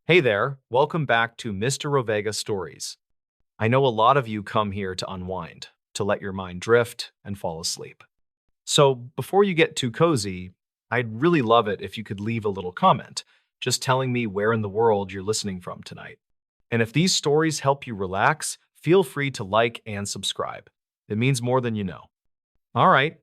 Hey there, welcome back to Mr. Rovega Stories. I know a lot of you come here to unwind, to let your mind drift and fall asleep. So before you get too cozy, I'd really love it if you could leave a little comment, just telling me where in the world you're listening from tonight. And if these stories help you relax, feel free to like and subscribe. It means more than you know. All right,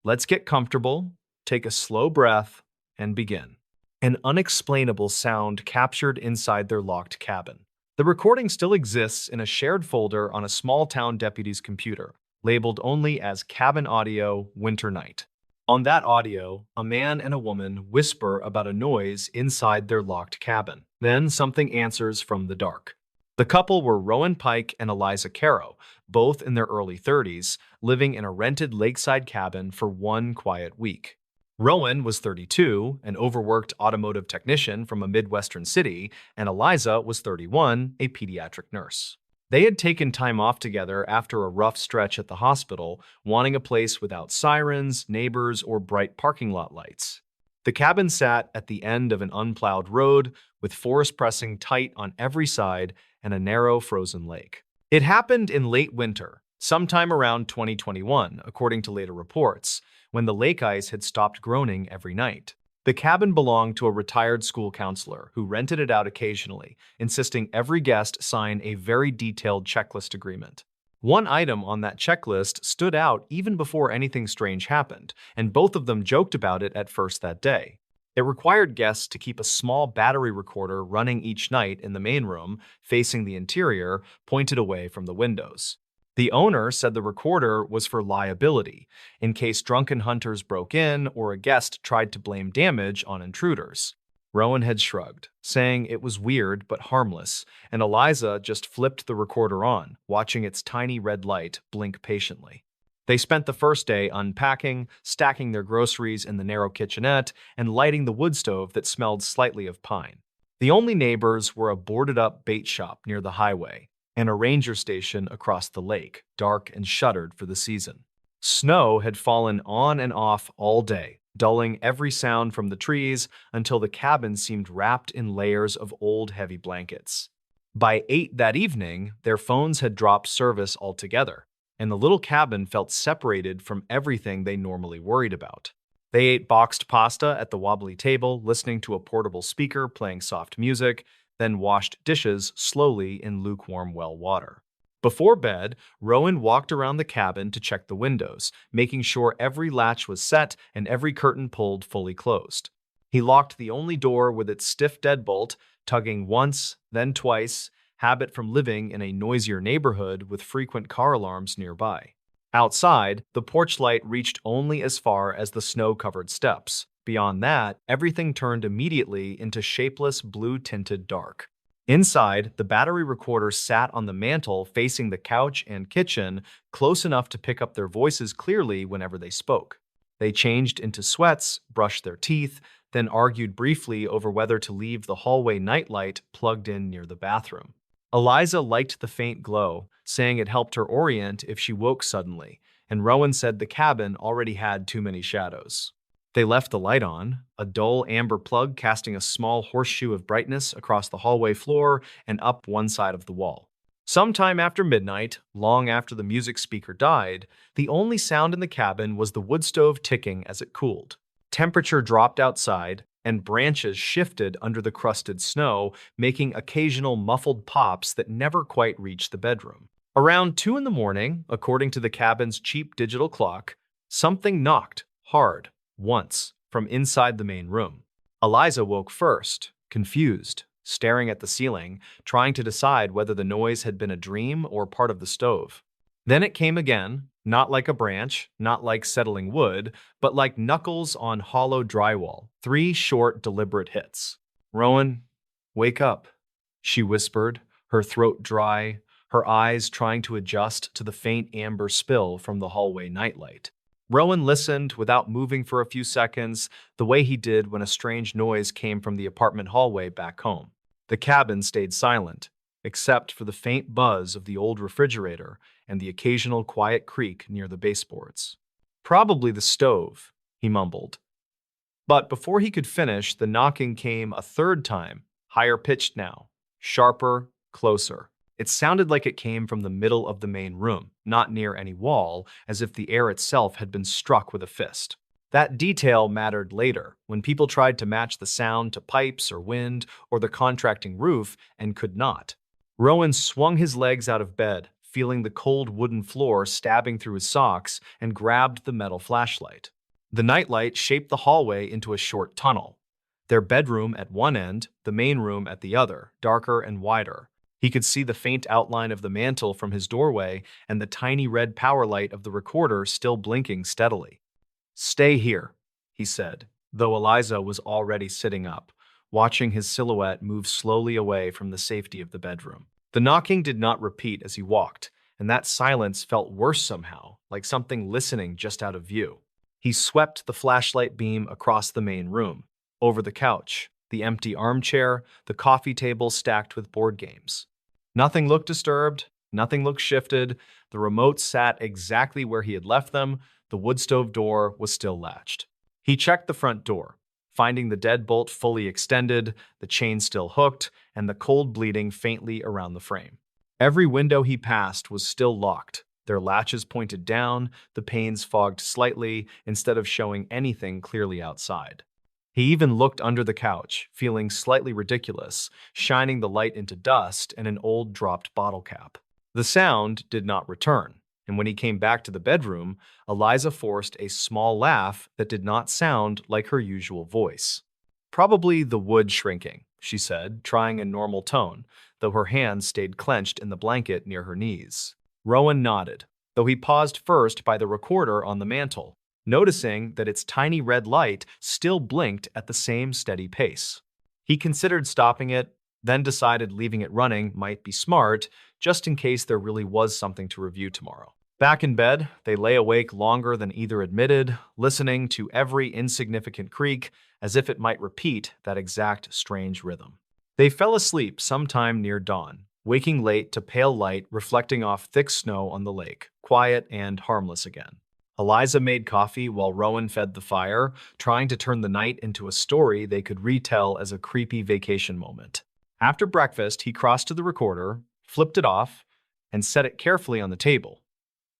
let's get comfortable, take a slow breath, and begin. An unexplainable sound captured inside their locked cabin. The recording still exists in a shared folder on a small town deputy's computer, labeled only as Cabin Audio Winter Night. On that audio, a man and a woman whisper about a noise inside their locked cabin. Then something answers from the dark. The couple were Rowan Pike and Eliza Caro, both in their early 30s, living in a rented lakeside cabin for one quiet week. Rowan was 32, an overworked automotive technician from a Midwestern city, and Eliza was 31, a pediatric nurse. They had taken time off together after a rough stretch at the hospital, wanting a place without sirens, neighbors, or bright parking lot lights. The cabin sat at the end of an unplowed road, with forest pressing tight on every side and a narrow frozen lake. It happened in late winter, sometime around 2021, according to later reports, when the lake ice had stopped groaning every night. The cabin belonged to a retired school counselor who rented it out occasionally, insisting every guest sign a very detailed checklist agreement. One item on that checklist stood out even before anything strange happened, and both of them joked about it at first that day. It required guests to keep a small battery recorder running each night in the main room, facing the interior, pointed away from the windows. The owner said the recorder was for liability, in case drunken hunters broke in or a guest tried to blame damage on intruders. Rowan had shrugged, saying it was weird but harmless, and Eliza just flipped the recorder on, watching its tiny red light blink patiently. They spent the first day unpacking, stacking their groceries in the narrow kitchenette, and lighting the wood stove that smelled slightly of pine. The only neighbors were a boarded-up bait shop near the highway and a ranger station across the lake, dark and shuttered for the season. Snow had fallen on and off all day, dulling every sound from the trees until the cabin seemed wrapped in layers of old heavy blankets. By 8 that evening, their phones had dropped service altogether, and the little cabin felt separated from everything they normally worried about. They ate boxed pasta at the wobbly table, listening to a portable speaker playing soft music, then washed dishes slowly in lukewarm well water. Before bed, Rowan walked around the cabin to check the windows, making sure every latch was set and every curtain pulled fully closed. He locked the only door with its stiff deadbolt, tugging once, then twice, habit from living in a noisier neighborhood with frequent car alarms nearby. Outside, the porch light reached only as far as the snow-covered steps. Beyond that, everything turned immediately into shapeless blue-tinted dark. Inside, the battery recorder sat on the mantel facing the couch and kitchen, close enough to pick up their voices clearly whenever they spoke. They changed into sweats, brushed their teeth, then argued briefly over whether to leave the hallway nightlight plugged in near the bathroom. Eliza liked the faint glow, saying it helped her orient if she woke suddenly, and Rowan said the cabin already had too many shadows. They left the light on, a dull amber plug casting a small horseshoe of brightness across the hallway floor and up one side of the wall. Sometime after midnight, long after the music speaker died, the only sound in the cabin was the wood stove ticking as it cooled. Temperature dropped outside, and branches shifted under the crusted snow, making occasional muffled pops that never quite reached the bedroom. Around 2 in the morning, according to the cabin's cheap digital clock, something knocked hard once from inside the main room. Eliza woke first, confused, staring at the ceiling, trying to decide whether the noise had been a dream or part of the stove. Then it came again, not like a branch, not like settling wood, but like knuckles on hollow drywall, 3 short, deliberate hits. "Rowan, wake up," she whispered, her throat dry, her eyes trying to adjust to the faint amber spill from the hallway nightlight. Rowan listened without moving for a few seconds, the way he did when a strange noise came from the apartment hallway back home. The cabin stayed silent, except for the faint buzz of the old refrigerator and the occasional quiet creak near the baseboards. "Probably the stove," he mumbled. But before he could finish, the knocking came a third time, higher pitched now, sharper, closer. It sounded like it came from the middle of the main room, not near any wall, as if the air itself had been struck with a fist. That detail mattered later, when people tried to match the sound to pipes or wind or the contracting roof and could not. Rowan swung his legs out of bed, feeling the cold wooden floor stabbing through his socks, and grabbed the metal flashlight. The nightlight shaped the hallway into a short tunnel. Their bedroom at one end, the main room at the other, darker and wider. He could see the faint outline of the mantel from his doorway and the tiny red power light of the recorder still blinking steadily. "Stay here," he said, though Eliza was already sitting up, watching his silhouette move slowly away from the safety of the bedroom. The knocking did not repeat as he walked, and that silence felt worse somehow, like something listening just out of view. He swept the flashlight beam across the main room, over the couch, the empty armchair, the coffee table stacked with board games. Nothing looked disturbed, nothing looked shifted. The remotes sat exactly where he had left them. The wood stove door was still latched. He checked the front door, finding the deadbolt fully extended, the chain still hooked, and the cold bleeding faintly around the frame. Every window he passed was still locked, their latches pointed down, the panes fogged slightly instead of showing anything clearly outside. He even looked under the couch, feeling slightly ridiculous, shining the light into dust and an old dropped bottle cap. The sound did not return, and when he came back to the bedroom, Eliza forced a small laugh that did not sound like her usual voice. "Probably the wood shrinking," she said, trying a normal tone, though her hands stayed clenched in the blanket near her knees. Rowan nodded, though he paused first by the recorder on the mantel, noticing that its tiny red light still blinked at the same steady pace. He considered stopping it, then decided leaving it running might be smart, just in case there really was something to review tomorrow. Back in bed, they lay awake longer than either admitted, listening to every insignificant creak as if it might repeat that exact strange rhythm. They fell asleep sometime near dawn, waking late to pale light reflecting off thick snow on the lake, quiet and harmless again. Eliza made coffee while Rowan fed the fire, trying to turn the night into a story they could retell as a creepy vacation moment. After breakfast, he crossed to the recorder, flipped it off, and set it carefully on the table,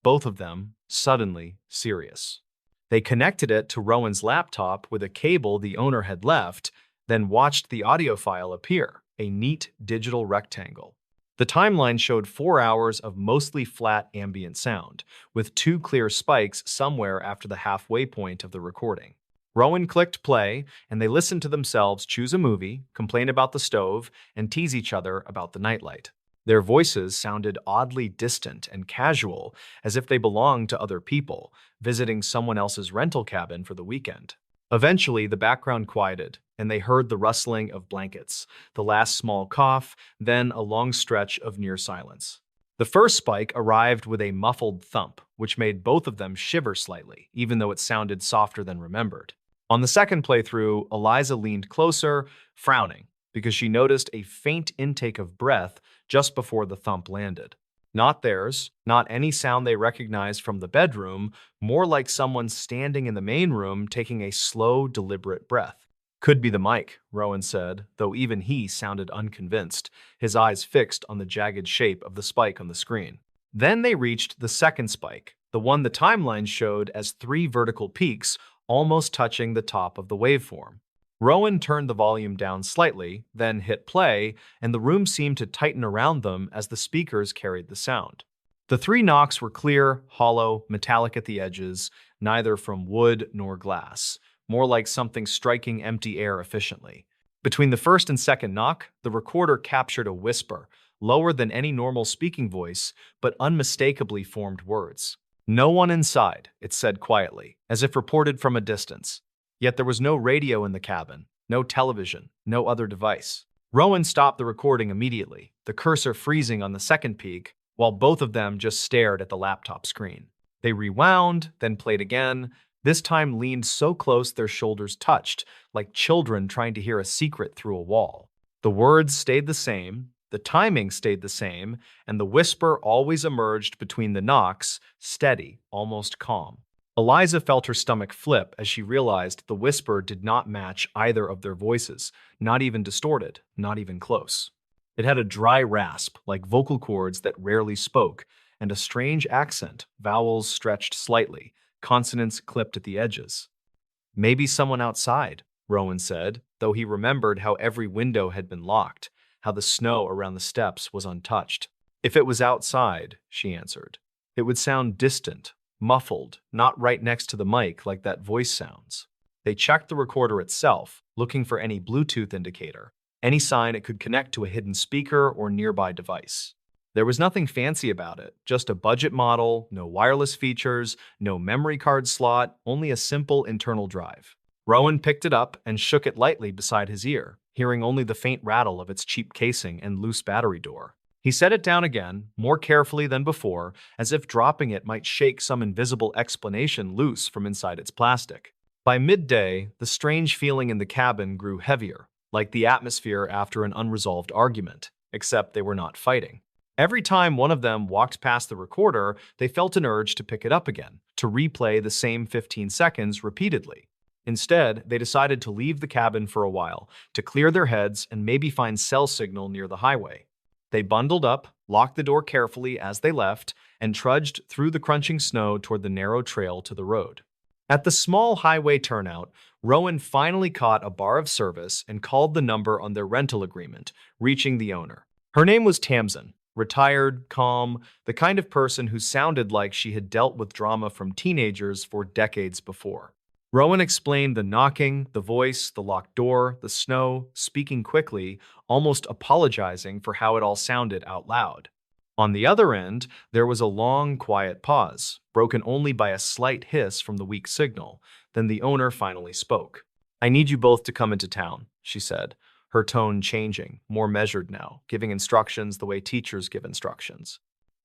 both of them suddenly serious. They connected it to Rowan's laptop with a cable the owner had left, then watched the audio file appear, a neat digital rectangle. The timeline showed 4 hours of mostly flat ambient sound, with 2 clear spikes somewhere after the halfway point of the recording. Rowan clicked play, and they listened to themselves choose a movie, complain about the stove, and tease each other about the nightlight. Their voices sounded oddly distant and casual, as if they belonged to other people, visiting someone else's rental cabin for the weekend. Eventually, the background quieted, and they heard the rustling of blankets, the last small cough, then a long stretch of near silence. The first spike arrived with a muffled thump, which made both of them shiver slightly, even though it sounded softer than remembered. On the second playthrough, Eliza leaned closer, frowning, because she noticed a faint intake of breath just before the thump landed. Not theirs, not any sound they recognized from the bedroom, more like someone standing in the main room taking a slow, deliberate breath. "Could be the mic," Rowan said, though even he sounded unconvinced, his eyes fixed on the jagged shape of the spike on the screen. Then they reached the second spike, the one the timeline showed as 3 vertical peaks almost touching the top of the waveform. Rowan turned the volume down slightly, then hit play, and the room seemed to tighten around them as the speakers carried the sound. The 3 knocks were clear, hollow, metallic at the edges, neither from wood nor glass, more like something striking empty air efficiently. Between the first and second knock, the recorder captured a whisper, lower than any normal speaking voice, but unmistakably formed words. "No one inside," it said quietly, as if reported from a distance. Yet there was no radio in the cabin, no television, no other device. Rowan stopped the recording immediately, the cursor freezing on the second peak, while both of them just stared at the laptop screen. They rewound, then played again, this time leaned so close their shoulders touched, like children trying to hear a secret through a wall. The words stayed the same, the timing stayed the same, and the whisper always emerged between the knocks, steady, almost calm. Eliza felt her stomach flip as she realized the whisper did not match either of their voices, not even distorted, not even close. It had a dry rasp, like vocal cords that rarely spoke, and a strange accent, vowels stretched slightly, consonants clipped at the edges. Maybe someone outside, Rowan said, though he remembered how every window had been locked, how the snow around the steps was untouched. If it was outside, she answered, it would sound distant, muffled, not right next to the mic like that voice sounds. They checked the recorder itself, looking for any Bluetooth indicator, any sign it could connect to a hidden speaker or nearby device. There was nothing fancy about it, just a budget model, no wireless features, no memory card slot, only a simple internal drive. Rowan picked it up and shook it lightly beside his ear, hearing only the faint rattle of its cheap casing and loose battery door. He set it down again, more carefully than before, as if dropping it might shake some invisible explanation loose from inside its plastic. By midday, the strange feeling in the cabin grew heavier, like the atmosphere after an unresolved argument, except they were not fighting. Every time one of them walked past the recorder, they felt an urge to pick it up again, to replay the same 15 seconds repeatedly. Instead, they decided to leave the cabin for a while, to clear their heads and maybe find cell signal near the highway. They bundled up, locked the door carefully as they left, and trudged through the crunching snow toward the narrow trail to the road. At the small highway turnout, Rowan finally caught a bar of service and called the number on their rental agreement, reaching the owner. Her name was Tamsin, retired, calm, the kind of person who sounded like she had dealt with drama from teenagers for decades before. Rowan explained the knocking, the voice, the locked door, the snow, speaking quickly, almost apologizing for how it all sounded out loud. On the other end, there was a long, quiet pause, broken only by a slight hiss from the weak signal. Then the owner finally spoke. "I need you both to come into town," she said, her tone changing, more measured now, giving instructions the way teachers give instructions.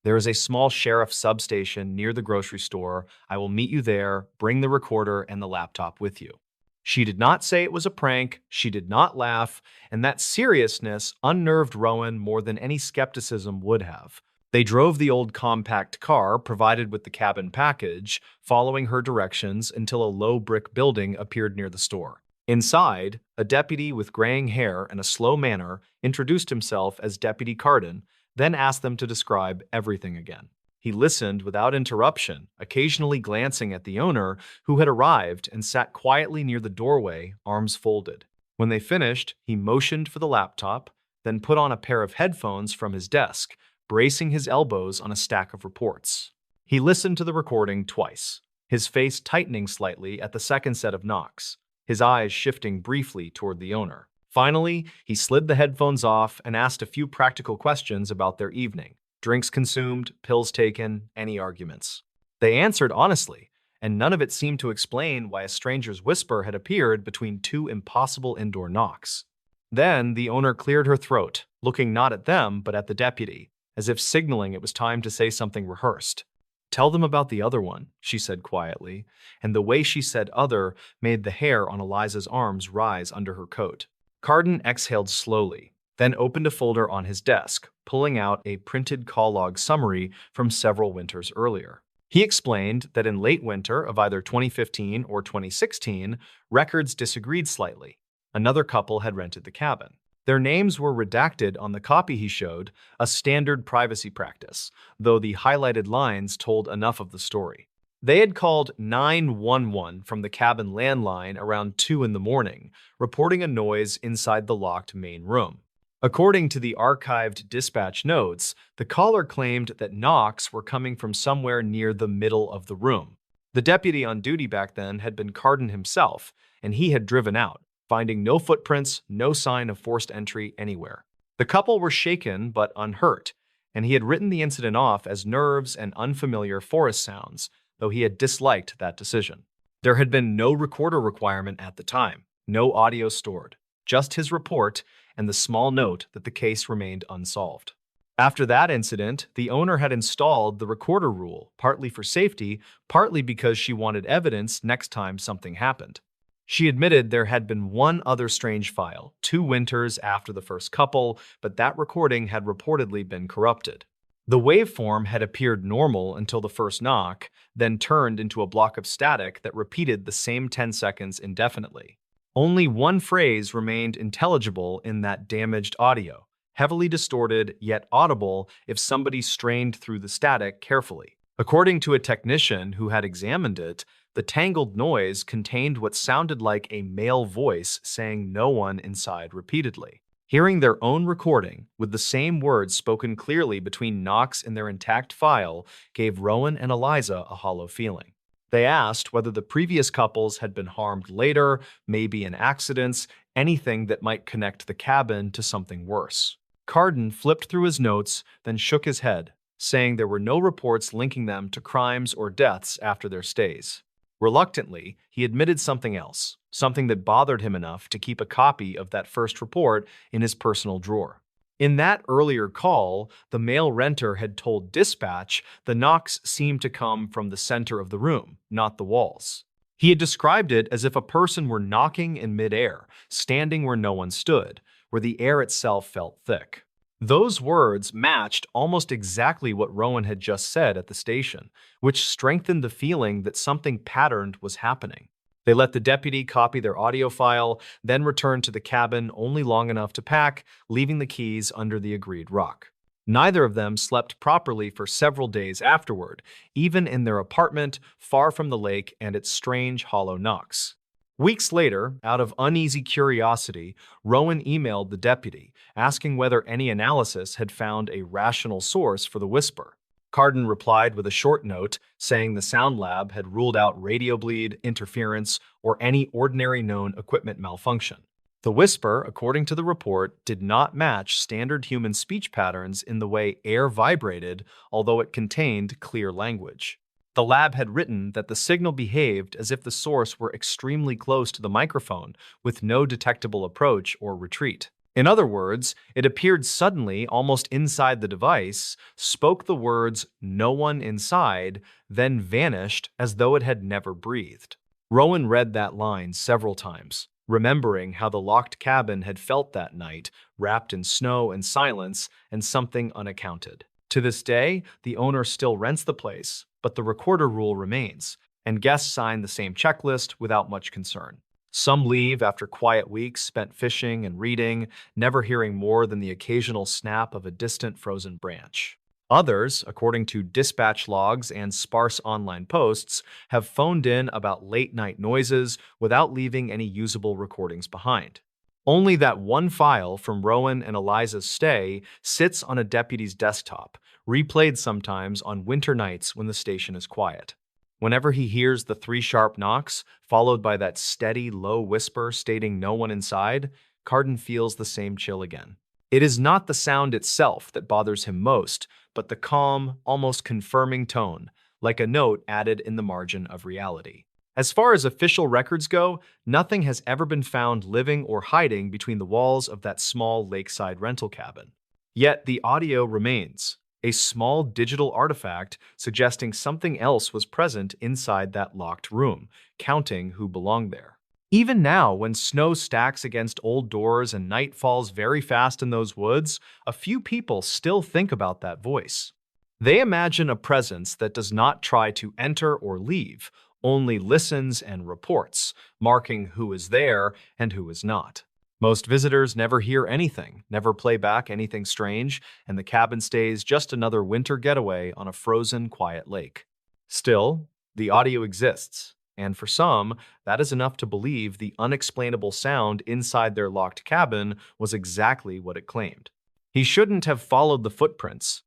"There is a small sheriff substation near the grocery store. I will meet you there. Bring the recorder and the laptop with you." She did not say it was a prank, she did not laugh, and that seriousness unnerved Rowan more than any skepticism would have. They drove the old compact car provided with the cabin package, following her directions until a low brick building appeared near the store. Inside, a deputy with graying hair and a slow manner introduced himself as Deputy Cardin, then asked them to describe everything again. He listened without interruption, occasionally glancing at the owner, who had arrived and sat quietly near the doorway, arms folded. When they finished, he motioned for the laptop, then put on a pair of headphones from his desk, bracing his elbows on a stack of reports. He listened to the recording twice, his face tightening slightly at the second set of knocks, his eyes shifting briefly toward the owner. Finally, he slid the headphones off and asked a few practical questions about their evening. Drinks consumed, pills taken, any arguments. They answered honestly, and none of it seemed to explain why a stranger's whisper had appeared between two impossible indoor knocks. Then the owner cleared her throat, looking not at them but at the deputy, as if signaling it was time to say something rehearsed. "Tell them about the other one," she said quietly, and the way she said other made the hair on Eliza's arms rise under her coat. Cardin exhaled slowly, then opened a folder on his desk, pulling out a printed call log summary from several winters earlier. He explained that in late winter of either 2015 or 2016, records disagreed slightly. Another couple had rented the cabin. Their names were redacted on the copy he showed, a standard privacy practice, though the highlighted lines told enough of the story. They had called 911 from the cabin landline around 2 in the morning, reporting a noise inside the locked main room. According to the archived dispatch notes, the caller claimed that knocks were coming from somewhere near the middle of the room. The deputy on duty back then had been Cardin himself, and he had driven out, finding no footprints, no sign of forced entry anywhere. The couple were shaken but unhurt, and he had written the incident off as nerves and unfamiliar forest sounds, though he had disliked that decision. There had been no recorder requirement at the time, no audio stored, just his report and the small note that the case remained unsolved. After that incident, the owner had installed the recorder rule, partly for safety, partly because she wanted evidence next time something happened. She admitted there had been one other strange file, 2 winters after the first couple, but that recording had reportedly been corrupted. The waveform had appeared normal until the first knock, then turned into a block of static that repeated the same 10 seconds indefinitely. Only one phrase remained intelligible in that damaged audio, heavily distorted yet audible if somebody strained through the static carefully. According to a technician who had examined it, the tangled noise contained what sounded like a male voice saying "no one" inside repeatedly. Hearing their own recording, with the same words spoken clearly between knocks in their intact file, gave Rowan and Eliza a hollow feeling. They asked whether the previous couples had been harmed later, maybe in accidents, anything that might connect the cabin to something worse. Carden flipped through his notes, then shook his head, saying there were no reports linking them to crimes or deaths after their stays. Reluctantly, he admitted something else, something that bothered him enough to keep a copy of that first report in his personal drawer. In that earlier call, the male renter had told dispatch the knocks seemed to come from the center of the room, not the walls. He had described it as if a person were knocking in midair, standing where no one stood, where the air itself felt thick. Those words matched almost exactly what Rowan had just said at the station, which strengthened the feeling that something patterned was happening. They let the deputy copy their audio file, then returned to the cabin only long enough to pack, leaving the keys under the agreed rock. Neither of them slept properly for several days afterward, even in their apartment far from the lake and its strange hollow knocks. Weeks later, out of uneasy curiosity, Rowan emailed the deputy, asking whether any analysis had found a rational source for the whisper. Carden replied with a short note saying the sound lab had ruled out radio bleed, interference, or any ordinary known equipment malfunction. The whisper, according to the report, did not match standard human speech patterns in the way air vibrated, although it contained clear language. The lab had written that the signal behaved as if the source were extremely close to the microphone, with no detectable approach or retreat. In other words, it appeared suddenly, almost inside the device, spoke the words "no one inside," then vanished as though it had never breathed. Rowan read that line several times, remembering how the locked cabin had felt that night, wrapped in snow and silence and something unaccounted. To this day, the owner still rents the place, but the recorder rule remains, and guests sign the same checklist without much concern. Some leave after quiet weeks spent fishing and reading, never hearing more than the occasional snap of a distant frozen branch. Others, according to dispatch logs and sparse online posts, have phoned in about late-night noises without leaving any usable recordings behind. Only that one file from Rowan and Eliza's stay sits on a deputy's desktop, replayed sometimes on winter nights when the station is quiet. Whenever he hears the three sharp knocks, followed by that steady, low whisper stating "no one inside," Carden feels the same chill again. It is not the sound itself that bothers him most, but the calm, almost confirming tone, like a note added in the margin of reality. As far as official records go, nothing has ever been found living or hiding between the walls of that small lakeside rental cabin. Yet the audio remains, a small digital artifact suggesting something else was present inside that locked room, counting who belonged there. Even now, when snow stacks against old doors and night falls very fast in those woods, a few people still think about that voice. They imagine a presence that does not try to enter or leave, only listens and reports, marking who is there and who is not. Most visitors never hear anything, never play back anything strange, and the cabin stays just another winter getaway on a frozen, quiet lake. Still, the audio exists, and for some, that is enough to believe the unexplainable sound inside their locked cabin was exactly what it claimed. He shouldn't have followed the footprints,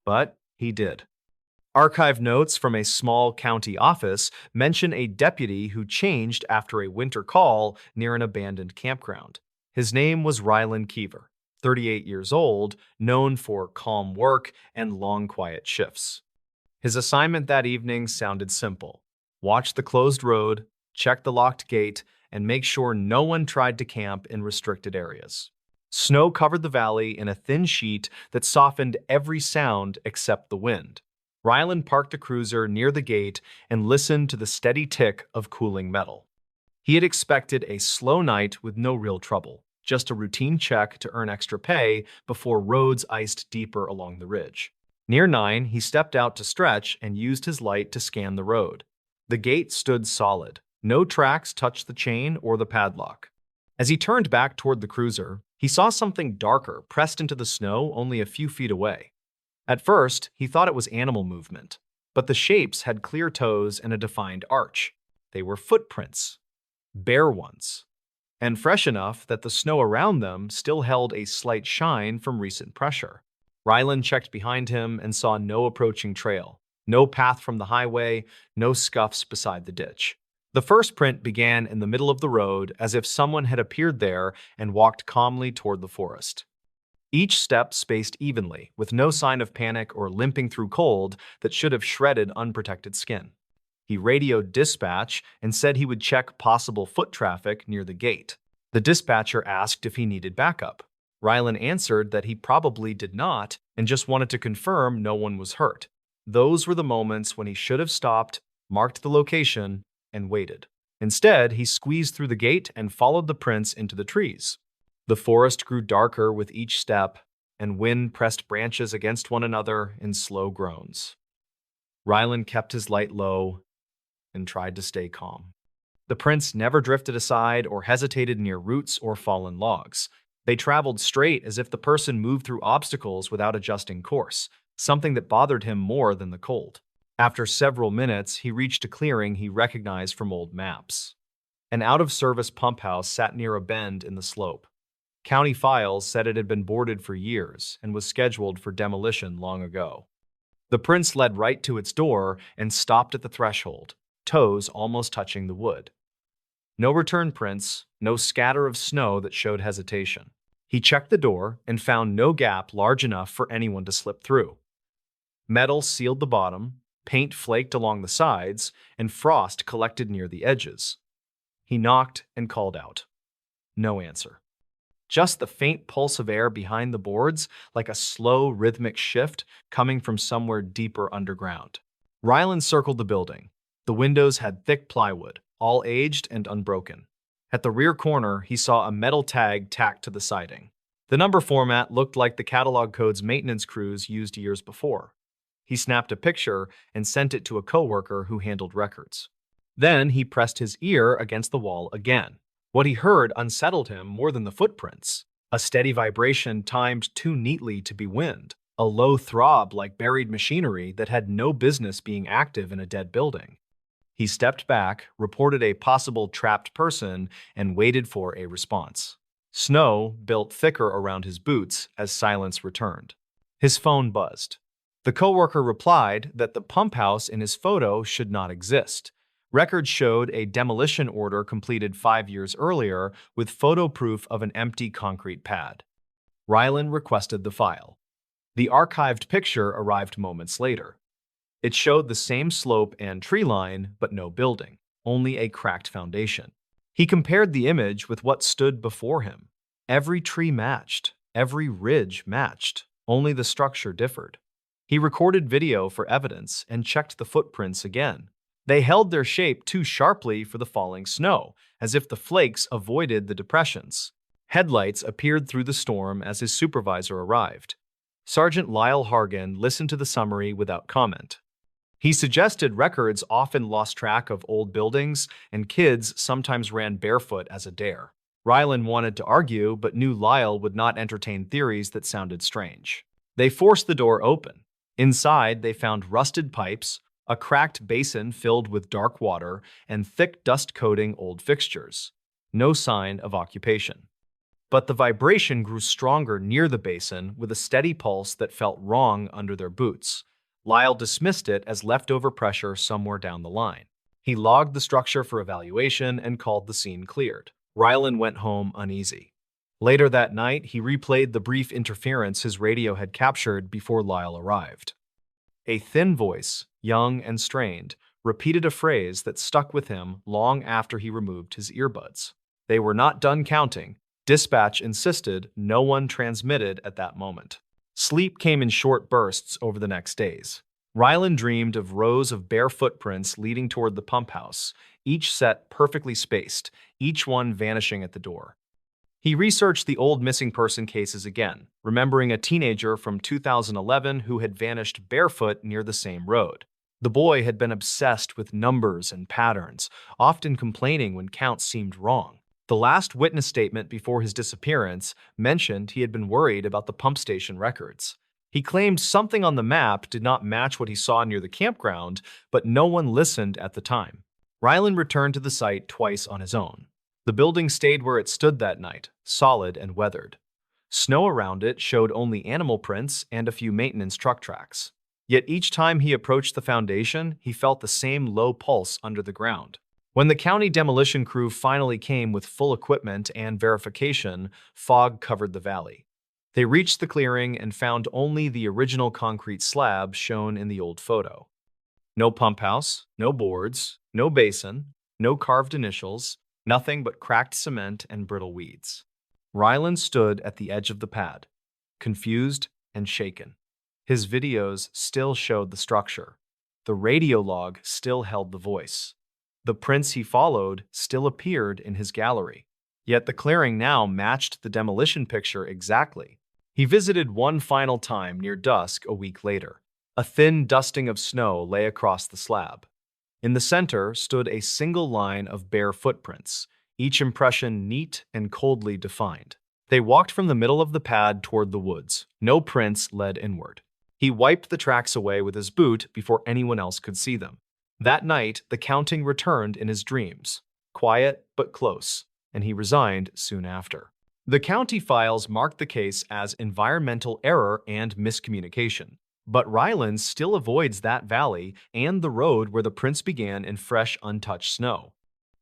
but he did. Archive notes from a small county office mention a deputy who changed after a winter call near an abandoned campground. His name was Rylan Keever, 38 years old, known for calm work and long quiet shifts. His assignment that evening sounded simple: watch the closed road, check the locked gate, and make sure no one tried to camp in restricted areas. Snow covered the valley in a thin sheet that softened every sound except the wind. Rylan parked the cruiser near the gate and listened to the steady tick of cooling metal. He had expected a slow night with no real trouble, just a routine check to earn extra pay before roads iced deeper along the ridge. Near 9, he stepped out to stretch and used his light to scan the road. The gate stood solid. No tracks touched the chain or the padlock. As he turned back toward the cruiser, he saw something darker pressed into the snow only a few feet away. At first, he thought it was animal movement, but the shapes had clear toes and a defined arch. They were footprints, bare ones, and fresh enough that the snow around them still held a slight shine from recent pressure. Rylan checked behind him and saw no approaching trail, no path from the highway, no scuffs beside the ditch. The first print began in the middle of the road as if someone had appeared there and walked calmly toward the forest. Each step spaced evenly, with no sign of panic or limping through cold that should have shredded unprotected skin. He radioed dispatch and said he would check possible foot traffic near the gate. The dispatcher asked if he needed backup. Rylan answered that he probably did not and just wanted to confirm no one was hurt. Those were the moments when he should have stopped, marked the location, and waited. Instead, he squeezed through the gate and followed the prints into the trees. The forest grew darker with each step, and wind pressed branches against one another in slow groans. Rylan kept his light low and tried to stay calm. The prints never drifted aside or hesitated near roots or fallen logs. They traveled straight as if the person moved through obstacles without adjusting course, something that bothered him more than the cold. After several minutes, he reached a clearing he recognized from old maps. An out-of-service pump house sat near a bend in the slope. County files said it had been boarded for years and was scheduled for demolition long ago. The prince led right to its door and stopped at the threshold, toes almost touching the wood. No return prints, no scatter of snow that showed hesitation. He checked the door and found no gap large enough for anyone to slip through. Metal sealed the bottom, paint flaked along the sides, and frost collected near the edges. He knocked and called out. No answer. Just the faint pulse of air behind the boards, like a slow, rhythmic shift coming from somewhere deeper underground. Rylan circled the building. The windows had thick plywood, all aged and unbroken. At the rear corner, he saw a metal tag tacked to the siding. The number format looked like the catalog codes maintenance crews used years before. He snapped a picture and sent it to a coworker who handled records. Then he pressed his ear against the wall again. What he heard unsettled him more than the footprints. A steady vibration timed too neatly to be wind, a low throb like buried machinery that had no business being active in a dead building. He stepped back, reported a possible trapped person, and waited for a response. Snow built thicker around his boots as silence returned. His phone buzzed. The coworker replied that the pump house in his photo should not exist. Records showed a demolition order completed 5 years earlier with photo proof of an empty concrete pad. Rylan requested the file. The archived picture arrived moments later. It showed the same slope and tree line, but no building, only a cracked foundation. He compared the image with what stood before him. Every tree matched, every ridge matched, only the structure differed. He recorded video for evidence and checked the footprints again. They held their shape too sharply for the falling snow, as if the flakes avoided the depressions. Headlights appeared through the storm as his supervisor arrived. Sergeant Lyle Hargan listened to the summary without comment. He suggested records often lost track of old buildings, and kids sometimes ran barefoot as a dare. Rylan wanted to argue, but knew Lyle would not entertain theories that sounded strange. They forced the door open. Inside, they found rusted pipes, a cracked basin filled with dark water, and thick dust-coating old fixtures. No sign of occupation. But the vibration grew stronger near the basin with a steady pulse that felt wrong under their boots. Lyle dismissed it as leftover pressure somewhere down the line. He logged the structure for evaluation and called the scene cleared. Rylan went home uneasy. Later that night, he replayed the brief interference his radio had captured before Lyle arrived. A thin voice, young and strained, repeated a phrase that stuck with him long after he removed his earbuds. They were not done counting. Dispatch insisted no one transmitted at that moment. Sleep came in short bursts over the next days. Rylan dreamed of rows of bare footprints leading toward the pump house, each set perfectly spaced, each one vanishing at the door. He researched the old missing person cases again, remembering a teenager from 2011 who had vanished barefoot near the same road. The boy had been obsessed with numbers and patterns, often complaining when counts seemed wrong. The last witness statement before his disappearance mentioned he had been worried about the pump station records. He claimed something on the map did not match what he saw near the campground, but no one listened at the time. Ryland returned to the site twice on his own. The building stayed where it stood that night, solid and weathered. Snow around it showed only animal prints and a few maintenance truck tracks. Yet each time he approached the foundation, he felt the same low pulse under the ground. When the county demolition crew finally came with full equipment and verification, fog covered the valley. They reached the clearing and found only the original concrete slab shown in the old photo. No pump house, no boards, no basin, no carved initials, nothing but cracked cement and brittle weeds. Ryland stood at the edge of the pad, confused and shaken. His videos still showed the structure. The radio log still held the voice. The prints he followed still appeared in his gallery. Yet the clearing now matched the demolition picture exactly. He visited one final time near dusk a week later. A thin dusting of snow lay across the slab. In the center stood a single line of bare footprints, each impression neat and coldly defined. They walked from the middle of the pad toward the woods. No prints led inward. He wiped the tracks away with his boot before anyone else could see them. That night, the counting returned in his dreams, quiet but close, and he resigned soon after. The county files marked the case as environmental error and miscommunication. But Ryland still avoids that valley and the road where the prints began in fresh, untouched snow.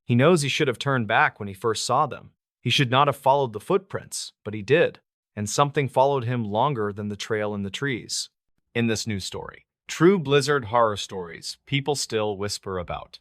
He knows he should have turned back when he first saw them. He should not have followed the footprints, but he did, and something followed him longer than the trail in the trees. In this new story, true blizzard horror stories people still whisper about.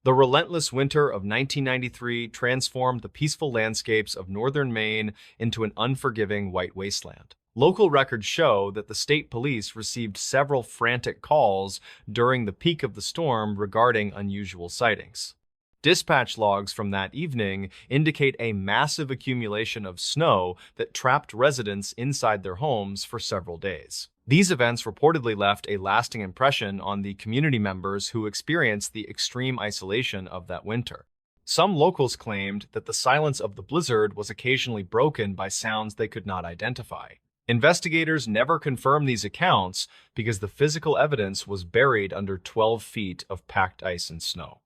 The relentless winter of 1993 transformed the peaceful landscapes of northern Maine into an unforgiving white wasteland. Local records show that the state police received several frantic calls during the peak of the storm regarding unusual sightings. Dispatch logs from that evening indicate a massive accumulation of snow that trapped residents inside their homes for several days. These events reportedly left a lasting impression on the community members who experienced the extreme isolation of that winter. Some locals claimed that the silence of the blizzard was occasionally broken by sounds they could not identify. Investigators never confirmed these accounts because the physical evidence was buried under 12 feet of packed ice and snow.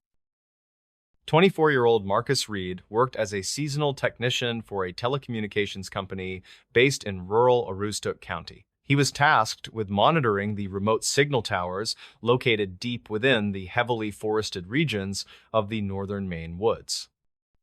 24-year-old Marcus Reed worked as a seasonal technician for a telecommunications company based in rural Aroostook County. He was tasked with monitoring the remote signal towers located deep within the heavily forested regions of the northern Maine woods.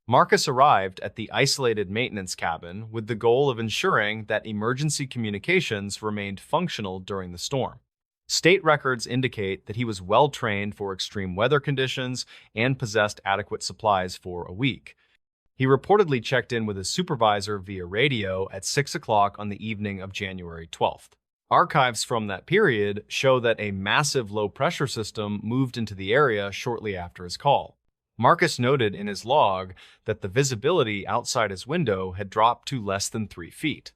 Marcus arrived at the isolated maintenance cabin with the goal of ensuring that emergency communications remained functional during the storm. State records indicate that he was well-trained for extreme weather conditions and possessed adequate supplies for a week. He reportedly checked in with his supervisor via radio at 6 o'clock on the evening of January 12th. Archives from that period show that a massive low-pressure system moved into the area shortly after his call. Marcus noted in his log that the visibility outside his window had dropped to less than 3 feet.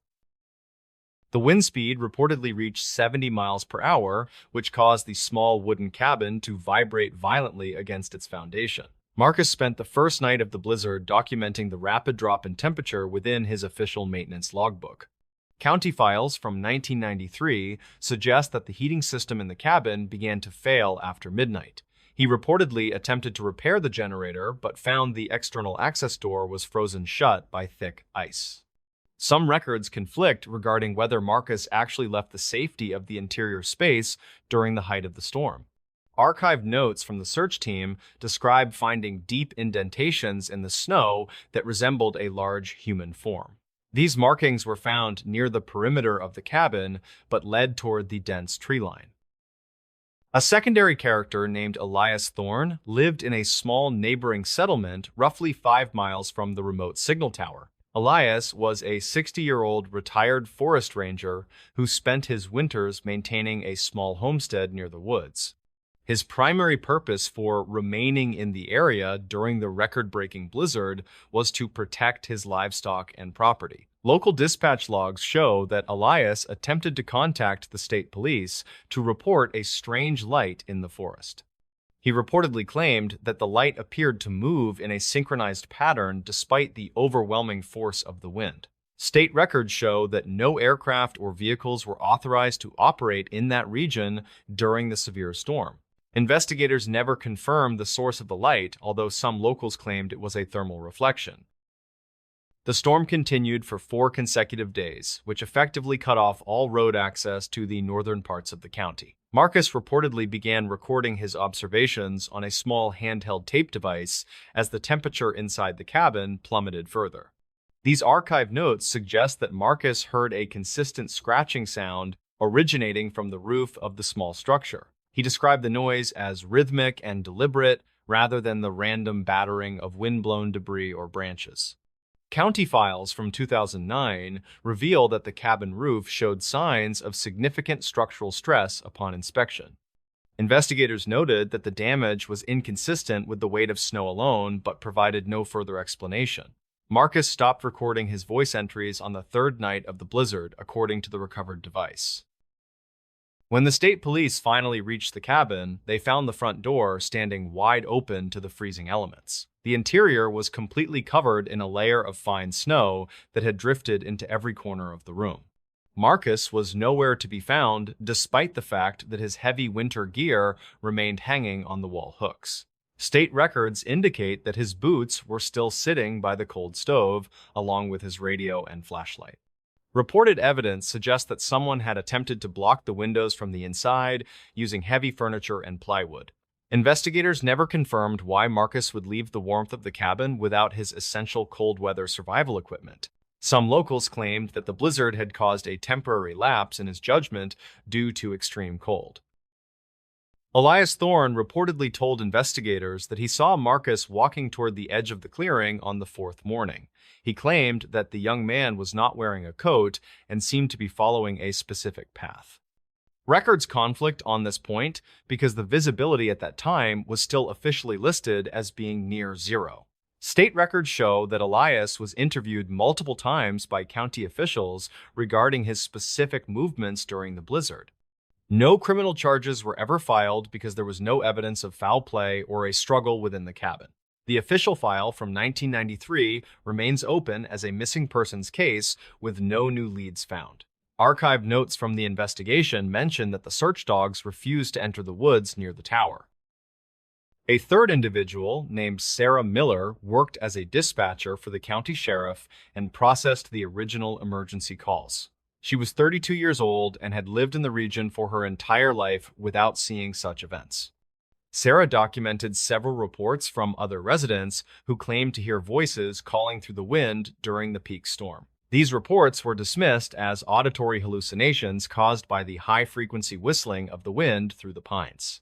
The wind speed reportedly reached 70 miles per hour, which caused the small wooden cabin to vibrate violently against its foundation. Marcus spent the first night of the blizzard documenting the rapid drop in temperature within his official maintenance logbook. County files from 1993 suggest that the heating system in the cabin began to fail after midnight. He reportedly attempted to repair the generator, but found the external access door was frozen shut by thick ice. Some records conflict regarding whether Marcus actually left the safety of the interior space during the height of the storm. Archived notes from the search team describe finding deep indentations in the snow that resembled a large human form. These markings were found near the perimeter of the cabin, but led toward the dense tree line. A secondary character named Elias Thorne lived in a small neighboring settlement roughly 5 miles from the remote signal tower. Elias was a 60-year-old retired forest ranger who spent his winters maintaining a small homestead near the woods. His primary purpose for remaining in the area during the record-breaking blizzard was to protect his livestock and property. Local dispatch logs show that Elias attempted to contact the state police to report a strange light in the forest. He reportedly claimed that the light appeared to move in a synchronized pattern despite the overwhelming force of the wind. State records show that no aircraft or vehicles were authorized to operate in that region during the severe storm. Investigators never confirmed the source of the light, although some locals claimed it was a thermal reflection. The storm continued for 4 consecutive days, which effectively cut off all road access to the northern parts of the county. Marcus reportedly began recording his observations on a small handheld tape device as the temperature inside the cabin plummeted further. These archive notes suggest that Marcus heard a consistent scratching sound originating from the roof of the small structure. He described the noise as rhythmic and deliberate rather than the random battering of wind-blown debris or branches. County files from 2009 reveal that the cabin roof showed signs of significant structural stress upon inspection. Investigators noted that the damage was inconsistent with the weight of snow alone, but provided no further explanation. Marcus stopped recording his voice entries on the 3rd night of the blizzard, according to the recovered device. When the state police finally reached the cabin, they found the front door standing wide open to the freezing elements. The interior was completely covered in a layer of fine snow that had drifted into every corner of the room. Marcus was nowhere to be found, despite the fact that his heavy winter gear remained hanging on the wall hooks. State records indicate that his boots were still sitting by the cold stove, along with his radio and flashlight. Reported evidence suggests that someone had attempted to block the windows from the inside using heavy furniture and plywood. Investigators never confirmed why Marcus would leave the warmth of the cabin without his essential cold weather survival equipment. Some locals claimed that the blizzard had caused a temporary lapse in his judgment due to extreme cold. Elias Thorne reportedly told investigators that he saw Marcus walking toward the edge of the clearing on the 4th morning. He claimed that the young man was not wearing a coat and seemed to be following a specific path. Records conflict on this point because the visibility at that time was still officially listed as being near zero. State records show that Elias was interviewed multiple times by county officials regarding his specific movements during the blizzard. No criminal charges were ever filed because there was no evidence of foul play or a struggle within the cabin. The official file from 1993 remains open as a missing persons case with no new leads found. Archived notes from the investigation mention that the search dogs refused to enter the woods near the tower. A third individual, named Sarah Miller, worked as a dispatcher for the county sheriff and processed the original emergency calls. She was 32 years old and had lived in the region for her entire life without seeing such events. Sarah documented several reports from other residents who claimed to hear voices calling through the wind during the peak storm. These reports were dismissed as auditory hallucinations caused by the high-frequency whistling of the wind through the pines.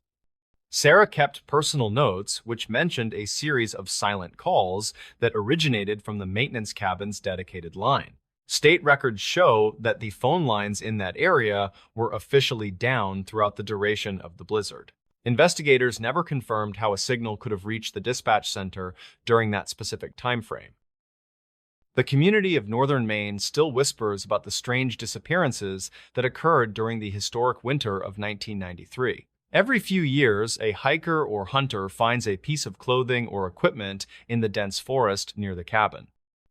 Sarah kept personal notes which mentioned a series of silent calls that originated from the maintenance cabin's dedicated line. State records show that the phone lines in that area were officially down throughout the duration of the blizzard. Investigators never confirmed how a signal could have reached the dispatch center during that specific time frame. The community of northern Maine still whispers about the strange disappearances that occurred during the historic winter of 1993. Every few years, a hiker or hunter finds a piece of clothing or equipment in the dense forest near the cabin.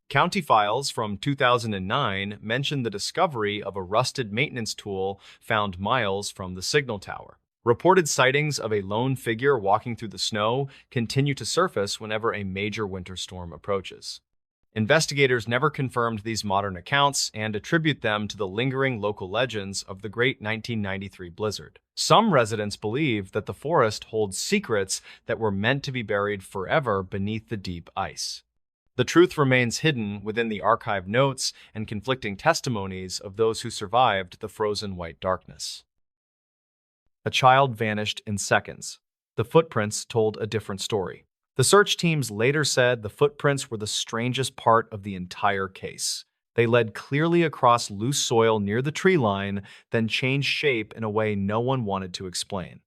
County files from 2009 mention the discovery of a rusted maintenance tool found miles from the signal tower. Reported sightings of a lone figure walking through the snow continue to surface whenever a major winter storm approaches. Investigators never confirmed these modern accounts and attribute them to the lingering local legends of the great 1993 blizzard. Some residents believe that the forest holds secrets that were meant to be buried forever beneath the deep ice. The truth remains hidden within the archived notes and conflicting testimonies of those who survived the frozen white darkness. A child vanished in seconds. The footprints told a different story. The search teams later said the footprints were the strangest part of the entire case. They led clearly across loose soil near the tree line, then changed shape in a way no one wanted to explain.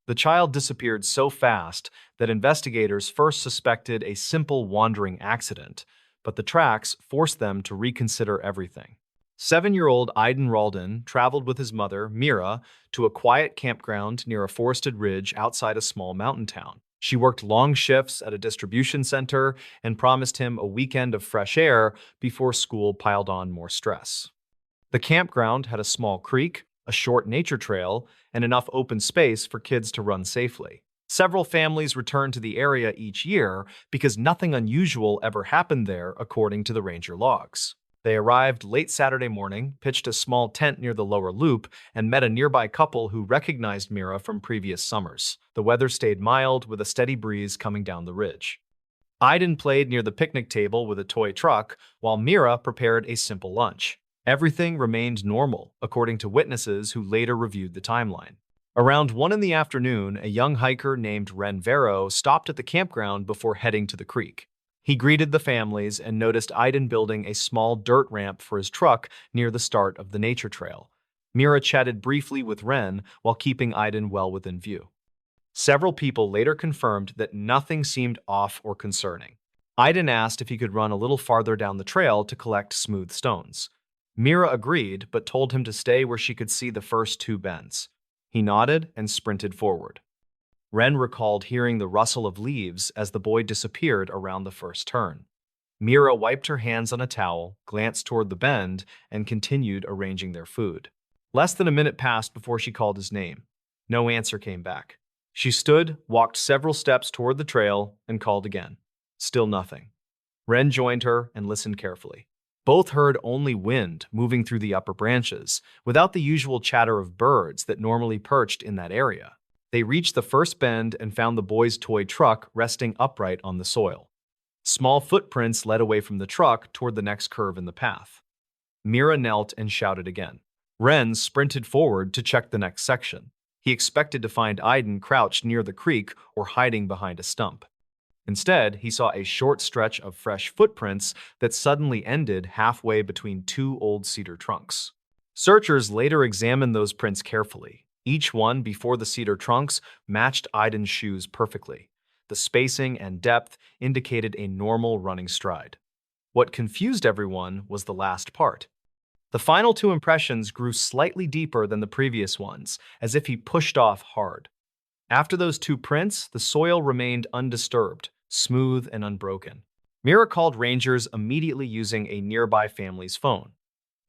The child disappeared so fast that investigators first suspected a simple wandering accident, but the tracks forced them to reconsider everything. 7-year-old Aiden Ralden traveled with his mother, Mira, to a quiet campground near a forested ridge outside a small mountain town. She worked long shifts at a distribution center and promised him a weekend of fresh air before school piled on more stress. The campground had a small creek, a short nature trail, and enough open space for kids to run safely. Several families returned to the area each year because nothing unusual ever happened there, according to the ranger logs. They arrived late Saturday morning, pitched a small tent near the lower loop, and met a nearby couple who recognized Mira from previous summers. The weather stayed mild, with a steady breeze coming down the ridge. Aiden played near the picnic table with a toy truck, while Mira prepared a simple lunch. Everything remained normal, according to witnesses who later reviewed the timeline. Around 1 in the afternoon, a young hiker named Ren Vero stopped at the campground before heading to the creek. He greeted the families and noticed Aiden building a small dirt ramp for his truck near the start of the nature trail. Mira chatted briefly with Ren while keeping Aiden well within view. Several people later confirmed that nothing seemed off or concerning. Aiden asked if he could run a little farther down the trail to collect smooth stones. Mira agreed, but told him to stay where she could see the first 2 bends. He nodded and sprinted forward. Ren recalled hearing the rustle of leaves as the boy disappeared around the first turn. Mira wiped her hands on a towel, glanced toward the bend, and continued arranging their food. Less than a minute passed before she called his name. No answer came back. She stood, walked several steps toward the trail, and called again. Still nothing. Ren joined her and listened carefully. Both heard only wind moving through the upper branches, without the usual chatter of birds that normally perched in that area. They reached the first bend and found the boy's toy truck resting upright on the soil. Small footprints led away from the truck toward the next curve in the path. Mira knelt and shouted again. Ren sprinted forward to check the next section. He expected to find Aiden crouched near the creek or hiding behind a stump. Instead, he saw a short stretch of fresh footprints that suddenly ended halfway between 2 old cedar trunks. Searchers later examined those prints carefully. Each one, before the cedar trunks, matched Aiden's shoes perfectly. The spacing and depth indicated a normal running stride. What confused everyone was the last part. The final 2 impressions grew slightly deeper than the previous ones, as if he pushed off hard. After those 2 prints, the soil remained undisturbed, smooth and unbroken. Mira called rangers immediately using a nearby family's phone.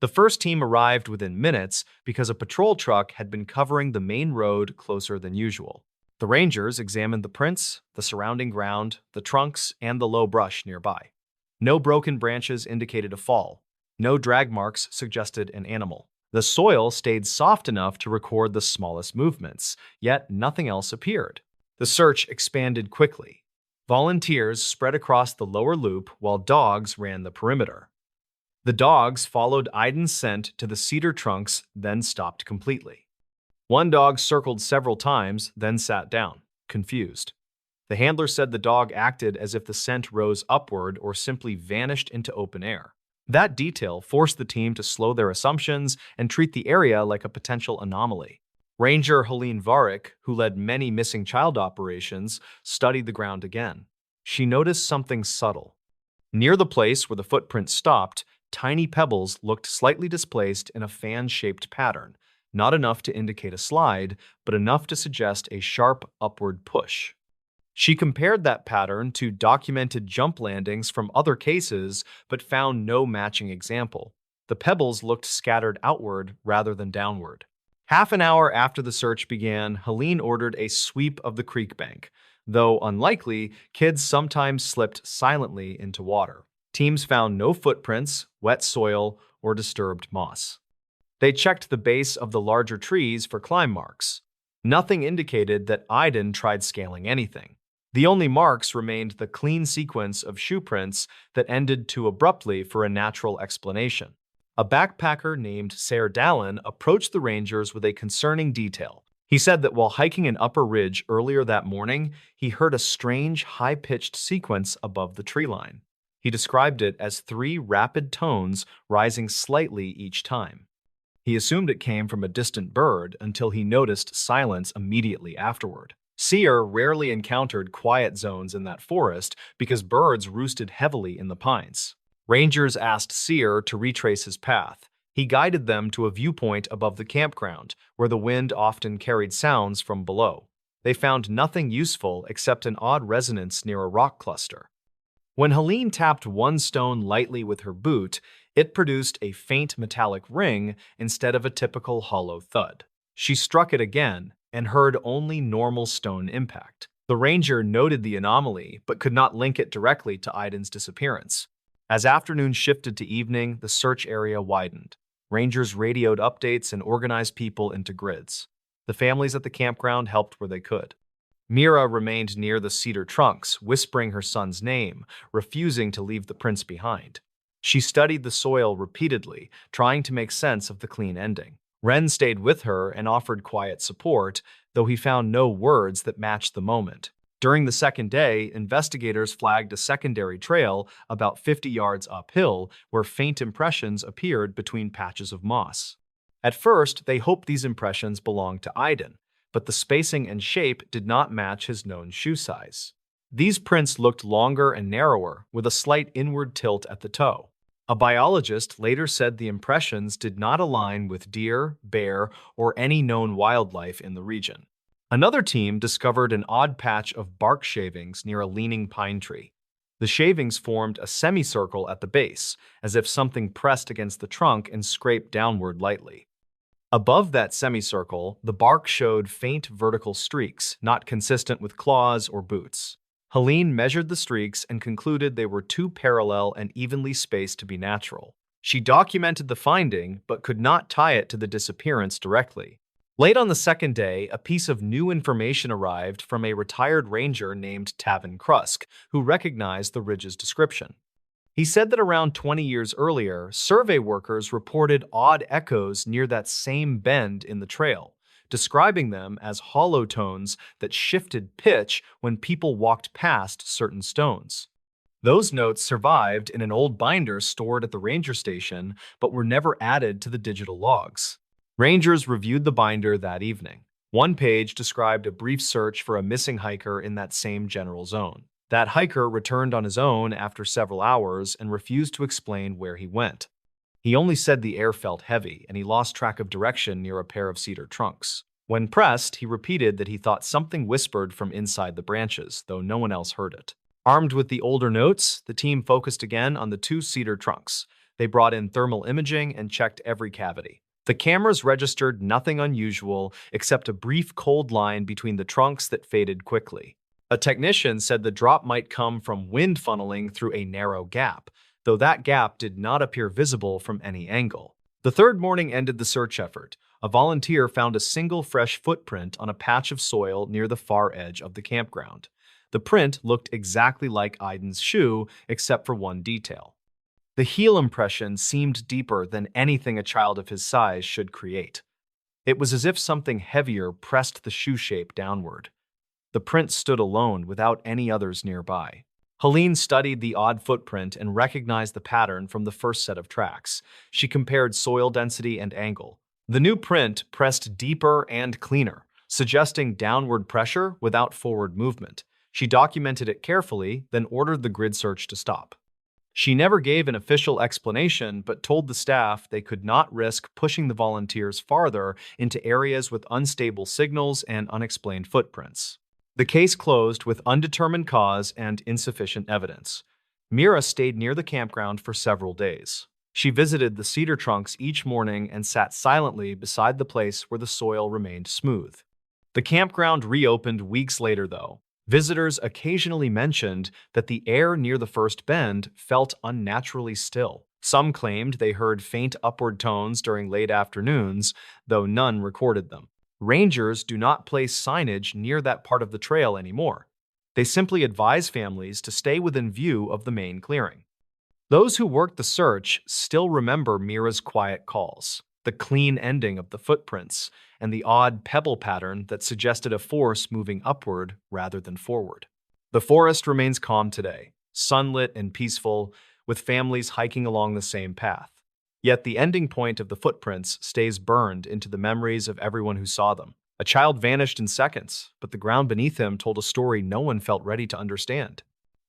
The first team arrived within minutes because a patrol truck had been covering the main road closer than usual. The rangers examined the prints, the surrounding ground, the trunks, and the low brush nearby. No broken branches indicated a fall. No drag marks suggested an animal. The soil stayed soft enough to record the smallest movements, yet nothing else appeared. The search expanded quickly. Volunteers spread across the lower loop while dogs ran the perimeter. The dogs followed Aiden's scent to the cedar trunks, then stopped completely. One dog circled several times, then sat down, confused. The handler said the dog acted as if the scent rose upward or simply vanished into open air. That detail forced the team to slow their assumptions and treat the area like a potential anomaly. Ranger Helene Varick, who led many missing child operations, studied the ground again. She noticed something subtle. Near the place where the footprint stopped, tiny pebbles looked slightly displaced in a fan-shaped pattern, not enough to indicate a slide, but enough to suggest a sharp upward push. She compared that pattern to documented jump landings from other cases, but found no matching example. The pebbles looked scattered outward rather than downward. Half an hour after the search began, Helene ordered a sweep of the creek bank. Though unlikely, kids sometimes slipped silently into water. Teams found no footprints, wet soil, or disturbed moss. They checked the base of the larger trees for climb marks. Nothing indicated that Aiden tried scaling anything. The only marks remained the clean sequence of shoe prints that ended too abruptly for a natural explanation. A backpacker named MrBallen approached the rangers with a concerning detail. He said that while hiking an upper ridge earlier that morning, he heard a strange, high-pitched sequence above the tree line. He described it as 3 rapid tones rising slightly each time. He assumed it came from a distant bird until he noticed silence immediately afterward. Seer rarely encountered quiet zones in that forest because birds roosted heavily in the pines. Rangers asked Seer to retrace his path. He guided them to a viewpoint above the campground, where the wind often carried sounds from below. They found nothing useful except an odd resonance near a rock cluster. When Helene tapped one stone lightly with her boot, it produced a faint metallic ring instead of a typical hollow thud. She struck it again and heard only normal stone impact. The ranger noted the anomaly but could not link it directly to Aiden's disappearance. As afternoon shifted to evening, the search area widened. Rangers radioed updates and organized people into grids. The families at the campground helped where they could. Mira remained near the cedar trunks, whispering her son's name, refusing to leave the prince behind. She studied the soil repeatedly, trying to make sense of the clean ending. Ren stayed with her and offered quiet support, though he found no words that matched the moment. During the second day, investigators flagged a secondary trail about 50 yards uphill where faint impressions appeared between patches of moss. At first, they hoped these impressions belonged to Aiden, but the spacing and shape did not match his known shoe size. These prints looked longer and narrower, with a slight inward tilt at the toe. A biologist later said the impressions did not align with deer, bear, or any known wildlife in the region. Another team discovered an odd patch of bark shavings near a leaning pine tree. The shavings formed a semicircle at the base, as if something pressed against the trunk and scraped downward lightly. Above that semicircle, the bark showed faint vertical streaks, not consistent with claws or boots. Helene measured the streaks and concluded they were too parallel and evenly spaced to be natural. She documented the finding, but could not tie it to the disappearance directly. Late on the second day, a piece of new information arrived from a retired ranger named Tavin Krusk, who recognized the ridge's description. He said that around 20 years earlier, survey workers reported odd echoes near that same bend in the trail, describing them as hollow tones that shifted pitch when people walked past certain stones. Those notes survived in an old binder stored at the ranger station, but were never added to the digital logs. Rangers reviewed the binder that evening. One page described a brief search for a missing hiker in that same general zone. That hiker returned on his own after several hours and refused to explain where he went. He only said the air felt heavy and he lost track of direction near a pair of cedar trunks. When pressed, he repeated that he thought something whispered from inside the branches, though no one else heard it. Armed with the older notes, the team focused again on the two cedar trunks. They brought in thermal imaging and checked every cavity. The cameras registered nothing unusual except a brief cold line between the trunks that faded quickly. A technician said the drop might come from wind funneling through a narrow gap, though that gap did not appear visible from any angle. The third morning ended the search effort. A volunteer found a single fresh footprint on a patch of soil near the far edge of the campground. The print looked exactly like Aiden's shoe, except for one detail. The heel impression seemed deeper than anything a child of his size should create. It was as if something heavier pressed the shoe shape downward. The print stood alone without any others nearby. Helene studied the odd footprint and recognized the pattern from the first set of tracks. She compared soil density and angle. The new print pressed deeper and cleaner, suggesting downward pressure without forward movement. She documented it carefully, then ordered the grid search to stop. She never gave an official explanation, but told the staff they could not risk pushing the volunteers farther into areas with unstable signals and unexplained footprints. The case closed with undetermined cause and insufficient evidence. Mira stayed near the campground for several days. She visited the cedar trunks each morning and sat silently beside the place where the soil remained smooth. The campground reopened weeks later, though. Visitors occasionally mentioned that the air near the first bend felt unnaturally still. Some claimed they heard faint upward tones during late afternoons, though none recorded them. Rangers do not place signage near that part of the trail anymore. They simply advise families to stay within view of the main clearing. Those who worked the search still remember Mira's quiet calls, the clean ending of the footprints, and the odd pebble pattern that suggested a force moving upward rather than forward. The forest remains calm today, sunlit and peaceful, with families hiking along the same path. Yet the ending point of the footprints stays burned into the memories of everyone who saw them. A child vanished in seconds, but the ground beneath him told a story no one felt ready to understand.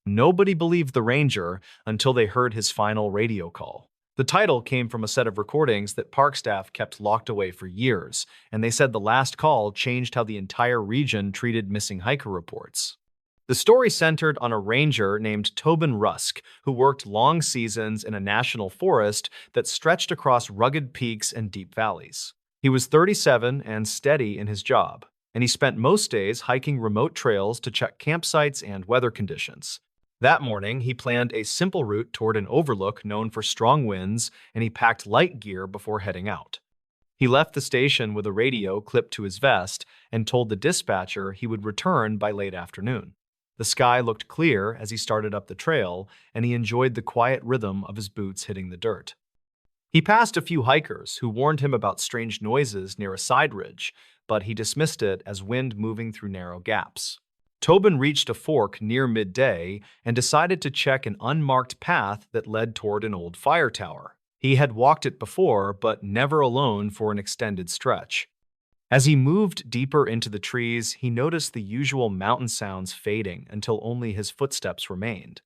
Nobody believed the ranger until they heard his final radio call. The title came from a set of recordings that park staff kept locked away for years, and they said the last call changed how the entire region treated missing hiker reports. The story centered on a ranger named Tobin Rusk, who worked long seasons in a national forest that stretched across rugged peaks and deep valleys. He was 37 and steady in his job, and he spent most days hiking remote trails to check campsites and weather conditions. That morning, he planned a simple route toward an overlook known for strong winds, and he packed light gear before heading out. He left the station with a radio clipped to his vest and told the dispatcher he would return by late afternoon. The sky looked clear as he started up the trail, and he enjoyed the quiet rhythm of his boots hitting the dirt. He passed a few hikers who warned him about strange noises near a side ridge, but he dismissed it as wind moving through narrow gaps. Tobin reached a fork near midday and decided to check an unmarked path that led toward an old fire tower. He had walked it before, but never alone for an extended stretch. As he moved deeper into the trees, he noticed the usual mountain sounds fading until only his footsteps remained.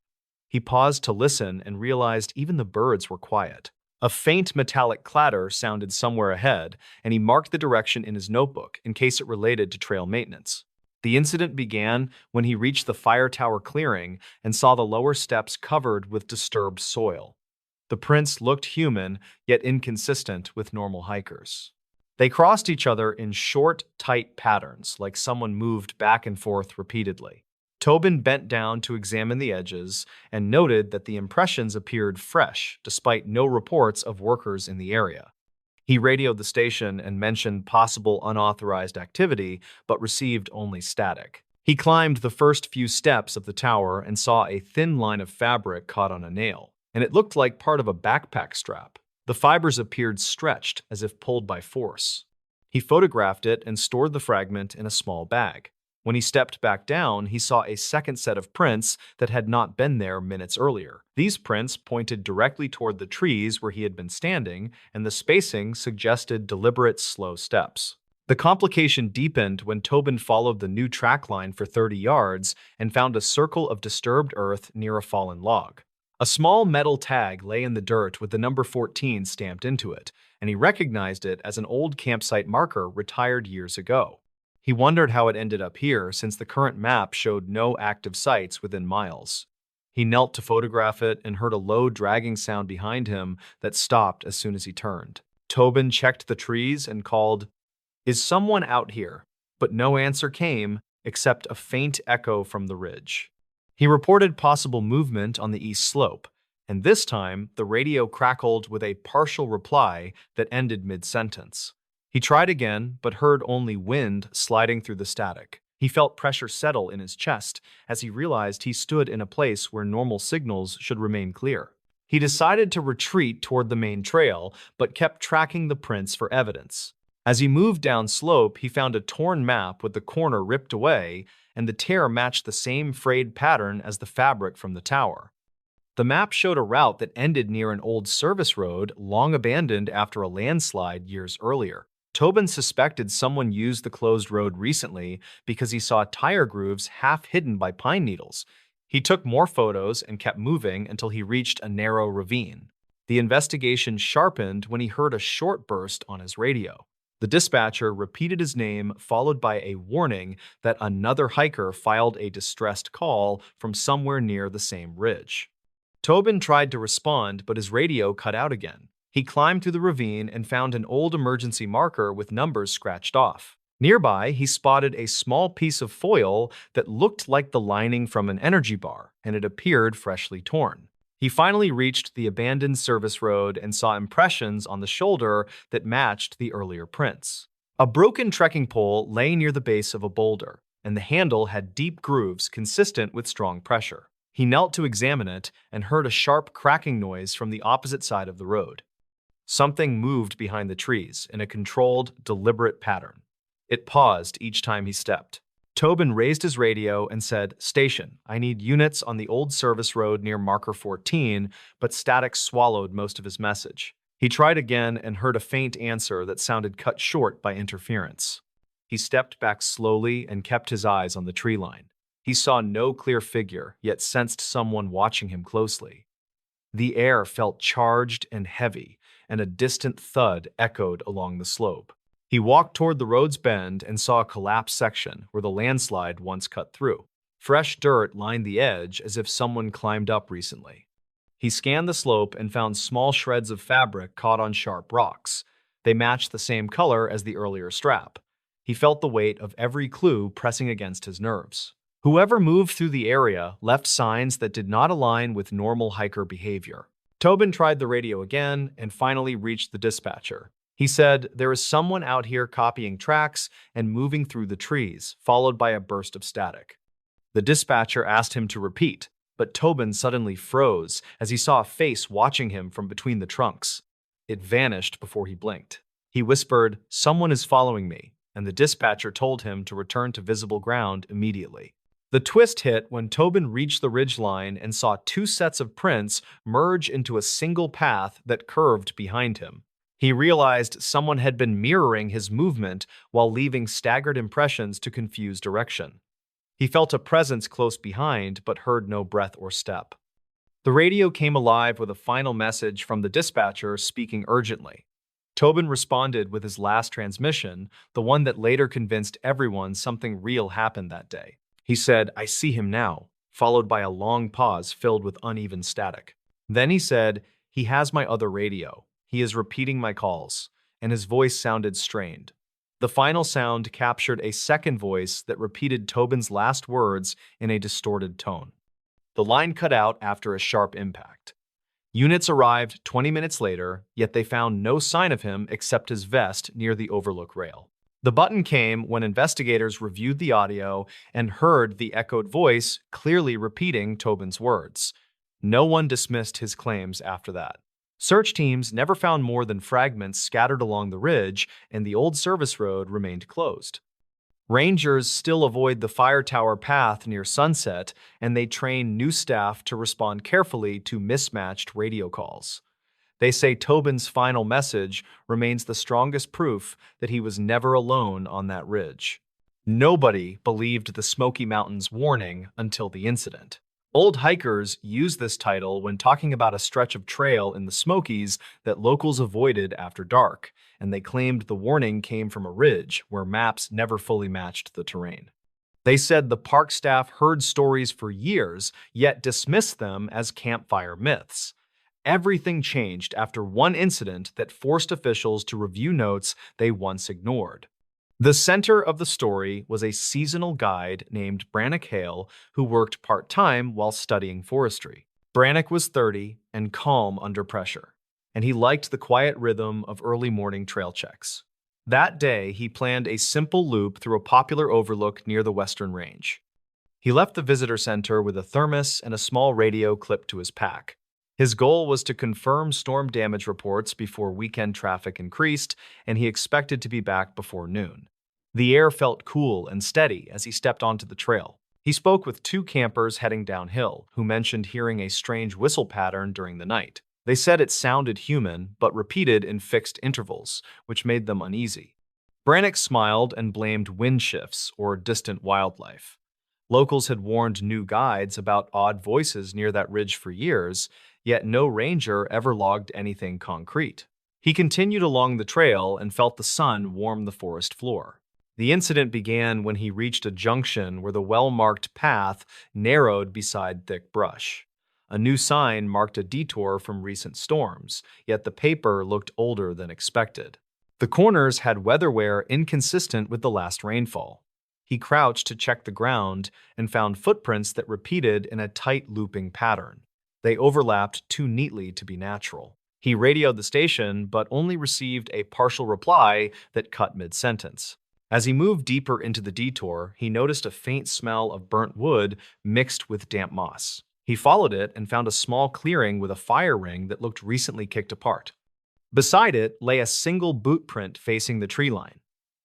He paused to listen and realized even the birds were quiet. A faint metallic clatter sounded somewhere ahead, and he marked the direction in his notebook in case it related to trail maintenance. The incident began when he reached the fire tower clearing and saw the lower steps covered with disturbed soil. The prints looked human, yet inconsistent with normal hikers. They crossed each other in short, tight patterns, like someone moved back and forth repeatedly. Tobin bent down to examine the edges and noted that the impressions appeared fresh, despite no reports of workers in the area. He radioed the station and mentioned possible unauthorized activity, but received only static. He climbed the first few steps of the tower and saw a thin line of fabric caught on a nail, and it looked like part of a backpack strap. The fibers appeared stretched as if pulled by force. He photographed it and stored the fragment in a small bag. When he stepped back down, he saw a second set of prints that had not been there minutes earlier. These prints pointed directly toward the trees where he had been standing, and the spacing suggested deliberate, slow steps. The complication deepened when Tobin followed the new track line for 30 yards and found a circle of disturbed earth near a fallen log. A small metal tag lay in the dirt with the number 14 stamped into it, and he recognized it as an old campsite marker retired years ago. He wondered how it ended up here since the current map showed no active sites within miles. He knelt to photograph it and heard a low dragging sound behind him that stopped as soon as he turned. Tobin checked the trees and called, "Is someone out here?" But no answer came except a faint echo from the ridge. He reported possible movement on the east slope, and this time the radio crackled with a partial reply that ended mid-sentence. He tried again, but heard only wind sliding through the static. He felt pressure settle in his chest as he realized he stood in a place where normal signals should remain clear. He decided to retreat toward the main trail, but kept tracking the prints for evidence. As he moved down slope, he found a torn map with the corner ripped away, and the tear matched the same frayed pattern as the fabric from the tower. The map showed a route that ended near an old service road long abandoned after a landslide years earlier. Tobin suspected someone used the closed road recently because he saw tire grooves half hidden by pine needles. He took more photos and kept moving until he reached a narrow ravine. The investigation sharpened when he heard a short burst on his radio. The dispatcher repeated his name, followed by a warning that another hiker filed a distressed call from somewhere near the same ridge. Tobin tried to respond, but his radio cut out again. He climbed through the ravine and found an old emergency marker with numbers scratched off. Nearby, he spotted a small piece of foil that looked like the lining from an energy bar, and it appeared freshly torn. He finally reached the abandoned service road and saw impressions on the shoulder that matched the earlier prints. A broken trekking pole lay near the base of a boulder, and the handle had deep grooves consistent with strong pressure. He knelt to examine it and heard a sharp cracking noise from the opposite side of the road. Something moved behind the trees in a controlled, deliberate pattern. It paused each time he stepped. Tobin raised his radio and said, "Station, I need units on the old service road near marker 14, but static swallowed most of his message. He tried again and heard a faint answer that sounded cut short by interference. He stepped back slowly and kept his eyes on the tree line. He saw no clear figure, yet sensed someone watching him closely. The air felt charged and heavy, and a distant thud echoed along the slope. He walked toward the road's bend and saw a collapsed section where the landslide once cut through. Fresh dirt lined the edge as if someone climbed up recently. He scanned the slope and found small shreds of fabric caught on sharp rocks. They matched the same color as the earlier strap. He felt the weight of every clue pressing against his nerves. Whoever moved through the area left signs that did not align with normal hiker behavior. Tobin tried the radio again and finally reached the dispatcher. He said, "There is someone out here copying tracks and moving through the trees," followed by a burst of static. The dispatcher asked him to repeat, but Tobin suddenly froze as he saw a face watching him from between the trunks. It vanished before he blinked. He whispered, "Someone is following me," and the dispatcher told him to return to visible ground immediately. The twist hit when Tobin reached the ridgeline and saw two sets of prints merge into a single path that curved behind him. He realized someone had been mirroring his movement while leaving staggered impressions to confuse direction. He felt a presence close behind, but heard no breath or step. The radio came alive with a final message from the dispatcher speaking urgently. Tobin responded with his last transmission, the one that later convinced everyone something real happened that day. He said, "I see him now," followed by a long pause filled with uneven static. Then he said, "He has my other radio. He is repeating my calls," and his voice sounded strained. The final sound captured a second voice that repeated Tobin's last words in a distorted tone. The line cut out after a sharp impact. Units arrived 20 minutes later, yet they found no sign of him except his vest near the overlook rail. The button came when investigators reviewed the audio and heard the echoed voice clearly repeating Tobin's words. No one dismissed his claims after that. Search teams never found more than fragments scattered along the ridge, and the old service road remained closed. Rangers still avoid the fire tower path near sunset, and they train new staff to respond carefully to mismatched radio calls. They say Tobin's final message remains the strongest proof that he was never alone on that ridge. Nobody believed the Smoky Mountains warning until the incident. Old hikers use this title when talking about a stretch of trail in the Smokies that locals avoided after dark, and they claimed the warning came from a ridge where maps never fully matched the terrain. They said the park staff heard stories for years, yet dismissed them as campfire myths. Everything changed after one incident that forced officials to review notes they once ignored. The center of the story was a seasonal guide named Brannock Hale who worked part-time while studying forestry. Brannock was 30 and calm under pressure, and he liked the quiet rhythm of early morning trail checks. That day, he planned a simple loop through a popular overlook near the Western Range. He left the visitor center with a thermos and a small radio clipped to his pack. His goal was to confirm storm damage reports before weekend traffic increased, and he expected to be back before noon. The air felt cool and steady as he stepped onto the trail. He spoke with two campers heading downhill, who mentioned hearing a strange whistle pattern during the night. They said it sounded human, but repeated in fixed intervals, which made them uneasy. Brannock smiled and blamed wind shifts or distant wildlife. Locals had warned new guides about odd voices near that ridge for years, yet no ranger ever logged anything concrete. He continued along the trail and felt the sun warm the forest floor. The incident began when he reached a junction where the well-marked path narrowed beside thick brush. A new sign marked a detour from recent storms, yet the paper looked older than expected. The corners had weatherware inconsistent with the last rainfall. He crouched to check the ground and found footprints that repeated in a tight looping pattern. They overlapped too neatly to be natural. He radioed the station, but only received a partial reply that cut mid-sentence. As he moved deeper into the detour, he noticed a faint smell of burnt wood mixed with damp moss. He followed it and found a small clearing with a fire ring that looked recently kicked apart. Beside it lay a single boot print facing the tree line.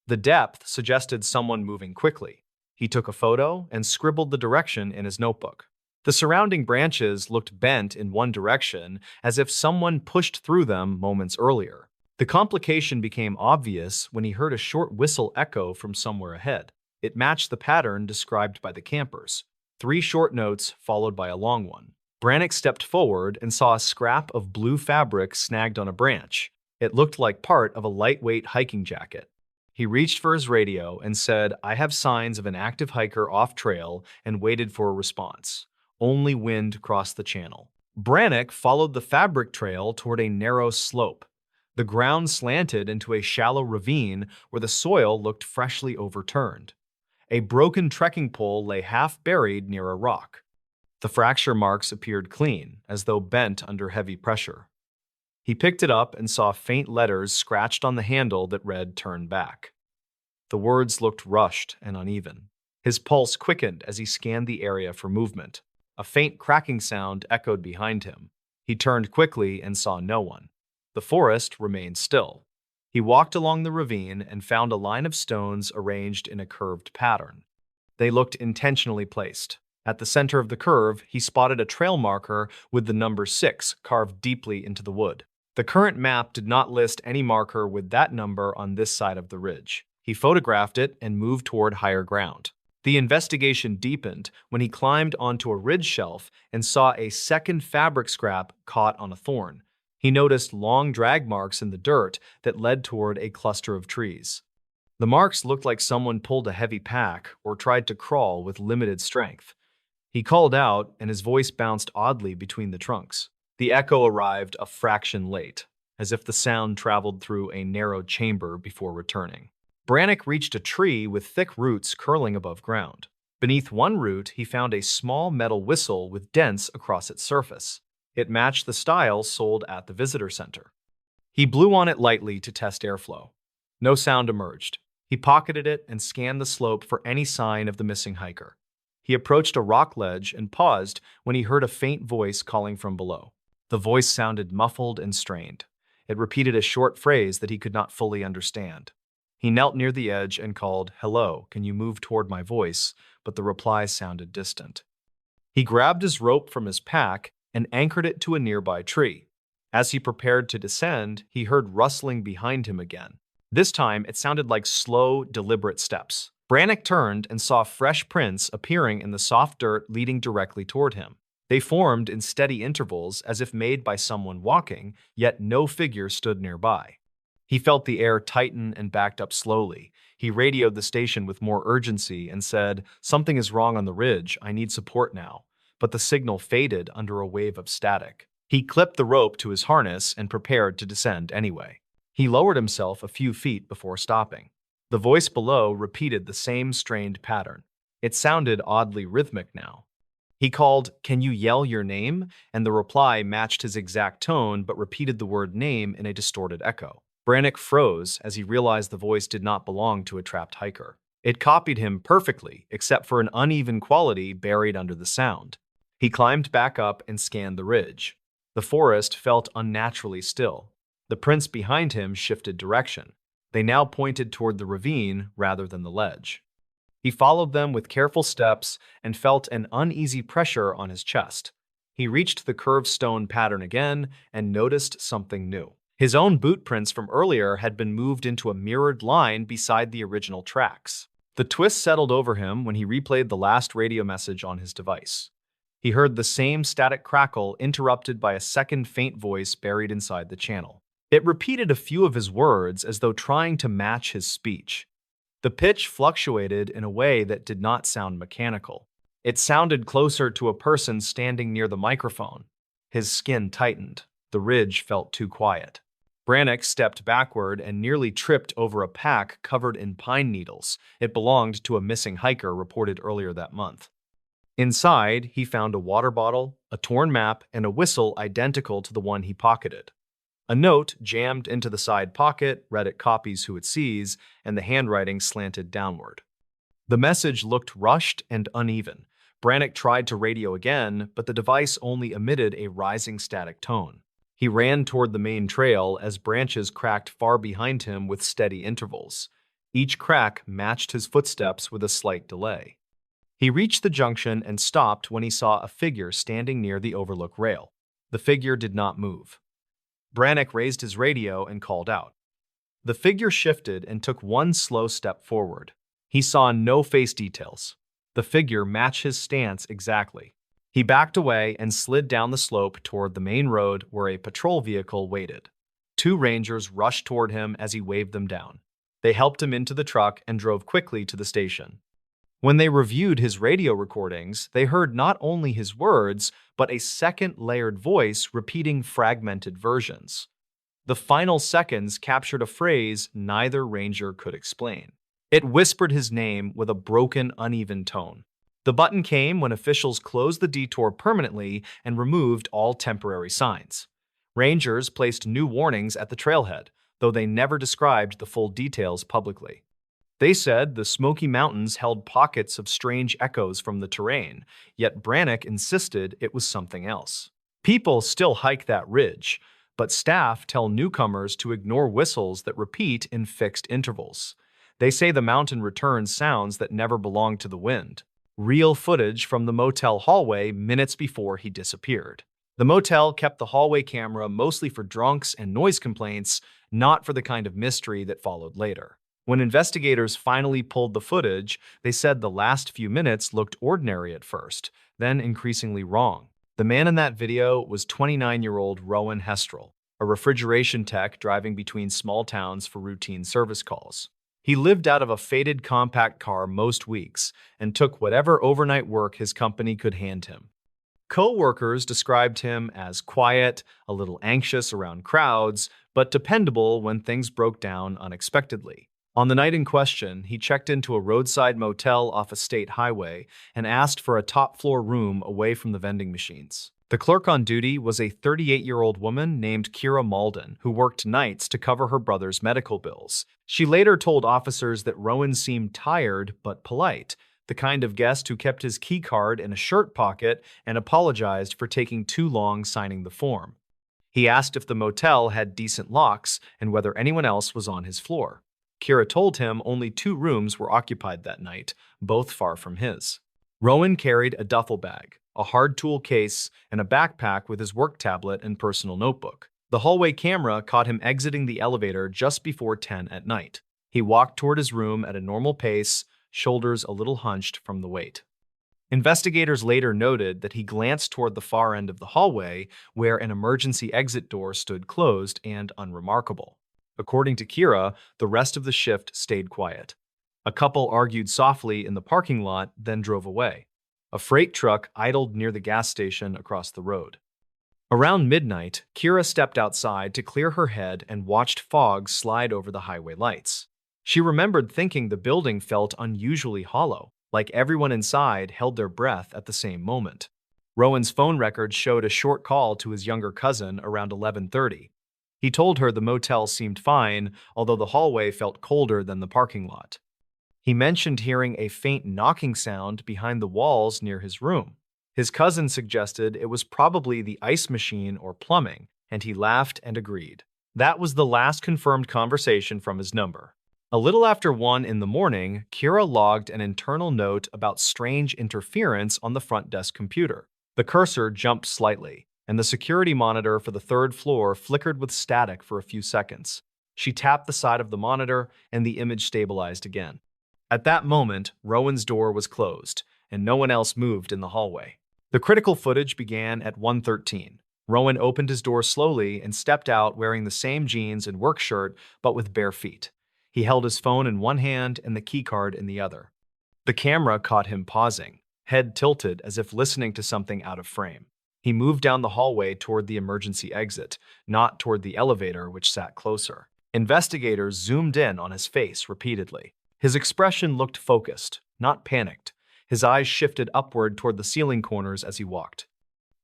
The depth suggested someone moving quickly. He took a photo and scribbled the direction in his notebook. The surrounding branches looked bent in one direction, as if someone pushed through them moments earlier. The complication became obvious when he heard a short whistle echo from somewhere ahead. It matched the pattern described by the campers. 3 short notes followed by a long one. Brannick stepped forward and saw a scrap of blue fabric snagged on a branch. It looked like part of a lightweight hiking jacket. He reached for his radio and said, "I have signs of an active hiker off trail," and waited for a response. Only wind crossed the channel. Brannick followed the fabric trail toward a narrow slope. The ground slanted into a shallow ravine where the soil looked freshly overturned. A broken trekking pole lay half buried near a rock. The fracture marks appeared clean, as though bent under heavy pressure. He picked it up and saw faint letters scratched on the handle that read "Turn back." The words looked rushed and uneven. His pulse quickened as he scanned the area for movement. A faint cracking sound echoed behind him. He turned quickly and saw no one. The forest remained still. He walked along the ravine and found a line of stones arranged in a curved pattern. They looked intentionally placed. At the center of the curve, he spotted a trail marker with the number 6 carved deeply into the wood. The current map did not list any marker with that number on this side of the ridge. He photographed it and moved toward higher ground. The investigation deepened when he climbed onto a ridge shelf and saw a second fabric scrap caught on a thorn. He noticed long drag marks in the dirt that led toward a cluster of trees. The marks looked like someone pulled a heavy pack or tried to crawl with limited strength. He called out, and his voice bounced oddly between the trunks. The echo arrived a fraction late, as if the sound traveled through a narrow chamber before returning. Brannick reached a tree with thick roots curling above ground. Beneath one root, he found a small metal whistle with dents across its surface. It matched the style sold at the visitor center. He blew on it lightly to test airflow. No sound emerged. He pocketed it and scanned the slope for any sign of the missing hiker. He approached a rock ledge and paused when he heard a faint voice calling from below. The voice sounded muffled and strained. It repeated a short phrase that he could not fully understand. He knelt near the edge and called, "Hello, can you move toward my voice?" But the reply sounded distant. He grabbed his rope from his pack and anchored it to a nearby tree. As he prepared to descend, he heard rustling behind him again. This time, it sounded like slow, deliberate steps. Brannick turned and saw fresh prints appearing in the soft dirt leading directly toward him. They formed in steady intervals as if made by someone walking, yet no figure stood nearby. He felt the air tighten and backed up slowly. He radioed the station with more urgency and said, "Something is wrong on the ridge. I need support now." But the signal faded under a wave of static. He clipped the rope to his harness and prepared to descend anyway. He lowered himself a few feet before stopping. The voice below repeated the same strained pattern. It sounded oddly rhythmic now. He called, "Can you yell your name?" And the reply matched his exact tone but repeated the word "name" in a distorted echo. Brannick froze as he realized the voice did not belong to a trapped hiker. It copied him perfectly, except for an uneven quality buried under the sound. He climbed back up and scanned the ridge. The forest felt unnaturally still. The prints behind him shifted direction. They now pointed toward the ravine rather than the ledge. He followed them with careful steps and felt an uneasy pressure on his chest. He reached the curved stone pattern again and noticed something new. His own boot prints from earlier had been moved into a mirrored line beside the original tracks. The twist settled over him when he replayed the last radio message on his device. He heard the same static crackle interrupted by a second faint voice buried inside the channel. It repeated a few of his words as though trying to match his speech. The pitch fluctuated in a way that did not sound mechanical. It sounded closer to a person standing near the microphone. His skin tightened. The ridge felt too quiet. Brannick stepped backward and nearly tripped over a pack covered in pine needles. It belonged to a missing hiker reported earlier that month. Inside, he found a water bottle, a torn map, and a whistle identical to the one he pocketed. A note jammed into the side pocket read it copies who it sees, and the handwriting slanted downward. The message looked rushed and uneven. Brannick tried to radio again, but the device only emitted a rising static tone. He ran toward the main trail as branches cracked far behind him with steady intervals. Each crack matched his footsteps with a slight delay. He reached the junction and stopped when he saw a figure standing near the overlook rail. The figure did not move. Brannick raised his radio and called out. The figure shifted and took one slow step forward. He saw no face details. The figure matched his stance exactly. He backed away and slid down the slope toward the main road where a patrol vehicle waited. Two rangers rushed toward him as he waved them down. They helped him into the truck and drove quickly to the station. When they reviewed his radio recordings, they heard not only his words, but a second layered voice repeating fragmented versions. The final seconds captured a phrase neither ranger could explain. It whispered his name with a broken, uneven tone. The button came when officials closed the detour permanently and removed all temporary signs. Rangers placed new warnings at the trailhead, though they never described the full details publicly. They said the Smoky Mountains held pockets of strange echoes from the terrain, yet Brannick insisted it was something else. People still hike that ridge, but staff tell newcomers to ignore whistles that repeat in fixed intervals. They say the mountain returns sounds that never belonged to the wind. Real footage from the motel hallway minutes before he disappeared. The motel kept the hallway camera mostly for drunks and noise complaints, not for the kind of mystery that followed later. When investigators finally pulled the footage, they said the last few minutes looked ordinary at first, then increasingly wrong. The man in that video was 29-year-old Rowan Hestrel, a refrigeration tech driving between small towns for routine service calls. He lived out of a faded compact car most weeks and took whatever overnight work his company could hand him. Co-workers described him as quiet, a little anxious around crowds, but dependable when things broke down unexpectedly. On the night in question, he checked into a roadside motel off a state highway and asked for a top-floor room away from the vending machines. The clerk on duty was a 38-year-old woman named Kira Malden, who worked nights to cover her brother's medical bills. She later told officers that Rowan seemed tired but polite, the kind of guest who kept his key card in a shirt pocket and apologized for taking too long signing the form. He asked if the motel had decent locks and whether anyone else was on his floor. Kira told him only 2 rooms were occupied that night, both far from his. Rowan carried a duffel bag, a hard tool case, and a backpack with his work tablet and personal notebook. The hallway camera caught him exiting the elevator just before 10 at night. He walked toward his room at a normal pace, shoulders a little hunched from the weight. Investigators later noted that he glanced toward the far end of the hallway, where an emergency exit door stood closed and unremarkable. According to Kira, the rest of the shift stayed quiet. A couple argued softly in the parking lot, then drove away. A freight truck idled near the gas station across the road. Around midnight, Kira stepped outside to clear her head and watched fog slide over the highway lights. She remembered thinking the building felt unusually hollow, like everyone inside held their breath at the same moment. Rowan's phone records showed a short call to his younger cousin around 11:30. He told her the motel seemed fine, although the hallway felt colder than the parking lot. He mentioned hearing a faint knocking sound behind the walls near his room. His cousin suggested it was probably the ice machine or plumbing, and he laughed and agreed. That was the last confirmed conversation from his number. A little after 1 in the morning, Kira logged an internal note about strange interference on the front desk computer. The cursor jumped slightly, and the security monitor for the 3rd floor flickered with static for a few seconds. She tapped the side of the monitor, and the image stabilized again. At that moment, Rowan's door was closed, and no one else moved in the hallway. The critical footage began at 1:13. Rowan opened his door slowly and stepped out wearing the same jeans and work shirt, but with bare feet. He held his phone in one hand and the keycard in the other. The camera caught him pausing, head tilted as if listening to something out of frame. He moved down the hallway toward the emergency exit, not toward the elevator, which sat closer. Investigators zoomed in on his face repeatedly. His expression looked focused, not panicked. His eyes shifted upward toward the ceiling corners as he walked.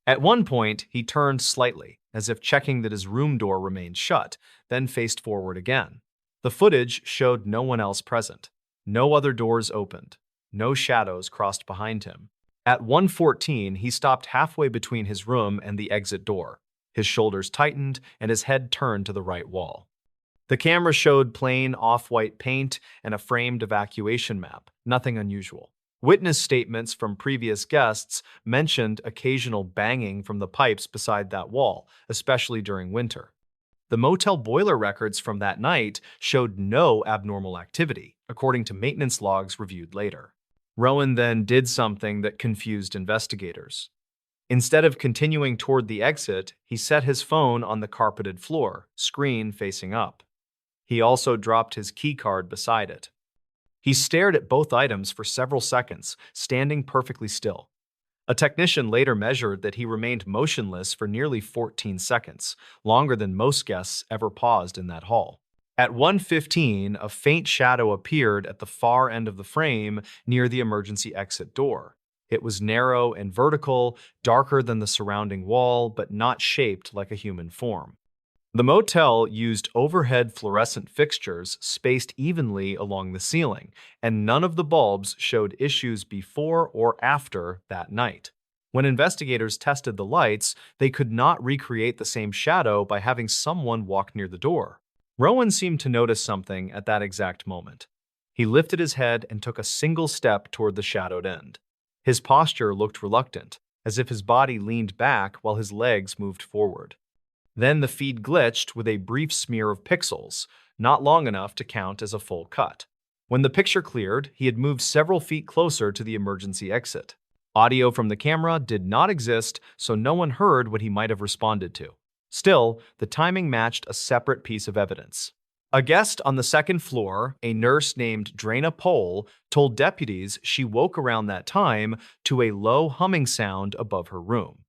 At one point, he turned slightly, as if checking that his room door remained shut, then faced forward again. The footage showed no one else present. No other doors opened. No shadows crossed behind him. At 1:14, he stopped halfway between his room and the exit door. His shoulders tightened and his head turned to the right wall. The camera showed plain off-white paint and a framed evacuation map, nothing unusual. Witness statements from previous guests mentioned occasional banging from the pipes beside that wall, especially during winter. The motel boiler records from that night showed no abnormal activity, according to maintenance logs reviewed later. Rowan then did something that confused investigators. Instead of continuing toward the exit, he set his phone on the carpeted floor, screen facing up. He also dropped his keycard beside it. He stared at both items for several seconds, standing perfectly still. A technician later measured that he remained motionless for nearly 14 seconds, longer than most guests ever paused in that hall. At 1:15, a faint shadow appeared at the far end of the frame near the emergency exit door. It was narrow and vertical, darker than the surrounding wall, but not shaped like a human form. The motel used overhead fluorescent fixtures spaced evenly along the ceiling, and none of the bulbs showed issues before or after that night. When investigators tested the lights, they could not recreate the same shadow by having someone walk near the door. Rowan seemed to notice something at that exact moment. He lifted his head and took a single step toward the shadowed end. His posture looked reluctant, as if his body leaned back while his legs moved forward. Then the feed glitched with a brief smear of pixels, not long enough to count as a full cut. When the picture cleared, he had moved several feet closer to the emergency exit. Audio from the camera did not exist, so no one heard what he might have responded to. Still, the timing matched a separate piece of evidence. A guest on the second floor, a nurse named Draina Pole, told deputies she woke around that time to a low humming sound above her room.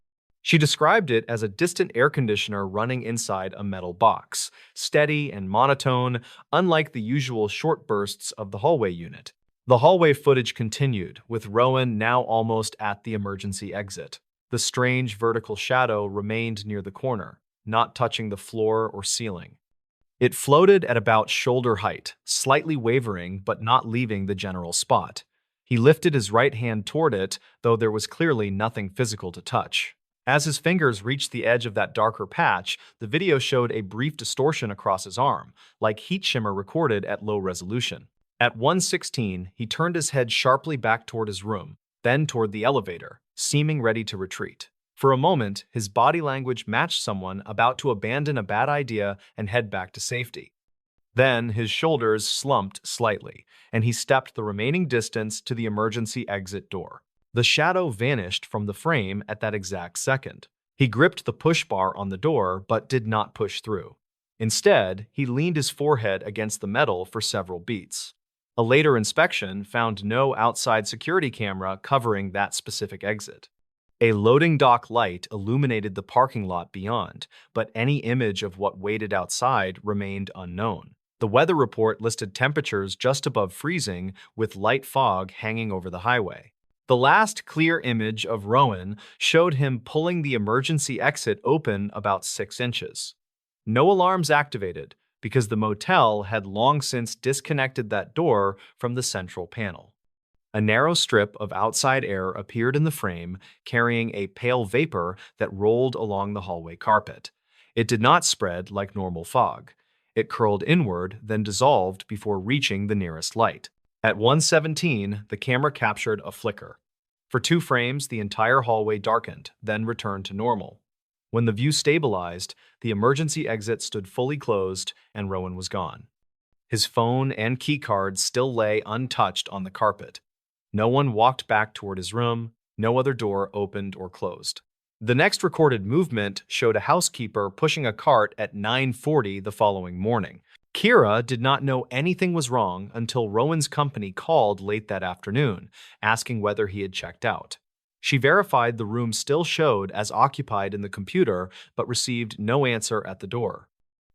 She described it as a distant air conditioner running inside a metal box, steady and monotone, unlike the usual short bursts of the hallway unit. The hallway footage continued, with Rowan now almost at the emergency exit. The strange vertical shadow remained near the corner, not touching the floor or ceiling. It floated at about shoulder height, slightly wavering but not leaving the general spot. He lifted his right hand toward it, though there was clearly nothing physical to touch. As his fingers reached the edge of that darker patch, the video showed a brief distortion across his arm, like heat shimmer recorded at low resolution. At 1:16, he turned his head sharply back toward his room, then toward the elevator, seeming ready to retreat. For a moment, his body language matched someone about to abandon a bad idea and head back to safety. Then his shoulders slumped slightly, and he stepped the remaining distance to the emergency exit door. The shadow vanished from the frame at that exact second. He gripped the push bar on the door but did not push through. Instead, he leaned his forehead against the metal for several beats. A later inspection found no outside security camera covering that specific exit. A loading dock light illuminated the parking lot beyond, but any image of what waited outside remained unknown. The weather report listed temperatures just above freezing with light fog hanging over the highway. The last clear image of Rowan showed him pulling the emergency exit open about 6 inches. No alarms activated because the motel had long since disconnected that door from the central panel. A narrow strip of outside air appeared in the frame, carrying a pale vapor that rolled along the hallway carpet. It did not spread like normal fog. It curled inward, then dissolved before reaching the nearest light. At 1:17, the camera captured a flicker. For 2 frames, the entire hallway darkened, then returned to normal. When the view stabilized, the emergency exit stood fully closed and Rowan was gone. His phone and keycard still lay untouched on the carpet. No one walked back toward his room. No other door opened or closed. The next recorded movement showed a housekeeper pushing a cart at 9:40 the following morning. Kira did not know anything was wrong until Rowan's company called late that afternoon, asking whether he had checked out. She verified the room still showed as occupied in the computer, but received no answer at the door.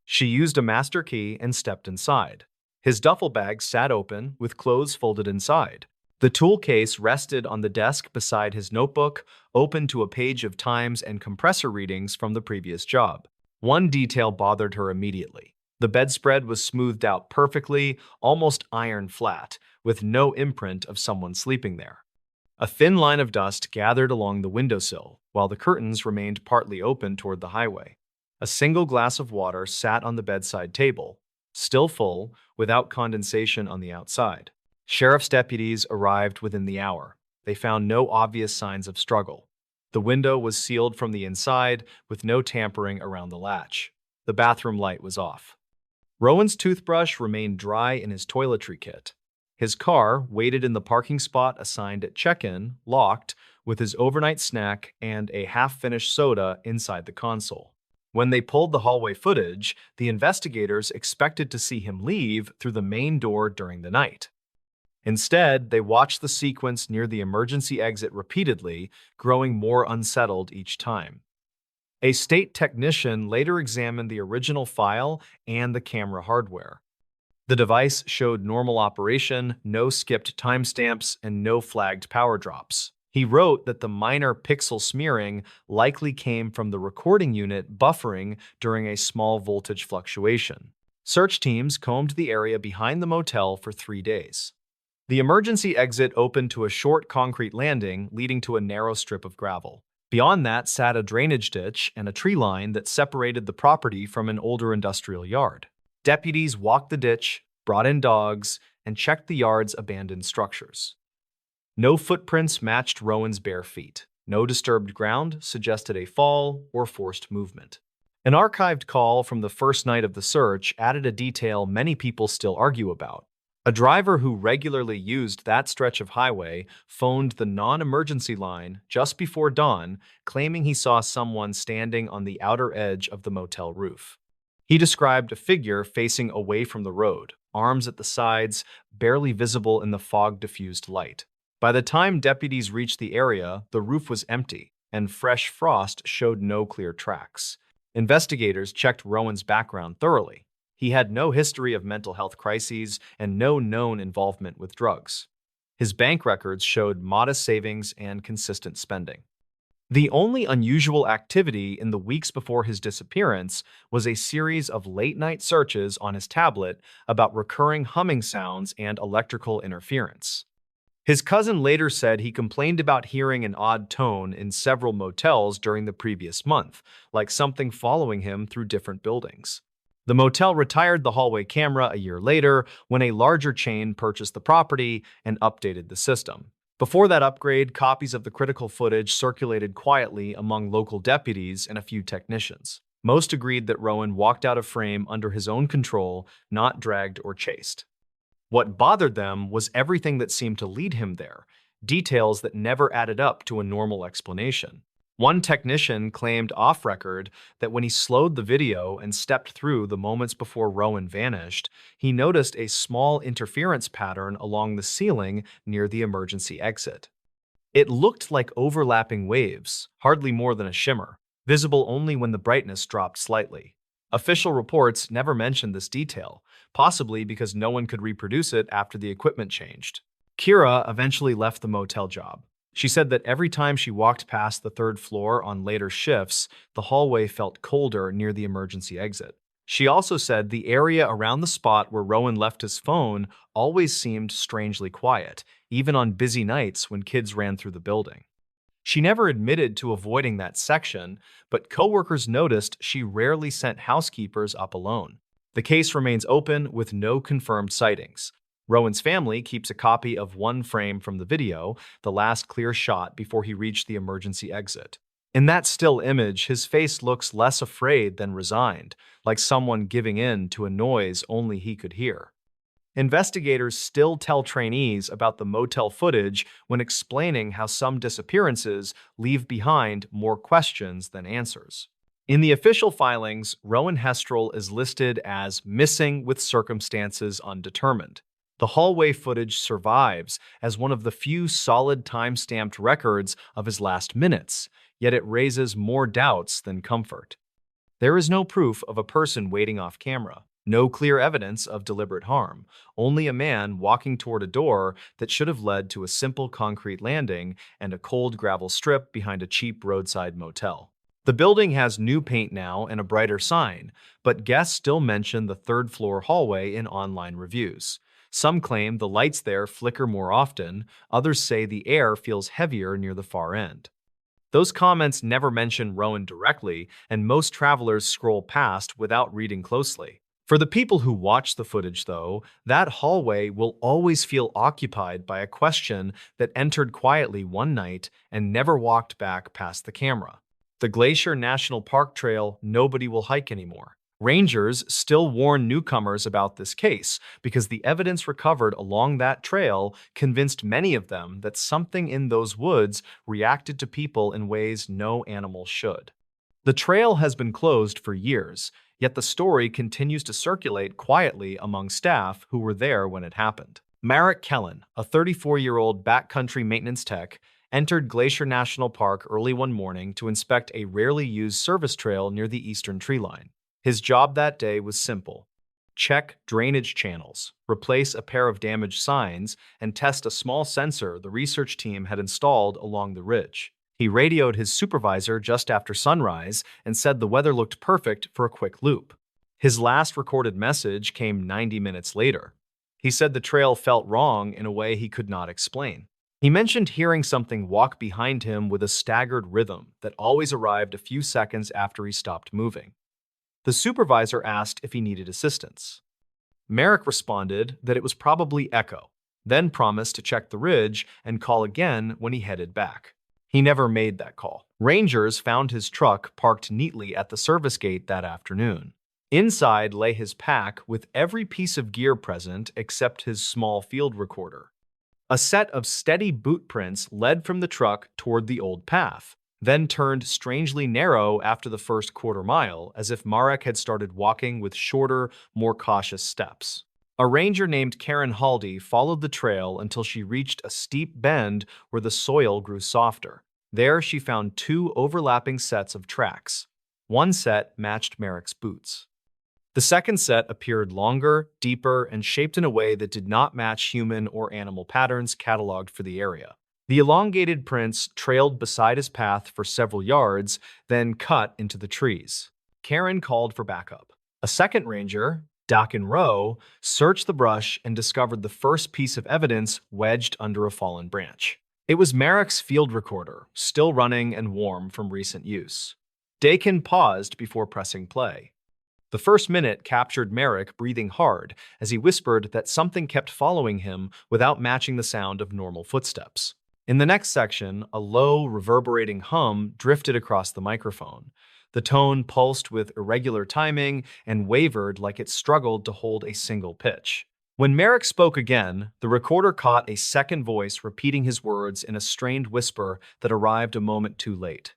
She used a master key and stepped inside. His duffel bag sat open, with clothes folded inside. The tool case rested on the desk beside his notebook, open to a page of times and compressor readings from the previous job. One detail bothered her immediately. The bedspread was smoothed out perfectly, almost iron flat, with no imprint of someone sleeping there. A thin line of dust gathered along the windowsill, while the curtains remained partly open toward the highway. A single glass of water sat on the bedside table, still full, without condensation on the outside. Sheriff's deputies arrived within the hour. they found no obvious signs of struggle. The window was sealed from the inside, with no tampering around the latch. The bathroom light was off. Rowan's toothbrush remained dry in his toiletry kit. His car waited in the parking spot assigned at check-in, locked, with his overnight snack and a half-finished soda inside the console. When they pulled the hallway footage, the investigators expected to see him leave through the main door during the night. Instead, they watched the sequence near the emergency exit repeatedly, growing more unsettled each time. A state technician later examined the original file and the camera hardware. The device showed normal operation, no skipped timestamps, and no flagged power drops. He wrote that the minor pixel smearing likely came from the recording unit buffering during a small voltage fluctuation. Search teams combed the area behind the motel for 3 days. The emergency exit opened to a short concrete landing leading to a narrow strip of gravel. Beyond that sat a drainage ditch and a tree line that separated the property from an older industrial yard. Deputies walked the ditch, brought in dogs, and checked the yard's abandoned structures. No footprints matched Rowan's bare feet. No disturbed ground suggested a fall or forced movement. An archived call from the first night of the search added a detail many people still argue about. A driver who regularly used that stretch of highway phoned the non-emergency line just before dawn, claiming he saw someone standing on the outer edge of the motel roof. He described a figure facing away from the road, arms at the sides, barely visible in the fog-diffused light. By the time deputies reached the area, the roof was empty, and fresh frost showed no clear tracks. Investigators checked Rowan's background thoroughly. He had no history of mental health crises and no known involvement with drugs. His bank records showed modest savings and consistent spending. The only unusual activity in the weeks before his disappearance was a series of late-night searches on his tablet about recurring humming sounds and electrical interference. His cousin later said he complained about hearing an odd tone in several motels during the previous month, like something following him through different buildings. The motel retired the hallway camera a year later when a larger chain purchased the property and updated the system. Before that upgrade, copies of the critical footage circulated quietly among local deputies and a few technicians. Most agreed that Rowan walked out of frame under his own control, not dragged or chased. What bothered them was everything that seemed to lead him there, details that never added up to a normal explanation. One technician claimed off-record that when he slowed the video and stepped through the moments before Rowan vanished, he noticed a small interference pattern along the ceiling near the emergency exit. It looked like overlapping waves, hardly more than a shimmer, visible only when the brightness dropped slightly. Official reports never mentioned this detail, possibly because no one could reproduce it after the equipment changed. Kira eventually left the motel job. She said that every time she walked past the third floor on later shifts, the hallway felt colder near the emergency exit. She also said the area around the spot where Rowan left his phone always seemed strangely quiet, even on busy nights when kids ran through the building. She never admitted to avoiding that section, but coworkers noticed she rarely sent housekeepers up alone. The case remains open with no confirmed sightings. Rowan's family keeps a copy of one frame from the video, the last clear shot before he reached the emergency exit. In that still image, his face looks less afraid than resigned, like someone giving in to a noise only he could hear. Investigators still tell trainees about the motel footage when explaining how some disappearances leave behind more questions than answers. In the official filings, Rowan Hestrel is listed as missing with circumstances undetermined. The hallway footage survives as one of the few solid time-stamped records of his last minutes, yet it raises more doubts than comfort. There is no proof of a person waiting off camera, no clear evidence of deliberate harm, only a man walking toward a door that should have led to a simple concrete landing and a cold gravel strip behind a cheap roadside motel. The building has new paint now and a brighter sign, but guests still mention the third-floor hallway in online reviews. Some claim the lights there flicker more often, others say the air feels heavier near the far end. Those comments never mention Rowan directly, and most travelers scroll past without reading closely. For the people who watch the footage, though, that hallway will always feel occupied by a question that entered quietly one night and never walked back past the camera. The Glacier National Park Trail nobody will hike anymore. Rangers still warn newcomers about this case because the evidence recovered along that trail convinced many of them that something in those woods reacted to people in ways no animal should. The trail has been closed for years, yet the story continues to circulate quietly among staff who were there when it happened. Marek Kellen, a 34-year-old backcountry maintenance tech, entered Glacier National Park early one morning to inspect a rarely used service trail near the eastern tree line. His job that day was simple: check drainage channels, replace a pair of damaged signs, and test a small sensor the research team had installed along the ridge. He radioed his supervisor just after sunrise and said the weather looked perfect for a quick loop. His last recorded message came 90 minutes later. He said the trail felt wrong in a way he could not explain. He mentioned hearing something walk behind him with a staggered rhythm that always arrived a few seconds after he stopped moving. The supervisor asked if he needed assistance. Merrick responded that it was probably echo, then promised to check the ridge and call again when he headed back. He never made that call. Rangers found his truck parked neatly at the service gate that afternoon. Inside lay his pack with every piece of gear present except his small field recorder. A set of steady boot prints led from the truck toward the old path, then turned strangely narrow after the first quarter mile, as if Marek had started walking with shorter, more cautious steps. A ranger named Karen Haldy followed the trail until she reached a steep bend where the soil grew softer. There she found two overlapping sets of tracks. One set matched Marek's boots. The second set appeared longer, deeper, and shaped in a way that did not match human or animal patterns cataloged for the area. The elongated prints trailed beside his path for several yards, then cut into the trees. Karen called for backup. A second ranger, Dakin Rowe, searched the brush and discovered the first piece of evidence wedged under a fallen branch. It was Marek's field recorder, still running and warm from recent use. Dakin paused before pressing play. The first minute captured Marek breathing hard as he whispered that something kept following him without matching the sound of normal footsteps. In the next section, a low, reverberating hum drifted across the microphone. The tone pulsed with irregular timing and wavered like it struggled to hold a single pitch. When Marek spoke again, the recorder caught a second voice repeating his words in a strained whisper that arrived a moment too late.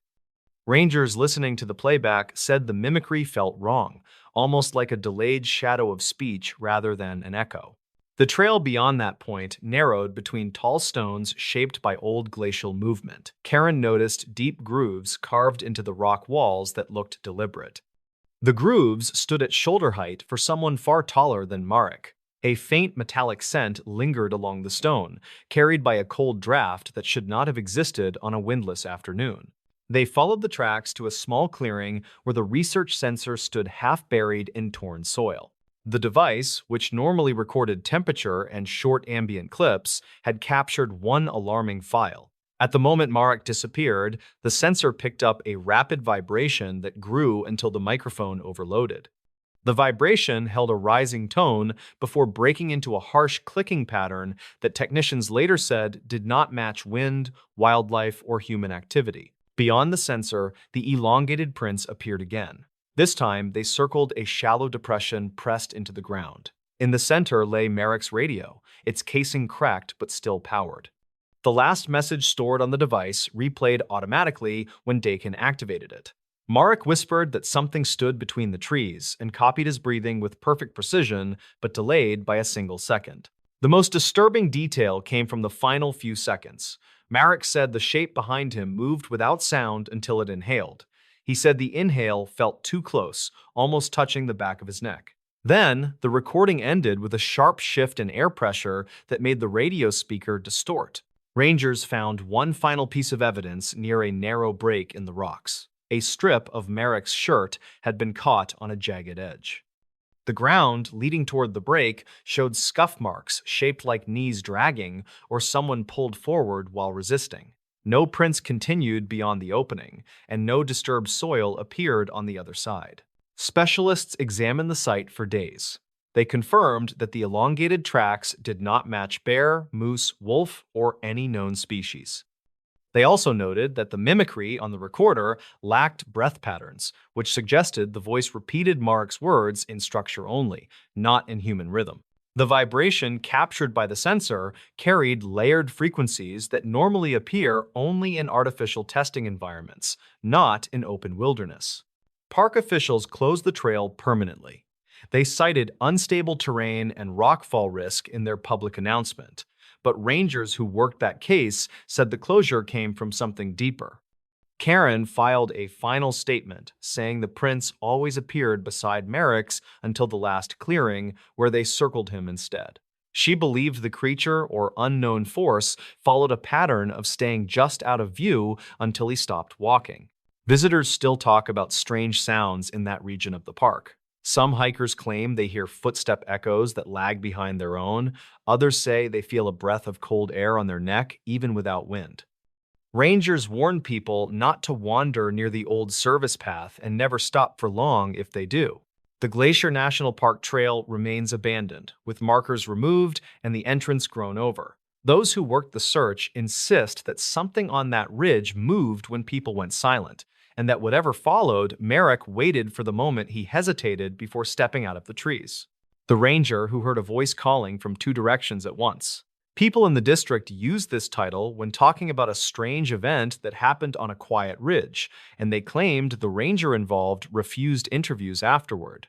Rangers listening to the playback said the mimicry felt wrong, almost like a delayed shadow of speech rather than an echo. The trail beyond that point narrowed between tall stones shaped by old glacial movement. Karen noticed deep grooves carved into the rock walls that looked deliberate. The grooves stood at shoulder height for someone far taller than Marek. A faint metallic scent lingered along the stone, carried by a cold draft that should not have existed on a windless afternoon. They followed the tracks to a small clearing where the research sensor stood half-buried in torn soil. The device, which normally recorded temperature and short ambient clips, had captured one alarming file. At the moment Marek disappeared, the sensor picked up a rapid vibration that grew until the microphone overloaded. The vibration held a rising tone before breaking into a harsh clicking pattern that technicians later said did not match wind, wildlife, or human activity. Beyond the sensor, the elongated prints appeared again. This time, they circled a shallow depression pressed into the ground. In the center lay Marek's radio, its casing cracked but still powered. The last message stored on the device replayed automatically when Dakin activated it. Marek whispered that something stood between the trees and copied his breathing with perfect precision, but delayed by a single second. The most disturbing detail came from the final few seconds. Marek said the shape behind him moved without sound until it inhaled. He said the inhale felt too close, almost touching the back of his neck. Then, the recording ended with a sharp shift in air pressure that made the radio speaker distort. Rangers found one final piece of evidence near a narrow break in the rocks. A strip of Marek's shirt had been caught on a jagged edge. The ground leading toward the break showed scuff marks shaped like knees dragging or someone pulled forward while resisting. No prints continued beyond the opening, and no disturbed soil appeared on the other side. Specialists examined the site for days. They confirmed that the elongated tracks did not match bear, moose, wolf, or any known species. They also noted that the mimicry on the recorder lacked breath patterns, which suggested the voice repeated Mark's words in structure only, not in human rhythm. The vibration captured by the sensor carried layered frequencies that normally appear only in artificial testing environments, not in open wilderness. Park officials closed the trail permanently. They cited unstable terrain and rockfall risk in their public announcement, but rangers who worked that case said the closure came from something deeper. Karen filed a final statement saying the prince always appeared beside Merrick's until the last clearing, where they circled him instead. She believed the creature or unknown force followed a pattern of staying just out of view until he stopped walking. Visitors still talk about strange sounds in that region of the park. Some hikers claim they hear footstep echoes that lag behind their own. Others say they feel a breath of cold air on their neck, even without wind. Rangers warn people not to wander near the old service path and never stop for long if they do. The Glacier National Park Trail remains abandoned, with markers removed and the entrance grown over. Those who worked the search insist that something on that ridge moved when people went silent, and that whatever followed, Merrick waited for the moment he hesitated before stepping out of the trees. The ranger who heard a voice calling from two directions at once. People in the district used this title when talking about a strange event that happened on a quiet ridge, and they claimed the ranger involved refused interviews afterward.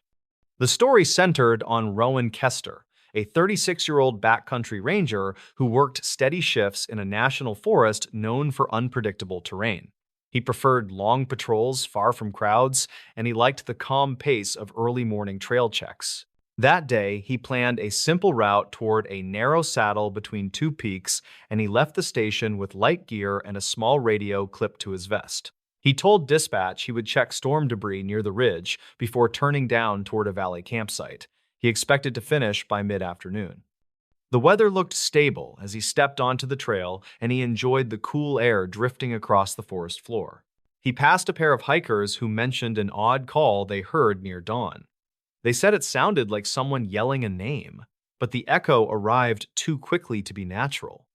The story centered on Rowan Kester, a 36-year-old backcountry ranger who worked steady shifts in a national forest known for unpredictable terrain. He preferred long patrols far from crowds, and he liked the calm pace of early morning trail checks. That day, he planned a simple route toward a narrow saddle between two peaks, and he left the station with light gear and a small radio clipped to his vest. He told dispatch he would check storm debris near the ridge before turning down toward a valley campsite. He expected to finish by mid-afternoon. The weather looked stable as he stepped onto the trail, and he enjoyed the cool air drifting across the forest floor. He passed a pair of hikers who mentioned an odd call they heard near dawn. They said it sounded like someone yelling a name, but the echo arrived too quickly to be natural.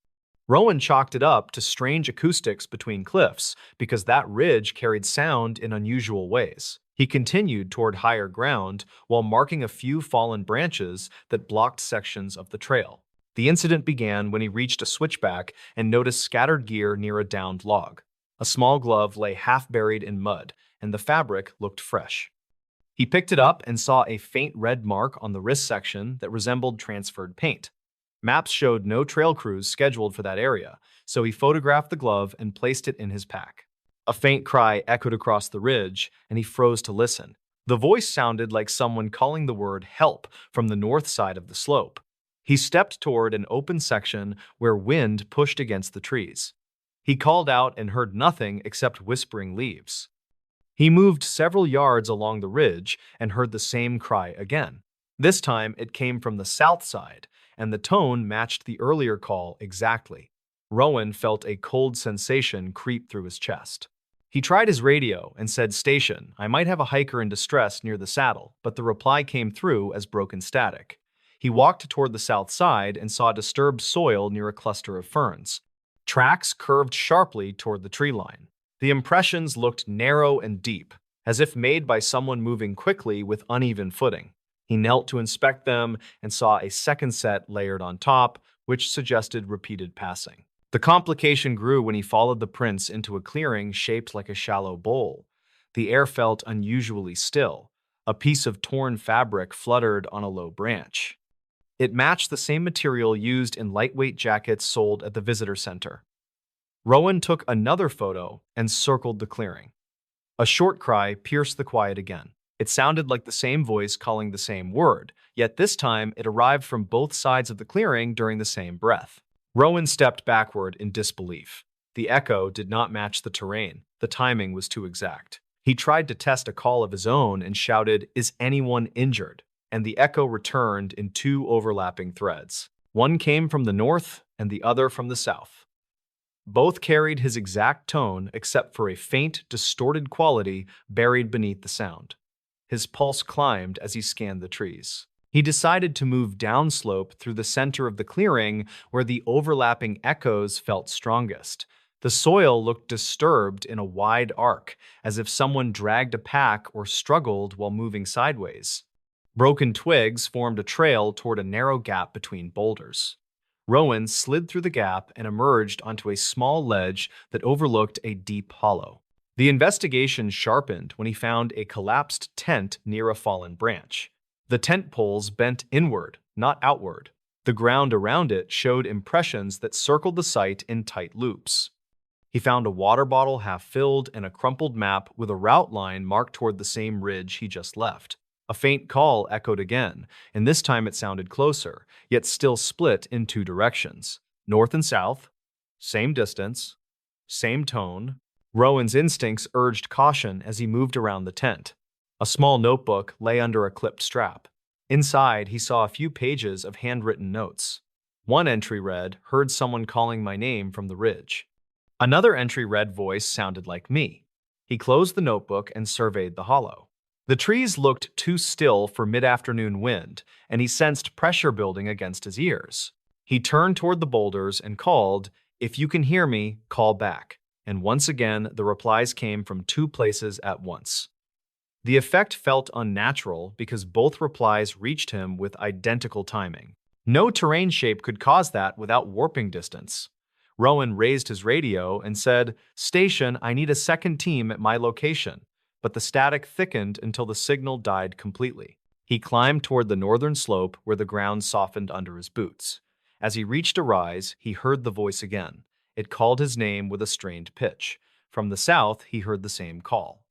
Rowan chalked it up to strange acoustics between cliffs because that ridge carried sound in unusual ways. He continued toward higher ground while marking a few fallen branches that blocked sections of the trail. The incident began when he reached a switchback and noticed scattered gear near a downed log. A small glove lay half buried in mud, and the fabric looked fresh. He picked it up and saw a faint red mark on the wrist section that resembled transferred paint. Maps showed no trail crews scheduled for that area, so he photographed the glove and placed it in his pack. A faint cry echoed across the ridge, and he froze to listen. The voice sounded like someone calling the word help from the north side of the slope. He stepped toward an open section where wind pushed against the trees. He called out and heard nothing except whispering leaves. He moved several yards along the ridge and heard the same cry again. This time it came from the south side, and the tone matched the earlier call exactly. Rowan felt a cold sensation creep through his chest. He tried his radio and said, "Station, I might have a hiker in distress near the saddle," but the reply came through as broken static. He walked toward the south side and saw disturbed soil near a cluster of ferns. Tracks curved sharply toward the tree line. The impressions looked narrow and deep, as if made by someone moving quickly with uneven footing. He knelt to inspect them and saw a second set layered on top, which suggested repeated passing. The complication grew when he followed the prints into a clearing shaped like a shallow bowl. The air felt unusually still. A piece of torn fabric fluttered on a low branch. It matched the same material used in lightweight jackets sold at the visitor center. Rowan took another photo and circled the clearing. A short cry pierced the quiet again. It sounded like the same voice calling the same word, yet this time it arrived from both sides of the clearing during the same breath. Rowan stepped backward in disbelief. The echo did not match the terrain. The timing was too exact. He tried to test a call of his own and shouted, "Is anyone injured?" And the echo returned in two overlapping threads. One came from the north and the other from the south. Both carried his exact tone except for a faint, distorted quality buried beneath the sound. His pulse climbed as he scanned the trees. He decided to move downslope through the center of the clearing where the overlapping echoes felt strongest. The soil looked disturbed in a wide arc, as if someone dragged a pack or struggled while moving sideways. Broken twigs formed a trail toward a narrow gap between boulders. Rowan slid through the gap and emerged onto a small ledge that overlooked a deep hollow. The investigation sharpened when he found a collapsed tent near a fallen branch. The tent poles bent inward, not outward. The ground around it showed impressions that circled the site in tight loops. He found a water bottle half filled and a crumpled map with a route line marked toward the same ridge he just left. A faint call echoed again, and this time it sounded closer, yet still split in two directions. North and south, same distance, same tone. Rowan's instincts urged caution as he moved around the tent. A small notebook lay under a clipped strap. Inside, he saw a few pages of handwritten notes. One entry read, "Heard someone calling my name from the ridge." Another entry read, "Voice sounded like me." He closed the notebook and surveyed the hollow. The trees looked too still for mid-afternoon wind, and he sensed pressure building against his ears. He turned toward the boulders and called, "If you can hear me, call back." And once again, the replies came from two places at once. The effect felt unnatural because both replies reached him with identical timing. No terrain shape could cause that without warping distance. Rowan raised his radio and said, "Station, I need a second team at my location." But the static thickened until the signal died completely. He climbed toward the northern slope where the ground softened under his boots. As he reached a rise, he heard the voice again. It called his name with a strained pitch. From the south, he heard the same call.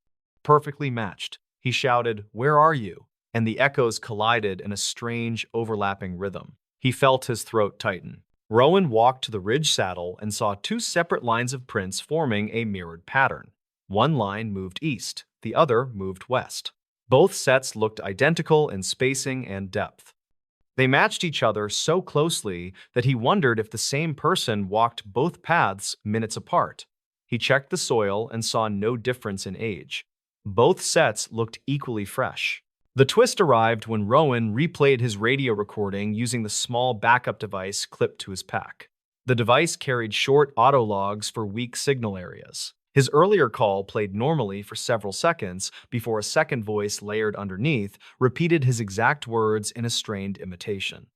Perfectly matched. He shouted, "Where are you?" And the echoes collided in a strange, overlapping rhythm. He felt his throat tighten. Rowan walked to the ridge saddle and saw two separate lines of prints forming a mirrored pattern. One line moved east, the other moved west. Both sets looked identical in spacing and depth. They matched each other so closely that he wondered if the same person walked both paths minutes apart. He checked the soil and saw no difference in age. Both sets looked equally fresh. The twist arrived when Rowan replayed his radio recording using the small backup device clipped to his pack. The device carried short auto logs for weak signal areas. His earlier call played normally for several seconds before a second voice layered underneath repeated his exact words in a strained imitation.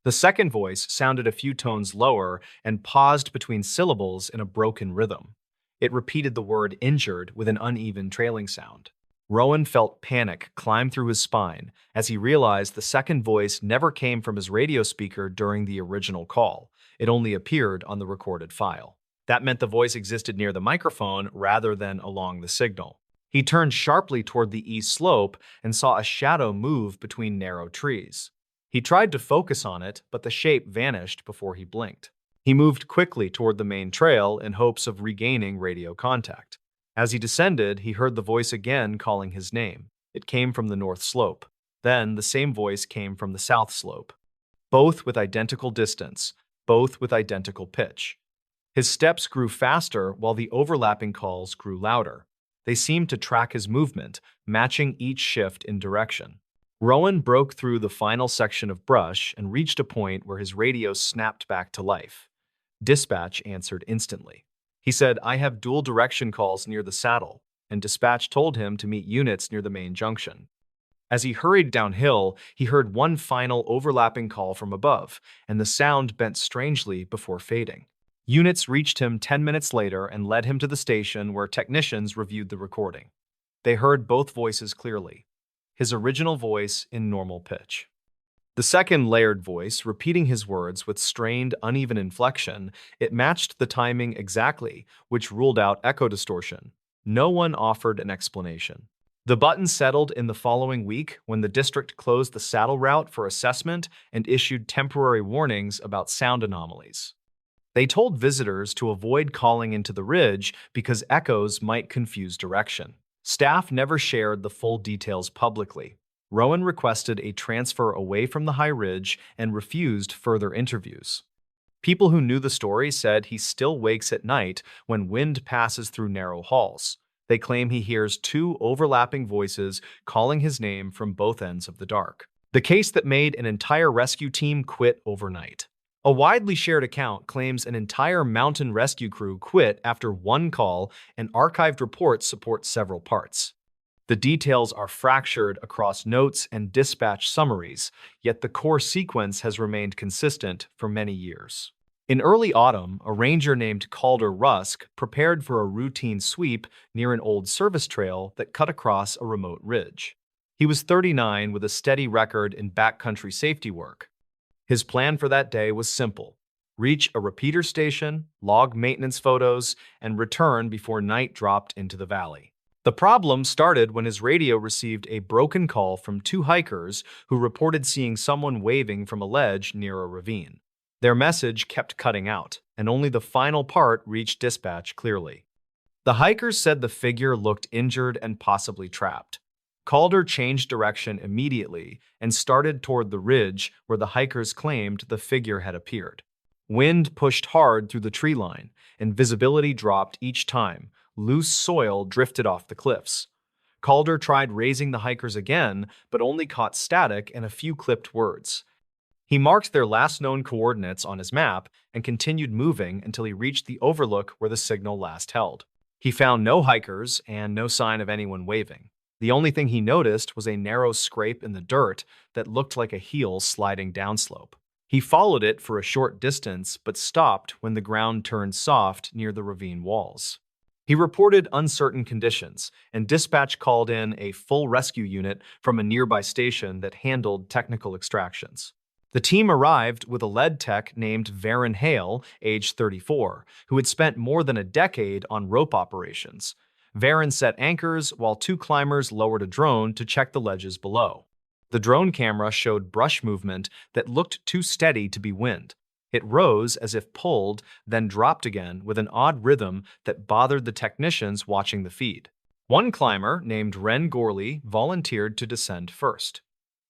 The second voice sounded a few tones lower and paused between syllables in a broken rhythm. It repeated the word "injured" with an uneven trailing sound. Rowan felt panic climb through his spine as he realized the second voice never came from his radio speaker during the original call. It only appeared on the recorded file. That meant the voice existed near the microphone rather than along the signal. He turned sharply toward the east slope and saw a shadow move between narrow trees. He tried to focus on it, but the shape vanished before he blinked. He moved quickly toward the main trail in hopes of regaining radio contact. As he descended, he heard the voice again calling his name. It came from the north slope. Then the same voice came from the south slope. Both with identical distance, both with identical pitch. His steps grew faster while the overlapping calls grew louder. They seemed to track his movement, matching each shift in direction. Rowan broke through the final section of brush and reached a point where his radio snapped back to life. Dispatch answered instantly. He said, "I have dual direction calls near the saddle," and dispatch told him to meet units near the main junction. As he hurried downhill, he heard one final overlapping call from above, and the sound bent strangely before fading. Units reached him 10 minutes later and led him to the station where technicians reviewed the recording. They heard both voices clearly, his original voice in normal pitch. The second layered voice, repeating his words with strained, uneven inflection, it matched the timing exactly, which ruled out echo distortion. No one offered an explanation. The button settled in the following week when the district closed the saddle route for assessment and issued temporary warnings about sound anomalies. They told visitors to avoid calling into the ridge because echoes might confuse direction. Staff never shared the full details publicly. Rowan requested a transfer away from the high ridge and refused further interviews. People who knew the story said he still wakes at night when wind passes through narrow halls. They claim he hears two overlapping voices calling his name from both ends of the dark. The case that made an entire rescue team quit overnight. A widely shared account claims an entire mountain rescue crew quit after one call, and archived reports support several parts. The details are fractured across notes and dispatch summaries, yet the core sequence has remained consistent for many years. In early autumn, a ranger named Calder Rusk prepared for a routine sweep near an old service trail that cut across a remote ridge. He was 39 with a steady record in backcountry safety work. His plan for that day was simple: reach a repeater station, log maintenance photos, and return before night dropped into the valley. The problem started when his radio received a broken call from two hikers who reported seeing someone waving from a ledge near a ravine. Their message kept cutting out, and only the final part reached dispatch clearly. The hikers said the figure looked injured and possibly trapped. Calder changed direction immediately and started toward the ridge where the hikers claimed the figure had appeared. Wind pushed hard through the tree line, and visibility dropped each time. Loose soil drifted off the cliffs. Calder tried raising the hikers again, but only caught static and a few clipped words. He marked their last known coordinates on his map and continued moving until he reached the overlook where the signal last held. He found no hikers and no sign of anyone waving. The only thing he noticed was a narrow scrape in the dirt that looked like a heel sliding downslope. He followed it for a short distance but stopped when the ground turned soft near the ravine walls. He reported uncertain conditions, and dispatch called in a full rescue unit from a nearby station that handled technical extractions. The team arrived with a lead tech named Varen Hale, age 34, who had spent more than a decade on rope operations. Varen set anchors while two climbers lowered a drone to check the ledges below. The drone camera showed brush movement that looked too steady to be wind. It rose as if pulled, then dropped again with an odd rhythm that bothered the technicians watching the feed. One climber, named Ren Gorley, volunteered to descend first.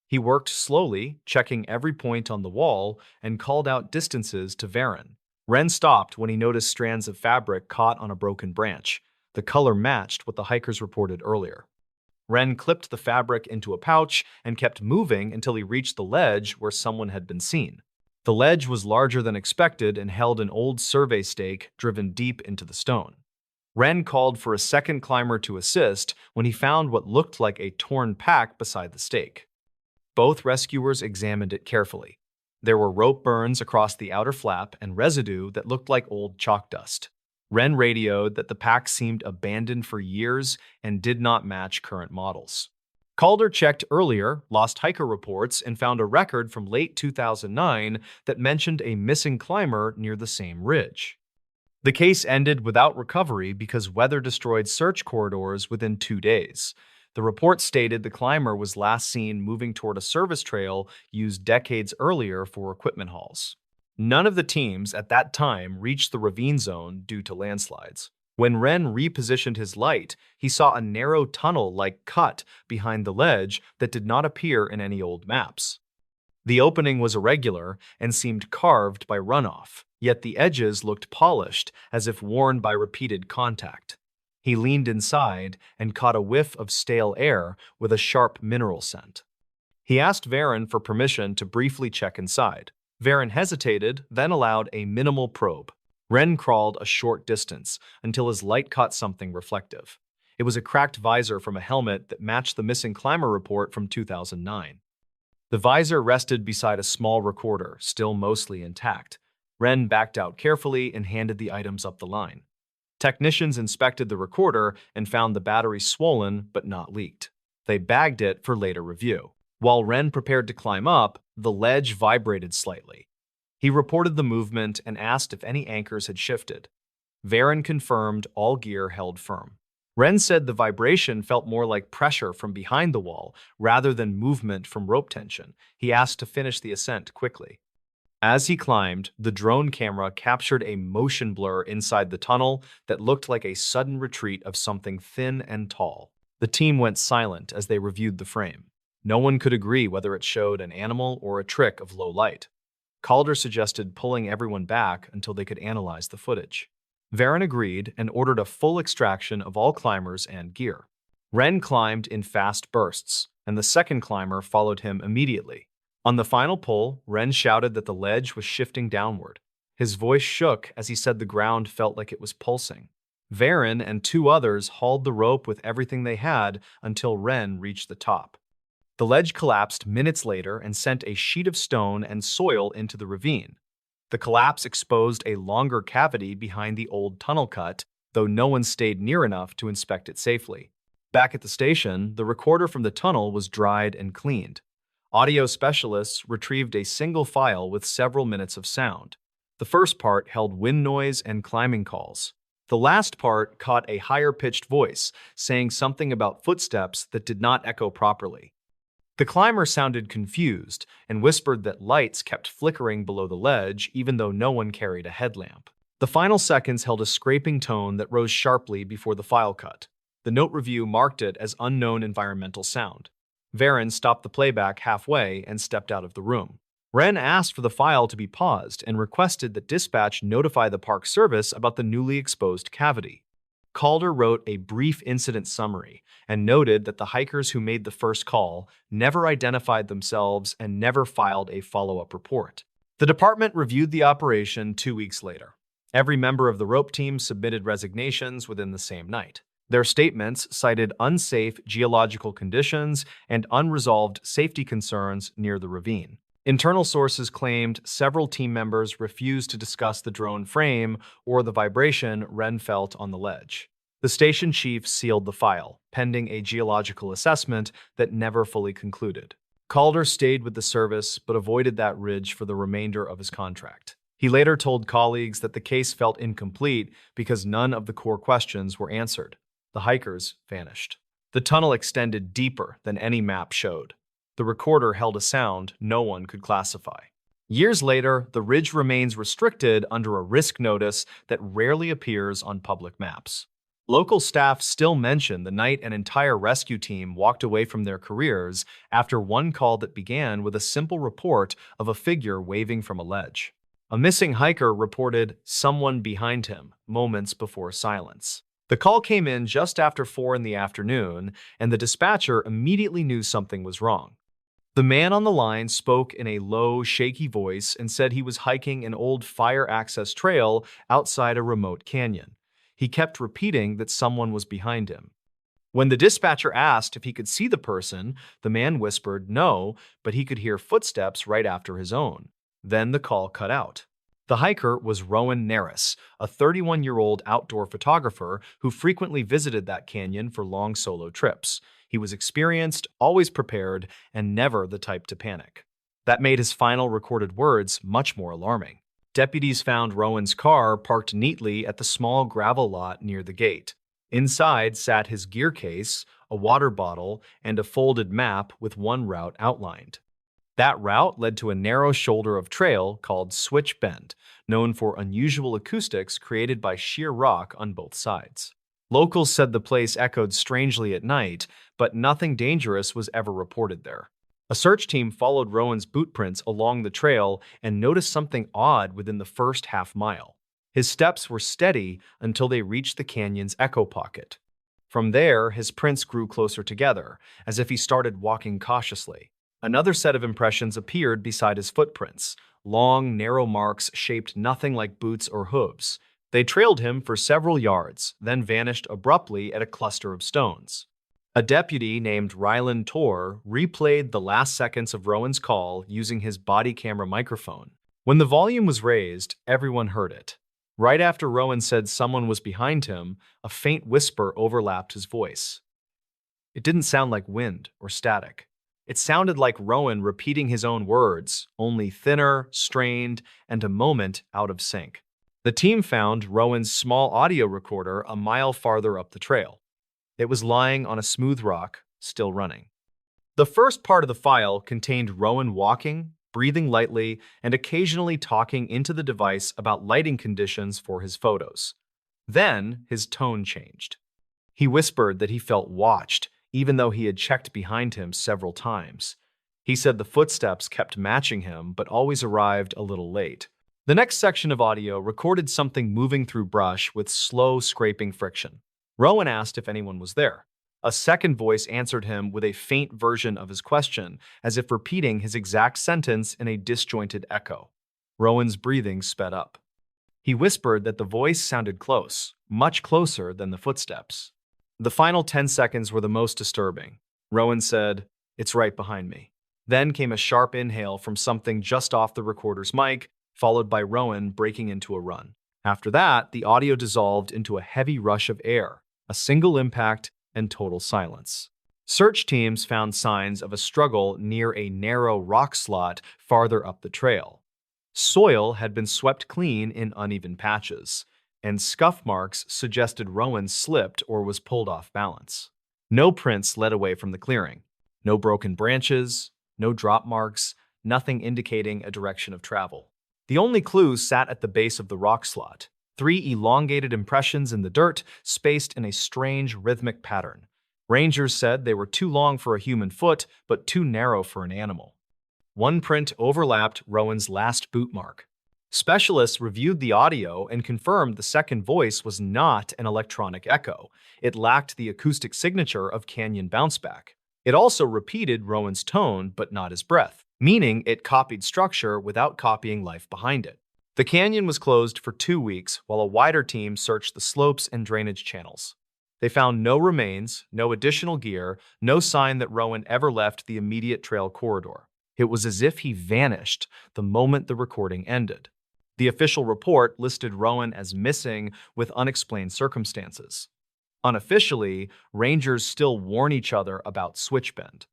He worked slowly, checking every point on the wall, and called out distances to Varen. Ren stopped when he noticed strands of fabric caught on a broken branch. The color matched what the hikers reported earlier. Ren clipped the fabric into a pouch and kept moving until he reached the ledge where someone had been seen. The ledge was larger than expected and held an old survey stake driven deep into the stone. Ren called for a second climber to assist when he found what looked like a torn pack beside the stake. Both rescuers examined it carefully. There were rope burns across the outer flap and residue that looked like old chalk dust. Ren radioed that the pack seemed abandoned for years and did not match current models. Calder checked earlier lost hiker reports and found a record from late 2009 that mentioned a missing climber near the same ridge. The case ended without recovery because weather destroyed search corridors within 2 days. The report stated the climber was last seen moving toward a service trail used decades earlier for equipment hauls. None of the teams at that time reached the ravine zone due to landslides. When Ren repositioned his light, he saw a narrow tunnel-like cut behind the ledge that did not appear in any old maps. The opening was irregular and seemed carved by runoff, yet the edges looked polished as if worn by repeated contact. He leaned inside and caught a whiff of stale air with a sharp mineral scent. He asked Varen for permission to briefly check inside. Varen hesitated, then allowed a minimal probe. Ren crawled a short distance until his light caught something reflective. It was a cracked visor from a helmet that matched the missing climber report from 2009. The visor rested beside a small recorder, still mostly intact. Ren backed out carefully and handed the items up the line. Technicians inspected the recorder and found the battery swollen but not leaked. They bagged it for later review. While Ren prepared to climb up, the ledge vibrated slightly. He reported the movement and asked if any anchors had shifted. Varen confirmed all gear held firm. Ren said the vibration felt more like pressure from behind the wall rather than movement from rope tension. He asked to finish the ascent quickly. As he climbed, the drone camera captured a motion blur inside the tunnel that looked like a sudden retreat of something thin and tall. The team went silent as they reviewed the frame. No one could agree whether it showed an animal or a trick of low light. Calder suggested pulling everyone back until they could analyze the footage. Varen agreed and ordered a full extraction of all climbers and gear. Ren climbed in fast bursts, and the second climber followed him immediately. On the final pull, Ren shouted that the ledge was shifting downward. His voice shook as he said the ground felt like it was pulsing. Varen and two others hauled the rope with everything they had until Ren reached the top. The ledge collapsed minutes later and sent a sheet of stone and soil into the ravine. The collapse exposed a longer cavity behind the old tunnel cut, though no one stayed near enough to inspect it safely. Back at the station, the recorder from the tunnel was dried and cleaned. Audio specialists retrieved a single file with several minutes of sound. The first part held wind noise and climbing calls. The last part caught a higher-pitched voice, saying something about footsteps that did not echo properly. The climber sounded confused and whispered that lights kept flickering below the ledge even though no one carried a headlamp. The final seconds held a scraping tone that rose sharply before the file cut. The note review marked it as unknown environmental sound. Varen stopped the playback halfway and stepped out of the room. Ren asked for the file to be paused and requested that dispatch notify the Park Service about the newly exposed cavity. Calder wrote a brief incident summary and noted that the hikers who made the first call never identified themselves and never filed a follow-up report. The department reviewed the operation 2 weeks later. Every member of the rope team submitted resignations within the same night. Their statements cited unsafe geological conditions and unresolved safety concerns near the ravine. Internal sources claimed several team members refused to discuss the drone frame or the vibration Ren felt on the ledge. The station chief sealed the file, pending a geological assessment that never fully concluded. Calder stayed with the service but avoided that ridge for the remainder of his contract. He later told colleagues that the case felt incomplete because none of the core questions were answered. The hikers vanished. The tunnel extended deeper than any map showed. The recorder held a sound no one could classify. Years later, the ridge remains restricted under a risk notice that rarely appears on public maps. Local staff still mention the night an entire rescue team walked away from their careers after one call that began with a simple report of a figure waving from a ledge. A missing hiker reported someone behind him moments before silence. The call came in just after 4 in the afternoon, and the dispatcher immediately knew something was wrong. The man on the line spoke in a low, shaky voice and said he was hiking an old fire access trail outside a remote canyon. He kept repeating that someone was behind him. When the dispatcher asked if he could see the person, the man whispered no, but he could hear footsteps right after his own. Then the call cut out. The hiker was Rowan Naris, a 31-year-old outdoor photographer who frequently visited that canyon for long solo trips. He was experienced, always prepared, and never the type to panic. That made his final recorded words much more alarming. Deputies found Rowan's car parked neatly at the small gravel lot near the gate. Inside sat his gear case, a water bottle, and a folded map with one route outlined. That route led to a narrow shoulder of trail called Switch Bend, known for unusual acoustics created by sheer rock on both sides. Locals said the place echoed strangely at night, but nothing dangerous was ever reported there. A search team followed Rowan's boot prints along the trail and noticed something odd within the first half mile. His steps were steady until they reached the canyon's echo pocket. From there, his prints grew closer together, as if he started walking cautiously. Another set of impressions appeared beside his footprints, long, narrow marks shaped nothing like boots or hooves. They trailed him for several yards, then vanished abruptly at a cluster of stones. A deputy named Ryland Torr replayed the last seconds of Rowan's call using his body camera microphone. When the volume was raised, everyone heard it. Right after Rowan said someone was behind him, a faint whisper overlapped his voice. It didn't sound like wind or static. It sounded like Rowan repeating his own words, only thinner, strained, and a moment out of sync. The team found Rowan's small audio recorder a mile farther up the trail. It was lying on a smooth rock, still running. The first part of the file contained Rowan walking, breathing lightly, and occasionally talking into the device about lighting conditions for his photos. Then his tone changed. He whispered that he felt watched, even though he had checked behind him several times. He said the footsteps kept matching him, but always arrived a little late. The next section of audio recorded something moving through brush with slow scraping friction. Rowan asked if anyone was there. A second voice answered him with a faint version of his question, as if repeating his exact sentence in a disjointed echo. Rowan's breathing sped up. He whispered that the voice sounded close, much closer than the footsteps. The final 10 seconds were the most disturbing. Rowan said, "It's right behind me." Then came a sharp inhale from something just off the recorder's mic, followed by Rowan breaking into a run. After that, the audio dissolved into a heavy rush of air, a single impact, and total silence. Search teams found signs of a struggle near a narrow rock slot farther up the trail. Soil had been swept clean in uneven patches, and scuff marks suggested Rowan slipped or was pulled off balance. No prints led away from the clearing. No broken branches, no drop marks, nothing indicating a direction of travel. The only clue sat at the base of the rock slot. 3 elongated impressions in the dirt, spaced in a strange rhythmic pattern. Rangers said they were too long for a human foot, but too narrow for an animal. One print overlapped Rowan's last boot mark. Specialists reviewed the audio and confirmed the second voice was not an electronic echo. It lacked the acoustic signature of canyon bounceback. It also repeated Rowan's tone, but not his breath, meaning it copied structure without copying life behind it. The canyon was closed for 2 weeks while a wider team searched the slopes and drainage channels. They found no remains, no additional gear, no sign that Rowan ever left the immediate trail corridor. It was as if he vanished the moment the recording ended. The official report listed Rowan as missing with unexplained circumstances. Unofficially, rangers still warn each other about Switchbend.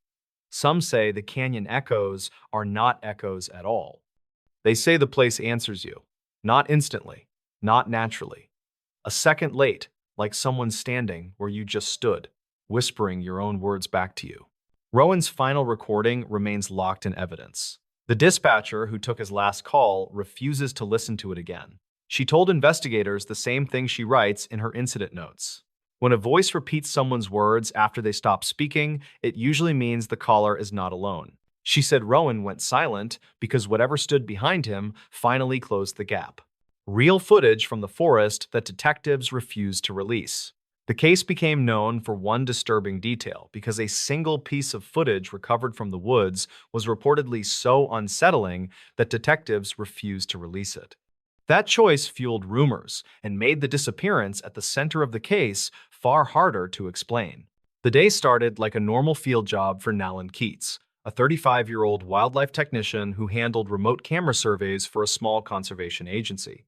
Some say the canyon echoes are not echoes at all. They say the place answers you, not instantly, not naturally. A second late, like someone standing where you just stood, whispering your own words back to you. Rowan's final recording remains locked in evidence. The dispatcher who took his last call refuses to listen to it again. She told investigators the same thing she writes in her incident notes. When a voice repeats someone's words after they stop speaking, it usually means the caller is not alone. She said Rowan went silent because whatever stood behind him finally closed the gap. Real footage from the forest that detectives refused to release. The case became known for one disturbing detail because a single piece of footage recovered from the woods was reportedly so unsettling that detectives refused to release it. That choice fueled rumors and made the disappearance at the center of the case far harder to explain. The day started like a normal field job for Nalan Keats, a 35-year-old wildlife technician who handled remote camera surveys for a small conservation agency.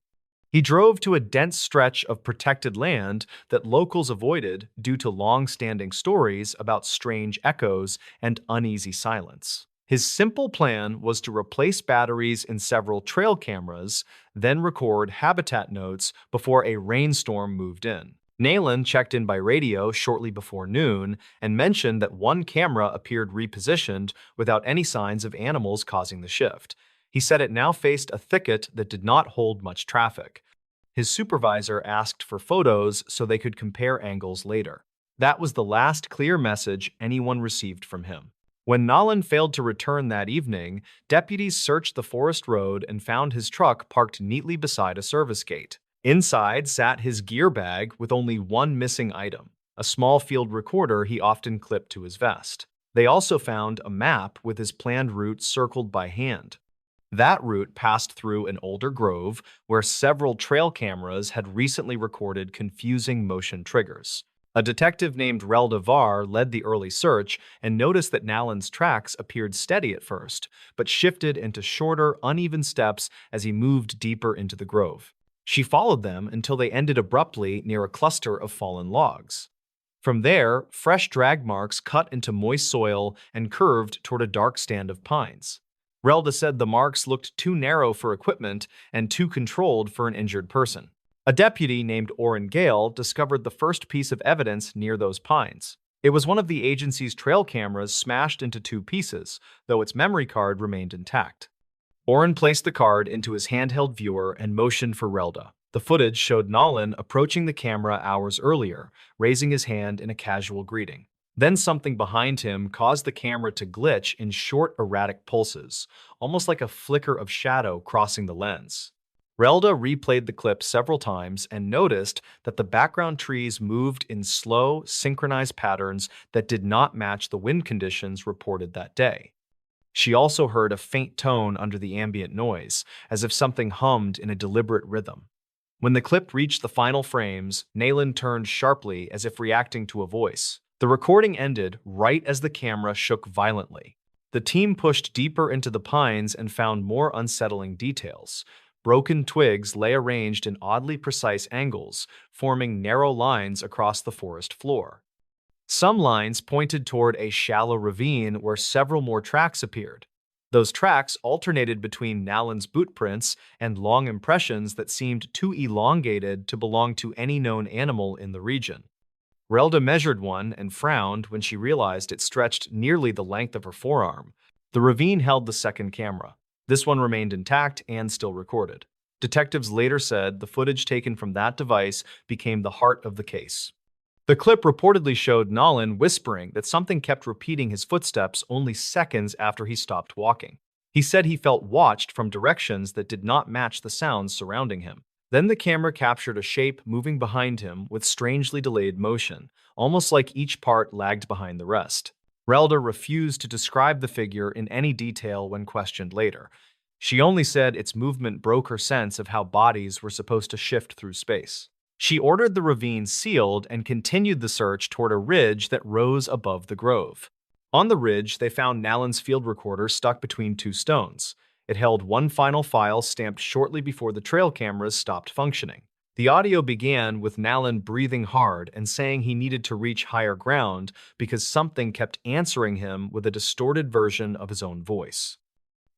He drove to a dense stretch of protected land that locals avoided due to long-standing stories about strange echoes and uneasy silence. His simple plan was to replace batteries in several trail cameras, then record habitat notes before a rainstorm moved in. Nalan checked in by radio shortly before noon and mentioned that one camera appeared repositioned without any signs of animals causing the shift. He said it now faced a thicket that did not hold much traffic. His supervisor asked for photos so they could compare angles later. That was the last clear message anyone received from him. When Nalan failed to return that evening, deputies searched the forest road and found his truck parked neatly beside a service gate. Inside sat his gear bag with only one missing item, a small field recorder he often clipped to his vest. They also found a map with his planned route circled by hand. That route passed through an older grove where several trail cameras had recently recorded confusing motion triggers. A detective named Relda Var led the early search and noticed that Nalan's tracks appeared steady at first, but shifted into shorter, uneven steps as he moved deeper into the grove. She followed them until they ended abruptly near a cluster of fallen logs. From there, fresh drag marks cut into moist soil and curved toward a dark stand of pines. Relda said the marks looked too narrow for equipment and too controlled for an injured person. A deputy named Orrin Gale discovered the first piece of evidence near those pines. It was one of the agency's trail cameras smashed into 2 pieces, though its memory card remained intact. Orrin placed the card into his handheld viewer and motioned for Relda. The footage showed Nalan approaching the camera hours earlier, raising his hand in a casual greeting. Then something behind him caused the camera to glitch in short, erratic pulses, almost like a flicker of shadow crossing the lens. Relda replayed the clip several times and noticed that the background trees moved in slow, synchronized patterns that did not match the wind conditions reported that day. She also heard a faint tone under the ambient noise, as if something hummed in a deliberate rhythm. When the clip reached the final frames, Nayland turned sharply as if reacting to a voice. The recording ended right as the camera shook violently. The team pushed deeper into the pines and found more unsettling details. Broken twigs lay arranged in oddly precise angles, forming narrow lines across the forest floor. Some lines pointed toward a shallow ravine where several more tracks appeared. Those tracks alternated between Nallen's boot prints and long impressions that seemed too elongated to belong to any known animal in the region. Relda measured one and frowned when she realized it stretched nearly the length of her forearm. The ravine held the second camera. This one remained intact and still recorded. Detectives later said the footage taken from that device became the heart of the case. The clip reportedly showed Nallen whispering that something kept repeating his footsteps only seconds after he stopped walking. He said he felt watched from directions that did not match the sounds surrounding him. Then the camera captured a shape moving behind him with strangely delayed motion, almost like each part lagged behind the rest. Relda refused to describe the figure in any detail when questioned later. She only said its movement broke her sense of how bodies were supposed to shift through space. She ordered the ravine sealed and continued the search toward a ridge that rose above the grove. On the ridge, they found Nallen's field recorder stuck between two stones. It held one final file stamped shortly before the trail cameras stopped functioning. The audio began with Nallen breathing hard and saying he needed to reach higher ground because something kept answering him with a distorted version of his own voice.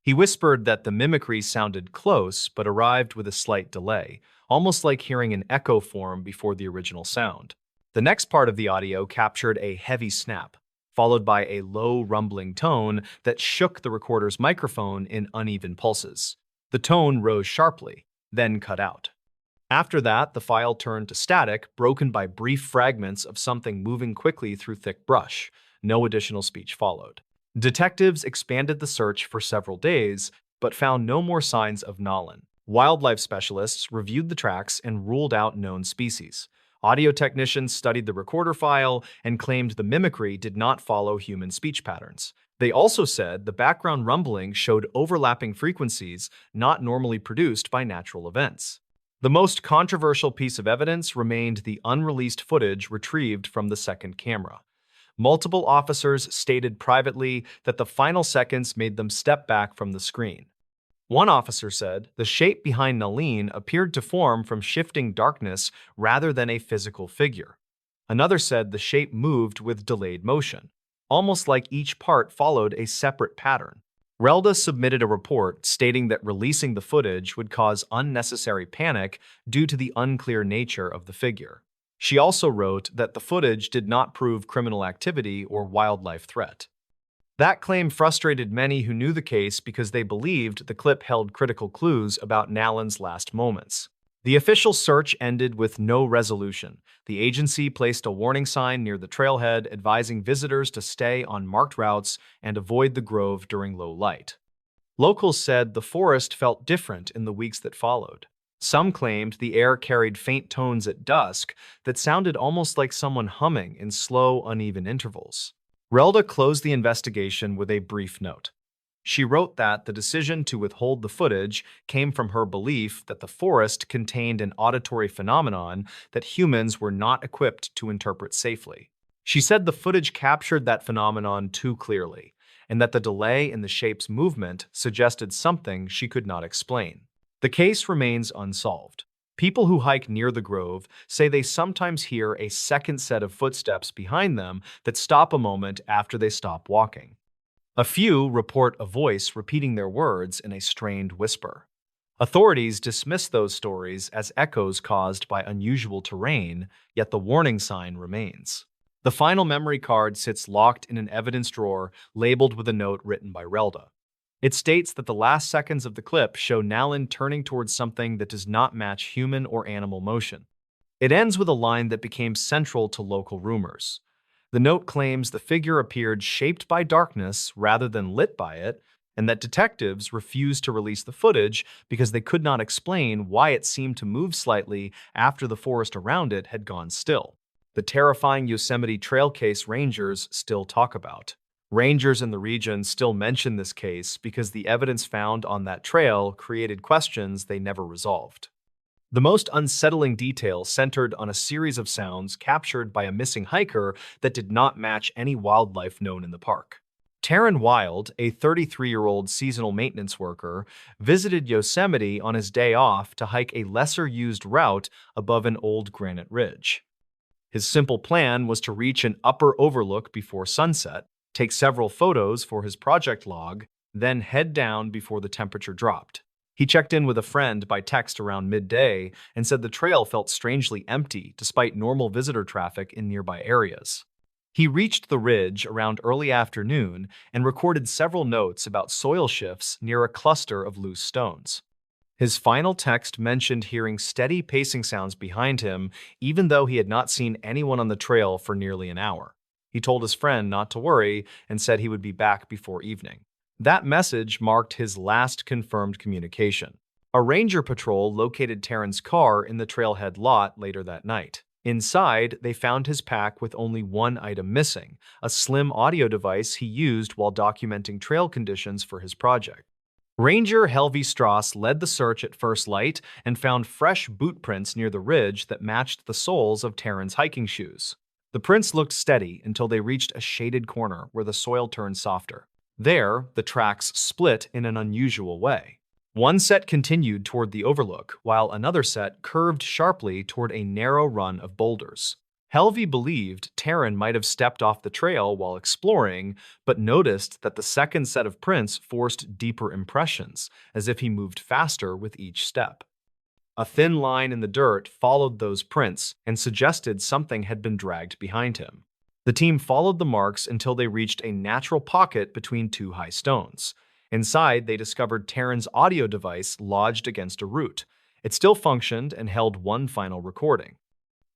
He whispered that the mimicry sounded close but arrived with a slight delay, almost like hearing an echo form before the original sound. The next part of the audio captured a heavy snap, followed by a low rumbling tone that shook the recorder's microphone in uneven pulses. The tone rose sharply, then cut out. After that, the file turned to static, broken by brief fragments of something moving quickly through thick brush. No additional speech followed. Detectives expanded the search for several days, but found no more signs of Nallen. Wildlife specialists reviewed the tracks and ruled out known species. Audio technicians studied the recorder file and claimed the mimicry did not follow human speech patterns. They also said the background rumbling showed overlapping frequencies not normally produced by natural events. The most controversial piece of evidence remained the unreleased footage retrieved from the second camera. Multiple officers stated privately that the final seconds made them step back from the screen. One officer said the shape behind Nallen appeared to form from shifting darkness rather than a physical figure. Another said the shape moved with delayed motion, almost like each part followed a separate pattern. Relda submitted a report stating that releasing the footage would cause unnecessary panic due to the unclear nature of the figure. She also wrote that the footage did not prove criminal activity or wildlife threat. That claim frustrated many who knew the case because they believed the clip held critical clues about Nallen's last moments. The official search ended with no resolution. The agency placed a warning sign near the trailhead advising visitors to stay on marked routes and avoid the grove during low light. Locals said the forest felt different in the weeks that followed. Some claimed the air carried faint tones at dusk that sounded almost like someone humming in slow, uneven intervals. Relda closed the investigation with a brief note. She wrote that the decision to withhold the footage came from her belief that the forest contained an auditory phenomenon that humans were not equipped to interpret safely. She said the footage captured that phenomenon too clearly, and that the delay in the shape's movement suggested something she could not explain. The case remains unsolved. People who hike near the grove say they sometimes hear a second set of footsteps behind them that stop a moment after they stop walking. A few report a voice repeating their words in a strained whisper. Authorities dismiss those stories as echoes caused by unusual terrain, yet the warning sign remains. The final memory card sits locked in an evidence drawer labeled with a note written by Relda. It states that the last seconds of the clip show Nallen turning towards something that does not match human or animal motion. It ends with a line that became central to local rumors. The note claims the figure appeared shaped by darkness rather than lit by it, and that detectives refused to release the footage because they could not explain why it seemed to move slightly after the forest around it had gone still. The terrifying Yosemite Trail case rangers still talk about. Rangers in the region still mention this case because the evidence found on that trail created questions they never resolved. The most unsettling detail centered on a series of sounds captured by a missing hiker that did not match any wildlife known in the park. Taryn Wild, a 33-year-old seasonal maintenance worker, visited Yosemite on his day off to hike a lesser-used route above an old granite ridge. His simple plan was to reach an upper overlook before sunset, take several photos for his project log, then head down before the temperature dropped. He checked in with a friend by text around midday and said the trail felt strangely empty despite normal visitor traffic in nearby areas. He reached the ridge around early afternoon and recorded several notes about soil shifts near a cluster of loose stones. His final text mentioned hearing steady pacing sounds behind him, even though he had not seen anyone on the trail for nearly an hour. He told his friend not to worry and said he would be back before evening. That message marked his last confirmed communication. A ranger patrol located Taryn's car in the trailhead lot later that night. Inside, they found his pack with only one item missing, a slim audio device he used while documenting trail conditions for his project. Ranger Helvey Strauss led the search at first light and found fresh boot prints near the ridge that matched the soles of Taryn's hiking shoes. The prints looked steady until they reached a shaded corner where the soil turned softer. There, the tracks split in an unusual way. One set continued toward the overlook, while another set curved sharply toward a narrow run of boulders. Helvey believed Taryn might have stepped off the trail while exploring, but noticed that the second set of prints forced deeper impressions, as if he moved faster with each step. A thin line in the dirt followed those prints and suggested something had been dragged behind him. The team followed the marks until they reached a natural pocket between two high stones. Inside, they discovered Taryn's audio device lodged against a root. It still functioned and held one final recording.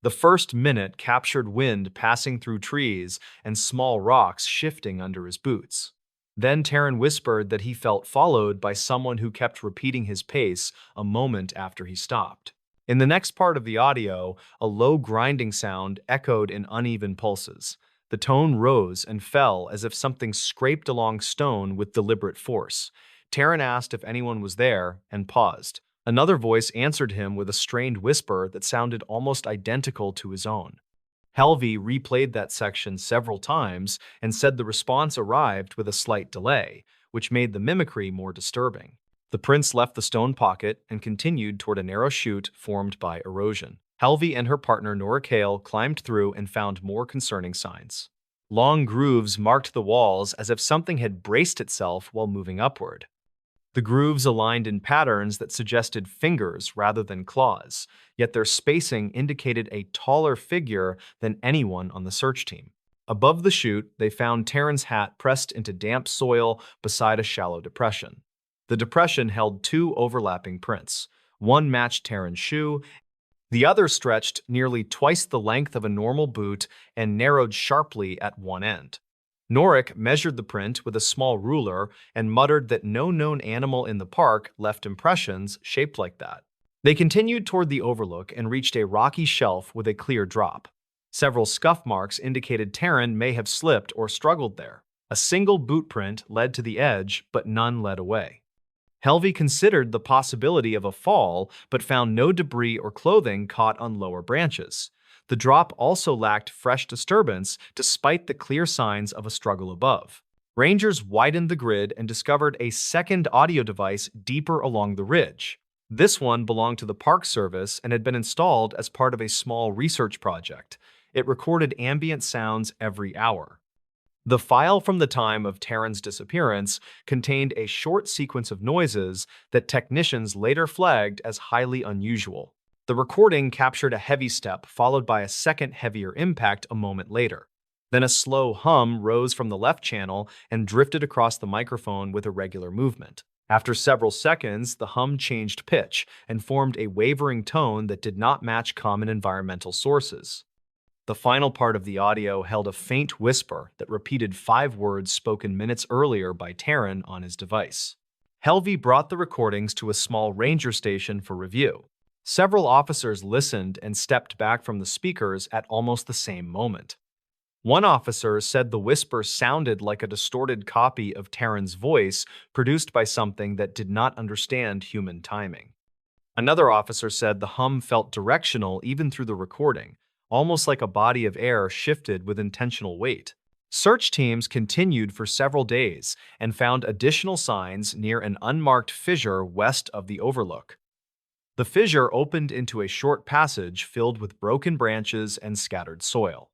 The first minute captured wind passing through trees and small rocks shifting under his boots. Then Taryn whispered that he felt followed by someone who kept repeating his pace a moment after he stopped. In the next part of the audio, a low grinding sound echoed in uneven pulses. The tone rose and fell as if something scraped along stone with deliberate force. Taryn asked if anyone was there and paused. Another voice answered him with a strained whisper that sounded almost identical to his own. Helvey replayed that section several times and said the response arrived with a slight delay, which made the mimicry more disturbing. The prince left the stone pocket and continued toward a narrow chute formed by erosion. Helvey and her partner Nora Kale climbed through and found more concerning signs. Long grooves marked the walls as if something had braced itself while moving upward. The grooves aligned in patterns that suggested fingers rather than claws, yet their spacing indicated a taller figure than anyone on the search team. Above the chute, they found Taryn's hat pressed into damp soil beside a shallow depression. The depression held two overlapping prints. One matched Taryn's shoe, the other stretched nearly twice the length of a normal boot and narrowed sharply at one end. Norik measured the print with a small ruler and muttered that no known animal in the park left impressions shaped like that. They continued toward the overlook and reached a rocky shelf with a clear drop. Several scuff marks indicated Taryn may have slipped or struggled there. A single boot print led to the edge, but none led away. Helvey considered the possibility of a fall, but found no debris or clothing caught on lower branches. The drop also lacked fresh disturbance despite the clear signs of a struggle above. Rangers widened the grid and discovered a second audio device deeper along the ridge. This one belonged to the Park Service and had been installed as part of a small research project. It recorded ambient sounds every hour. The file from the time of Taryn's disappearance contained a short sequence of noises that technicians later flagged as highly unusual. The recording captured a heavy step followed by a second heavier impact a moment later. Then a slow hum rose from the left channel and drifted across the microphone with irregular movement. After several seconds, the hum changed pitch and formed a wavering tone that did not match common environmental sources. The final part of the audio held a faint whisper that repeated 5 words spoken minutes earlier by Taryn on his device. Helvey brought the recordings to a small ranger station for review. Several officers listened and stepped back from the speakers at almost the same moment. One officer said the whisper sounded like a distorted copy of Taryn's voice produced by something that did not understand human timing. Another officer said the hum felt directional even through the recording, almost like a body of air shifted with intentional weight. Search teams continued for several days and found additional signs near an unmarked fissure west of the overlook. The fissure opened into a short passage filled with broken branches and scattered soil.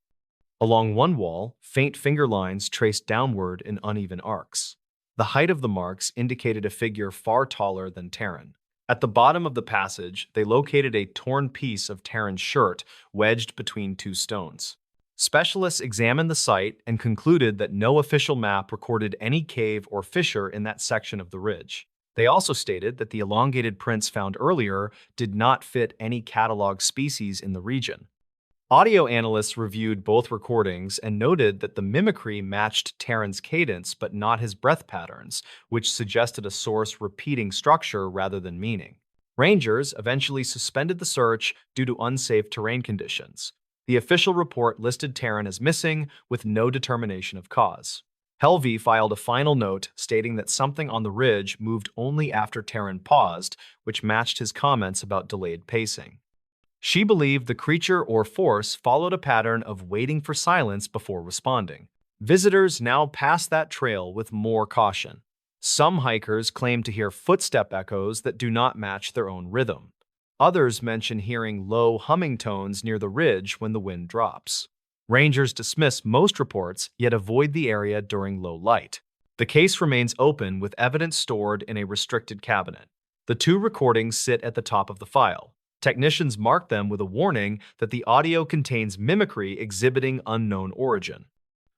Along one wall, faint finger lines traced downward in uneven arcs. The height of the marks indicated a figure far taller than Taryn. At the bottom of the passage, they located a torn piece of Taryn's shirt wedged between 2 stones. Specialists examined the site and concluded that no official map recorded any cave or fissure in that section of the ridge. They also stated that the elongated prints found earlier did not fit any cataloged species in the region. Audio analysts reviewed both recordings and noted that the mimicry matched Taryn's cadence but not his breath patterns, which suggested a source repeating structure rather than meaning. Rangers eventually suspended the search due to unsafe terrain conditions. The official report listed Taryn as missing with no determination of cause. Helvey filed a final note stating that something on the ridge moved only after Taryn paused, which matched his comments about delayed pacing. She believed the creature or force followed a pattern of waiting for silence before responding. Visitors now pass that trail with more caution. Some hikers claim to hear footstep echoes that do not match their own rhythm. Others mention hearing low humming tones near the ridge when the wind drops. Rangers dismiss most reports, yet avoid the area during low light. The case remains open with evidence stored in a restricted cabinet. The 2 recordings sit at the top of the file. Technicians mark them with a warning that the audio contains mimicry exhibiting unknown origin.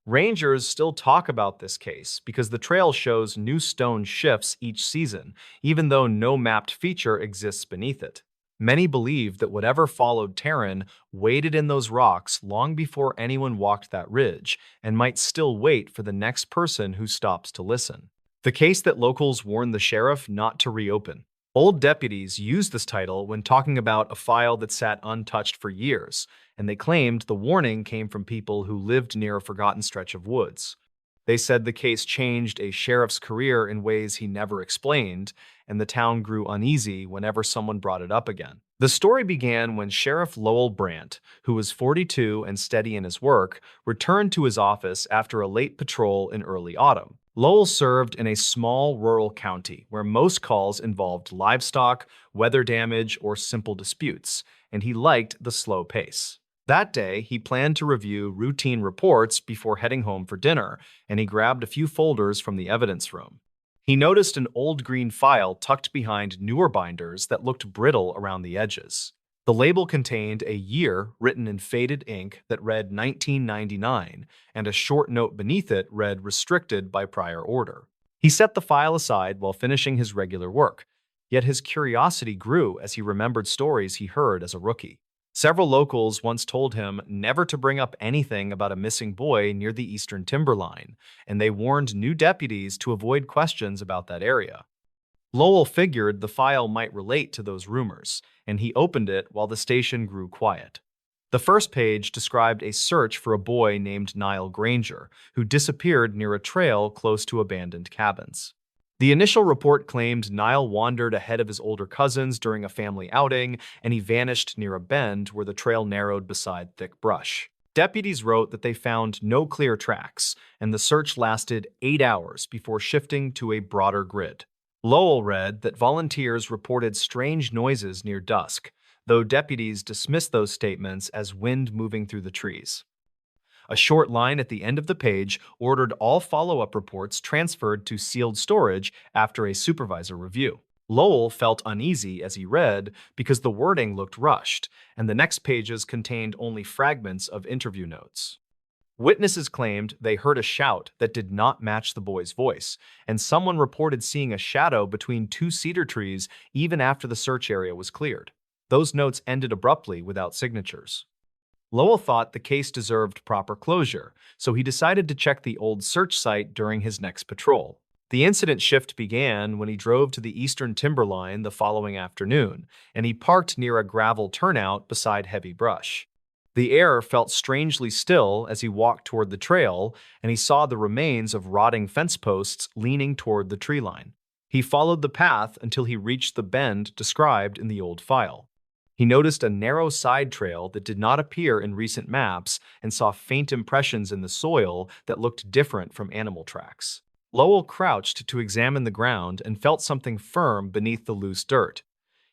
Rangers still talk about this case because the trail shows new stone shifts each season, even though no mapped feature exists beneath it. Many believe that whatever followed Taryn waited in those rocks long before anyone walked that ridge and might still wait for the next person who stops to listen. The case that locals warned the sheriff not to reopen. Old deputies used this title when talking about a file that sat untouched for years, and they claimed the warning came from people who lived near a forgotten stretch of woods. They said the case changed a sheriff's career in ways he never explained, and the town grew uneasy whenever someone brought it up again. The story began when Sheriff Lowell Brandt, who was 42 and steady in his work, returned to his office after a late patrol in early autumn. Lowell served in a small rural county where most calls involved livestock, weather damage, or simple disputes, and he liked the slow pace. That day, he planned to review routine reports before heading home for dinner, and he grabbed a few folders from the evidence room. He noticed an old green file tucked behind newer binders that looked brittle around the edges. The label contained a year written in faded ink that read 1999, and a short note beneath it read restricted by prior order. He set the file aside while finishing his regular work, yet his curiosity grew as he remembered stories he heard as a rookie. Several locals once told him never to bring up anything about a missing boy near the eastern timberline, and they warned new deputies to avoid questions about that area. Lowell figured the file might relate to those rumors, and he opened it while the station grew quiet. The first page described a search for a boy named Niall Granger, who disappeared near a trail close to abandoned cabins. The initial report claimed Niall wandered ahead of his older cousins during a family outing, and he vanished near a bend where the trail narrowed beside thick brush. Deputies wrote that they found no clear tracks, and the search lasted 8 hours before shifting to a broader grid. Lowell read that volunteers reported strange noises near dusk, though deputies dismissed those statements as wind moving through the trees. A short line at the end of the page ordered all follow-up reports transferred to sealed storage after a supervisor review. Lowell felt uneasy as he read because the wording looked rushed, and the next pages contained only fragments of interview notes. Witnesses claimed they heard a shout that did not match the boy's voice, and someone reported seeing a shadow between 2 cedar trees even after the search area was cleared. Those notes ended abruptly without signatures. Lowell thought the case deserved proper closure, so he decided to check the old search site during his next patrol. The incident shift began when he drove to the eastern timberline the following afternoon, and he parked near a gravel turnout beside heavy brush. The air felt strangely still as he walked toward the trail, and he saw the remains of rotting fence posts leaning toward the tree line. He followed the path until he reached the bend described in the old file. He noticed a narrow side trail that did not appear in recent maps and saw faint impressions in the soil that looked different from animal tracks. Lowell crouched to examine the ground and felt something firm beneath the loose dirt.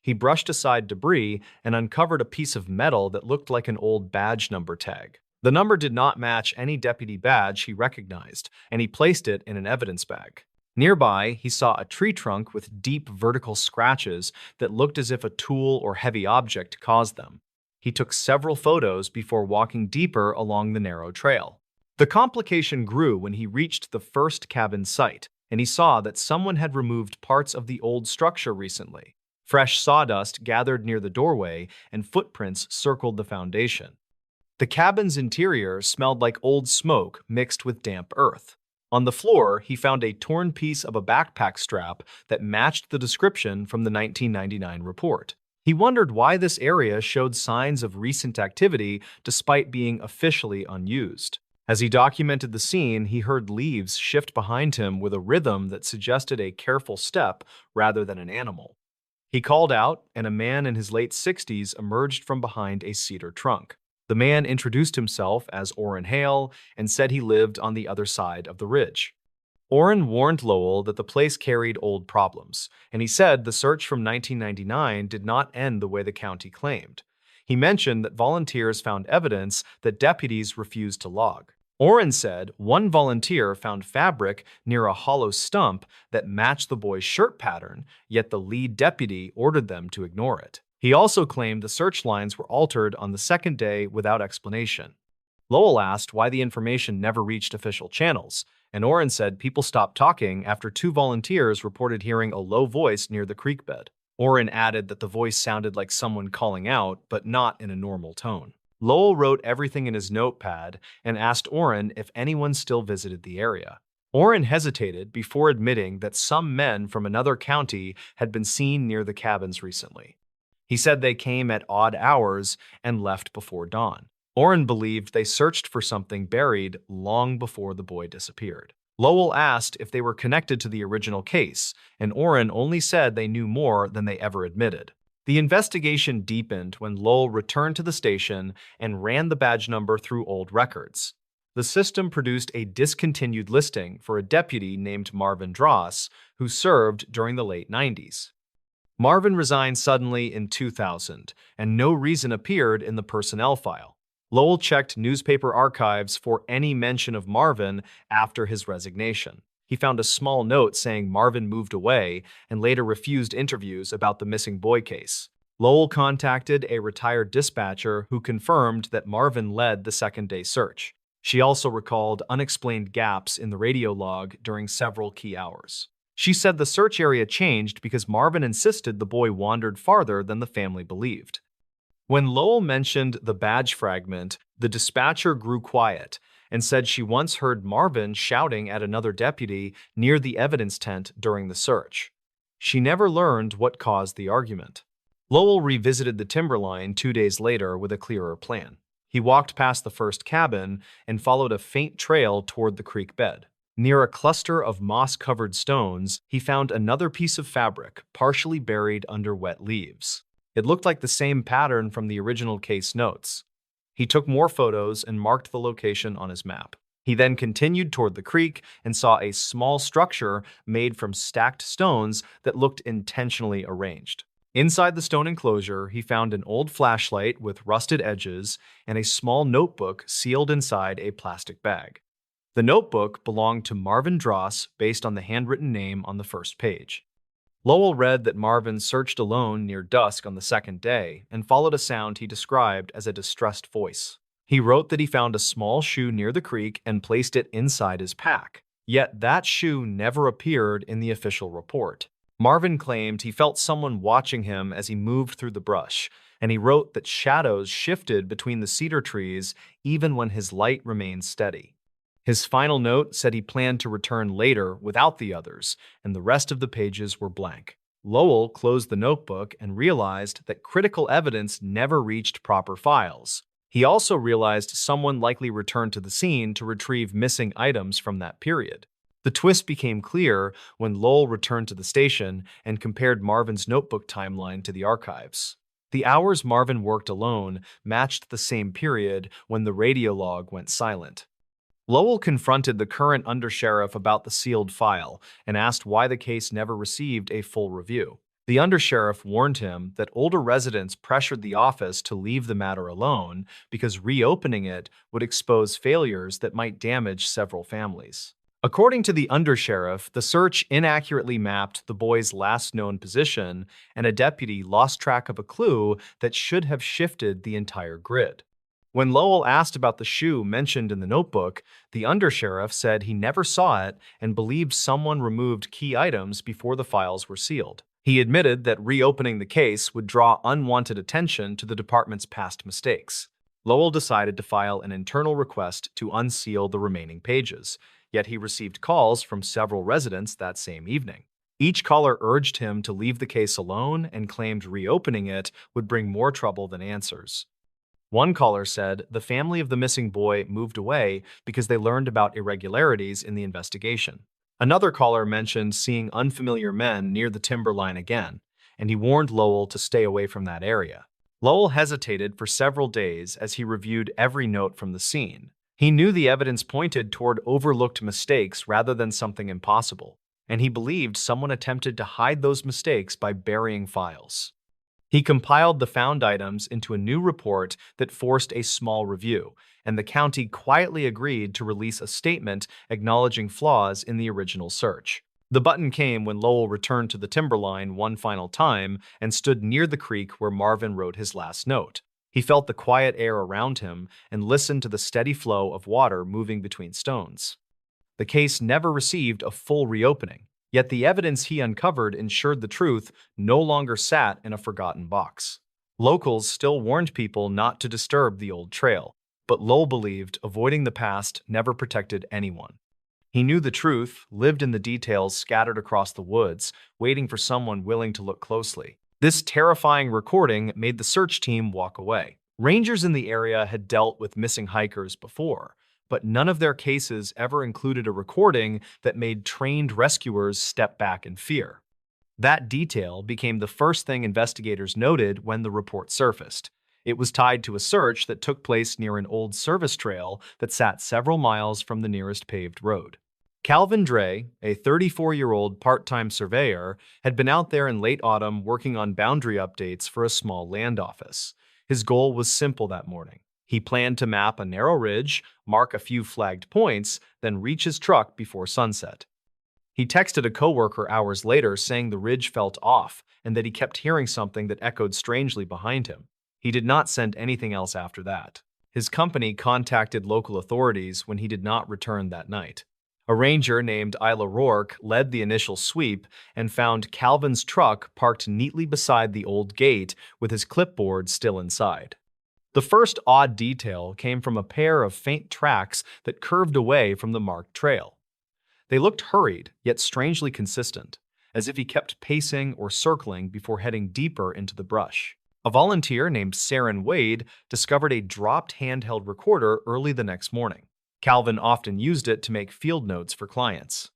He brushed aside debris and uncovered a piece of metal that looked like an old badge number tag. The number did not match any deputy badge he recognized, and he placed it in an evidence bag. Nearby, he saw a tree trunk with deep vertical scratches that looked as if a tool or heavy object caused them. He took several photos before walking deeper along the narrow trail. The complication grew when he reached the first cabin site, and he saw that someone had removed parts of the old structure recently. Fresh sawdust gathered near the doorway, and footprints circled the foundation. The cabin's interior smelled like old smoke mixed with damp earth. On the floor, he found a torn piece of a backpack strap that matched the description from the 1999 report. He wondered why this area showed signs of recent activity despite being officially unused. As he documented the scene, he heard leaves shift behind him with a rhythm that suggested a careful step rather than an animal. He called out, and a man in his late 60s emerged from behind a cedar trunk. The man introduced himself as Orrin Hale and said he lived on the other side of the ridge. Orrin warned Lowell that the place carried old problems, and he said the search from 1999 did not end the way the county claimed. He mentioned that volunteers found evidence that deputies refused to log. Orrin said one volunteer found fabric near a hollow stump that matched the boy's shirt pattern, yet the lead deputy ordered them to ignore it. He also claimed the search lines were altered on the second day without explanation. Lowell asked why the information never reached official channels, and Orrin said people stopped talking after two volunteers reported hearing a low voice near the creek bed. Orrin added that the voice sounded like someone calling out, but not in a normal tone. Lowell wrote everything in his notepad and asked Orrin if anyone still visited the area. Orrin hesitated before admitting that some men from another county had been seen near the cabins recently. He said they came at odd hours and left before dawn. Orrin believed they searched for something buried long before the boy disappeared. Lowell asked if they were connected to the original case, and Orrin only said they knew more than they ever admitted. The investigation deepened when Lowell returned to the station and ran the badge number through old records. The system produced a discontinued listing for a deputy named Marvin Dross, who served during the late 90s. Marvin resigned suddenly in 2000, and no reason appeared in the personnel file. Lowell checked newspaper archives for any mention of Marvin after his resignation. He found a small note saying Marvin moved away and later refused interviews about the missing boy case. Lowell contacted a retired dispatcher who confirmed that Marvin led the second-day search. She also recalled unexplained gaps in the radio log during several key hours. She said the search area changed because Marvin insisted the boy wandered farther than the family believed. When Lowell mentioned the badge fragment, the dispatcher grew quiet and said she once heard Marvin shouting at another deputy near the evidence tent during the search. She never learned what caused the argument. Lowell revisited the timberline 2 days later with a clearer plan. He walked past the first cabin and followed a faint trail toward the creek bed. Near a cluster of moss-covered stones, he found another piece of fabric, partially buried under wet leaves. It looked like the same pattern from the original case notes. He took more photos and marked the location on his map. He then continued toward the creek and saw a small structure made from stacked stones that looked intentionally arranged. Inside the stone enclosure, he found an old flashlight with rusted edges and a small notebook sealed inside a plastic bag. The notebook belonged to Marvin Dross based on the handwritten name on the first page. Lowell read that Marvin searched alone near dusk on the second day and followed a sound he described as a distressed voice. He wrote that he found a small shoe near the creek and placed it inside his pack. Yet that shoe never appeared in the official report. Marvin claimed he felt someone watching him as he moved through the brush, and he wrote that shadows shifted between the cedar trees even when his light remained steady. His final note said he planned to return later without the others, and the rest of the pages were blank. Lowell closed the notebook and realized that critical evidence never reached proper files. He also realized someone likely returned to the scene to retrieve missing items from that period. The twist became clear when Lowell returned to the station and compared Marvin's notebook timeline to the archives. The hours Marvin worked alone matched the same period when the radio log went silent. Lowell confronted the current undersheriff about the sealed file and asked why the case never received a full review. The undersheriff warned him that older residents pressured the office to leave the matter alone because reopening it would expose failures that might damage several families. According to the undersheriff, the search inaccurately mapped the boy's last known position, and a deputy lost track of a clue that should have shifted the entire grid. When Lowell asked about the shoe mentioned in the notebook, the undersheriff said he never saw it and believed someone removed key items before the files were sealed. He admitted that reopening the case would draw unwanted attention to the department's past mistakes. Lowell decided to file an internal request to unseal the remaining pages, yet he received calls from several residents that same evening. Each caller urged him to leave the case alone and claimed reopening it would bring more trouble than answers. One caller said the family of the missing boy moved away because they learned about irregularities in the investigation. Another caller mentioned seeing unfamiliar men near the timberline again, and he warned Lowell to stay away from that area. Lowell hesitated for several days as he reviewed every note from the scene. He knew the evidence pointed toward overlooked mistakes rather than something impossible, and he believed someone attempted to hide those mistakes by burying files. He compiled the found items into a new report that forced a small review, and the county quietly agreed to release a statement acknowledging flaws in the original search. The button came when Lowell returned to the timberline one final time and stood near the creek where Marvin wrote his last note. He felt the quiet air around him and listened to the steady flow of water moving between stones. The case never received a full reopening, yet the evidence he uncovered ensured the truth no longer sat in a forgotten box. Locals still warned people not to disturb the old trail, but Lowell believed avoiding the past never protected anyone. He knew the truth lived in the details scattered across the woods, waiting for someone willing to look closely. This terrifying recording made the search team walk away. Rangers in the area had dealt with missing hikers before, but none of their cases ever included a recording that made trained rescuers step back in fear. That detail became the first thing investigators noted when the report surfaced. It was tied to a search that took place near an old service trail that sat several miles from the nearest paved road. Calvin Dre, a 34-year-old part-time surveyor, had been out there in late autumn working on boundary updates for a small land office. His goal was simple that morning. He planned to map a narrow ridge, mark a few flagged points, then reach his truck before sunset. He texted a coworker hours later saying the ridge felt off and that he kept hearing something that echoed strangely behind him. He did not send anything else after that. His company contacted local authorities when he did not return that night. A ranger named Isla Rourke led the initial sweep and found Calvin's truck parked neatly beside the old gate with his clipboard still inside. The first odd detail came from a pair of faint tracks that curved away from the marked trail. They looked hurried, yet strangely consistent, as if he kept pacing or circling before heading deeper into the brush. A volunteer named Saren Wade discovered a dropped handheld recorder early the next morning. Calvin often used it to make field notes for clients.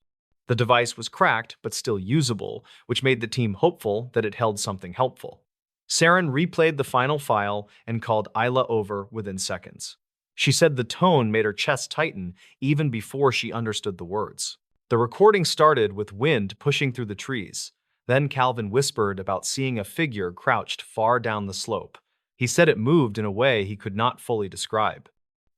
The device was cracked but still usable, which made the team hopeful that it held something helpful. Saren replayed the final file and called Isla over within seconds. She said the tone made her chest tighten even before she understood the words. The recording started with wind pushing through the trees. Then Calvin whispered about seeing a figure crouched far down the slope. He said it moved in a way he could not fully describe.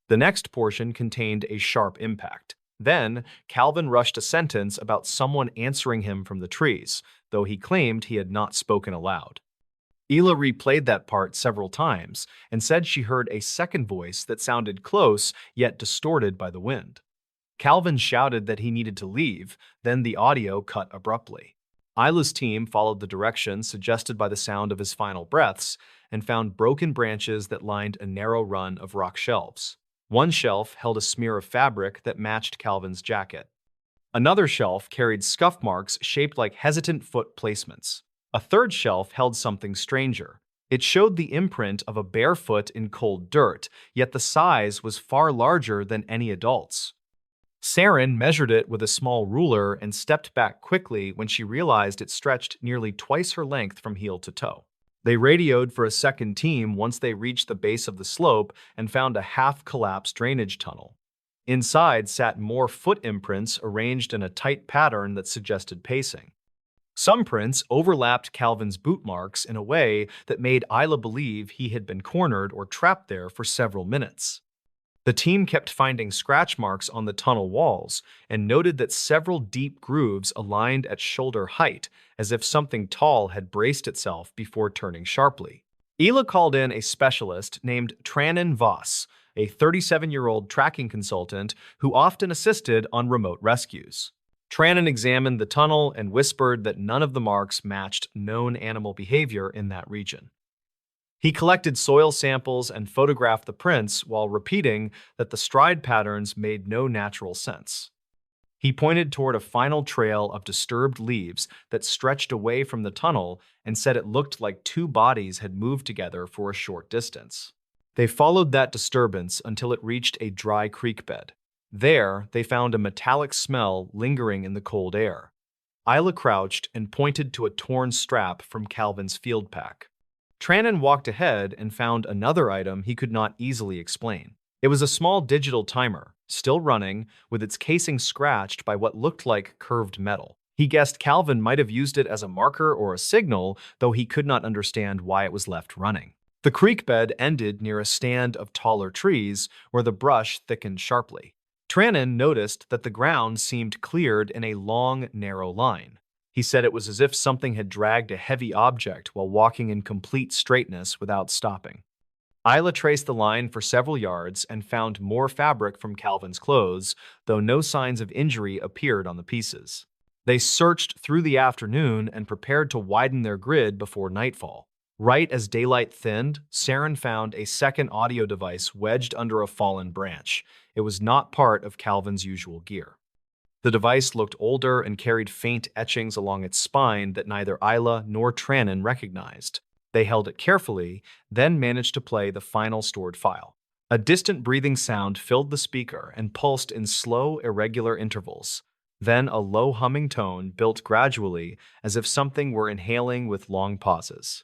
The next portion contained a sharp impact. Then, Calvin rushed a sentence about someone answering him from the trees, though he claimed he had not spoken aloud. Hila replayed that part several times and said she heard a second voice that sounded close yet distorted by the wind. Calvin shouted that he needed to leave, then the audio cut abruptly. Isla's team followed the directions suggested by the sound of his final breaths, and found broken branches that lined a narrow run of rock shelves. One shelf held a smear of fabric that matched Calvin's jacket. Another shelf carried scuff marks shaped like hesitant foot placements. A third shelf held something stranger. It showed the imprint of a bare foot in cold dirt, yet the size was far larger than any adult's. Saren measured it with a small ruler and stepped back quickly when she realized it stretched nearly twice her length from heel to toe. They radioed for a second team once they reached the base of the slope and found a half-collapsed drainage tunnel. Inside sat more foot imprints arranged in a tight pattern that suggested pacing. Some prints overlapped Calvin's boot marks in a way that made Isla believe he had been cornered or trapped there for several minutes. The team kept finding scratch marks on the tunnel walls and noted that several deep grooves aligned at shoulder height, as if something tall had braced itself before turning sharply. Ela called in a specialist named Trannan Voss, a 37-year-old tracking consultant who often assisted on remote rescues. Trannan examined the tunnel and whispered that none of the marks matched known animal behavior in that region. He collected soil samples and photographed the prints while repeating that the stride patterns made no natural sense. He pointed toward a final trail of disturbed leaves that stretched away from the tunnel and said it looked like two bodies had moved together for a short distance. They followed that disturbance until it reached a dry creek bed. There, they found a metallic smell lingering in the cold air. Isla crouched and pointed to a torn strap from Calvin's field pack. Trannan walked ahead and found another item he could not easily explain. It was a small digital timer, still running, with its casing scratched by what looked like curved metal. He guessed Calvin might have used it as a marker or a signal, though he could not understand why it was left running. The creek bed ended near a stand of taller trees where the brush thickened sharply. Trannan noticed that the ground seemed cleared in a long, narrow line. He said it was as if something had dragged a heavy object while walking in complete straightness without stopping. Isla traced the line for several yards and found more fabric from Calvin's clothes, though no signs of injury appeared on the pieces. They searched through the afternoon and prepared to widen their grid before nightfall. Right as daylight thinned, Saren found a second audio device wedged under a fallen branch. It was not part of Calvin's usual gear. The device looked older and carried faint etchings along its spine that neither Isla nor Trannan recognized. They held it carefully, then managed to play the final stored file. A distant breathing sound filled the speaker and pulsed in slow, irregular intervals. Then a low humming tone built gradually, as if something were inhaling with long pauses.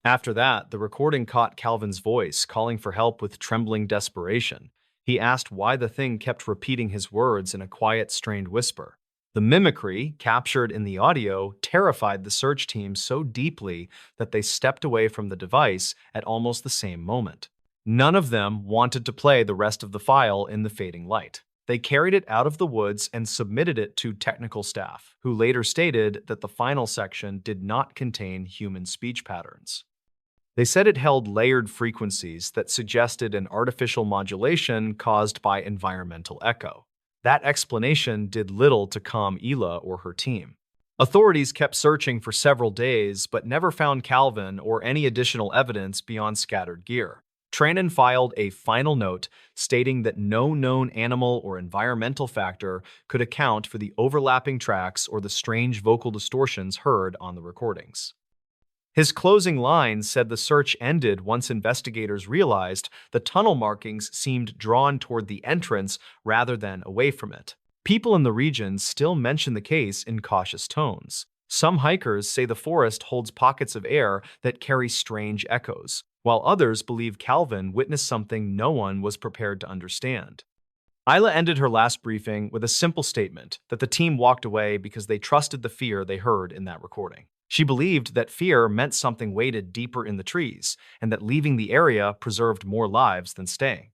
After that, the recording caught Calvin's voice, calling for help with trembling desperation. He asked why the thing kept repeating his words in a quiet, strained whisper. The mimicry, captured in the audio, terrified the search team so deeply that they stepped away from the device at almost the same moment. None of them wanted to play the rest of the file in the fading light. They carried it out of the woods and submitted it to technical staff, who later stated that the final section did not contain human speech patterns. They said it held layered frequencies that suggested an artificial modulation caused by environmental echo. That explanation did little to calm Ela or her team. Authorities kept searching for several days, but never found Calvin or any additional evidence beyond scattered gear. Trannan filed a final note stating that no known animal or environmental factor could account for the overlapping tracks or the strange vocal distortions heard on the recordings. His closing line said the search ended once investigators realized the tunnel markings seemed drawn toward the entrance rather than away from it. People in the region still mention the case in cautious tones. Some hikers say the forest holds pockets of air that carry strange echoes, while others believe Calvin witnessed something no one was prepared to understand. Isla ended her last briefing with a simple statement that the team walked away because they trusted the fear they heard in that recording. She believed that fear meant something waited deeper in the trees, and that leaving the area preserved more lives than staying.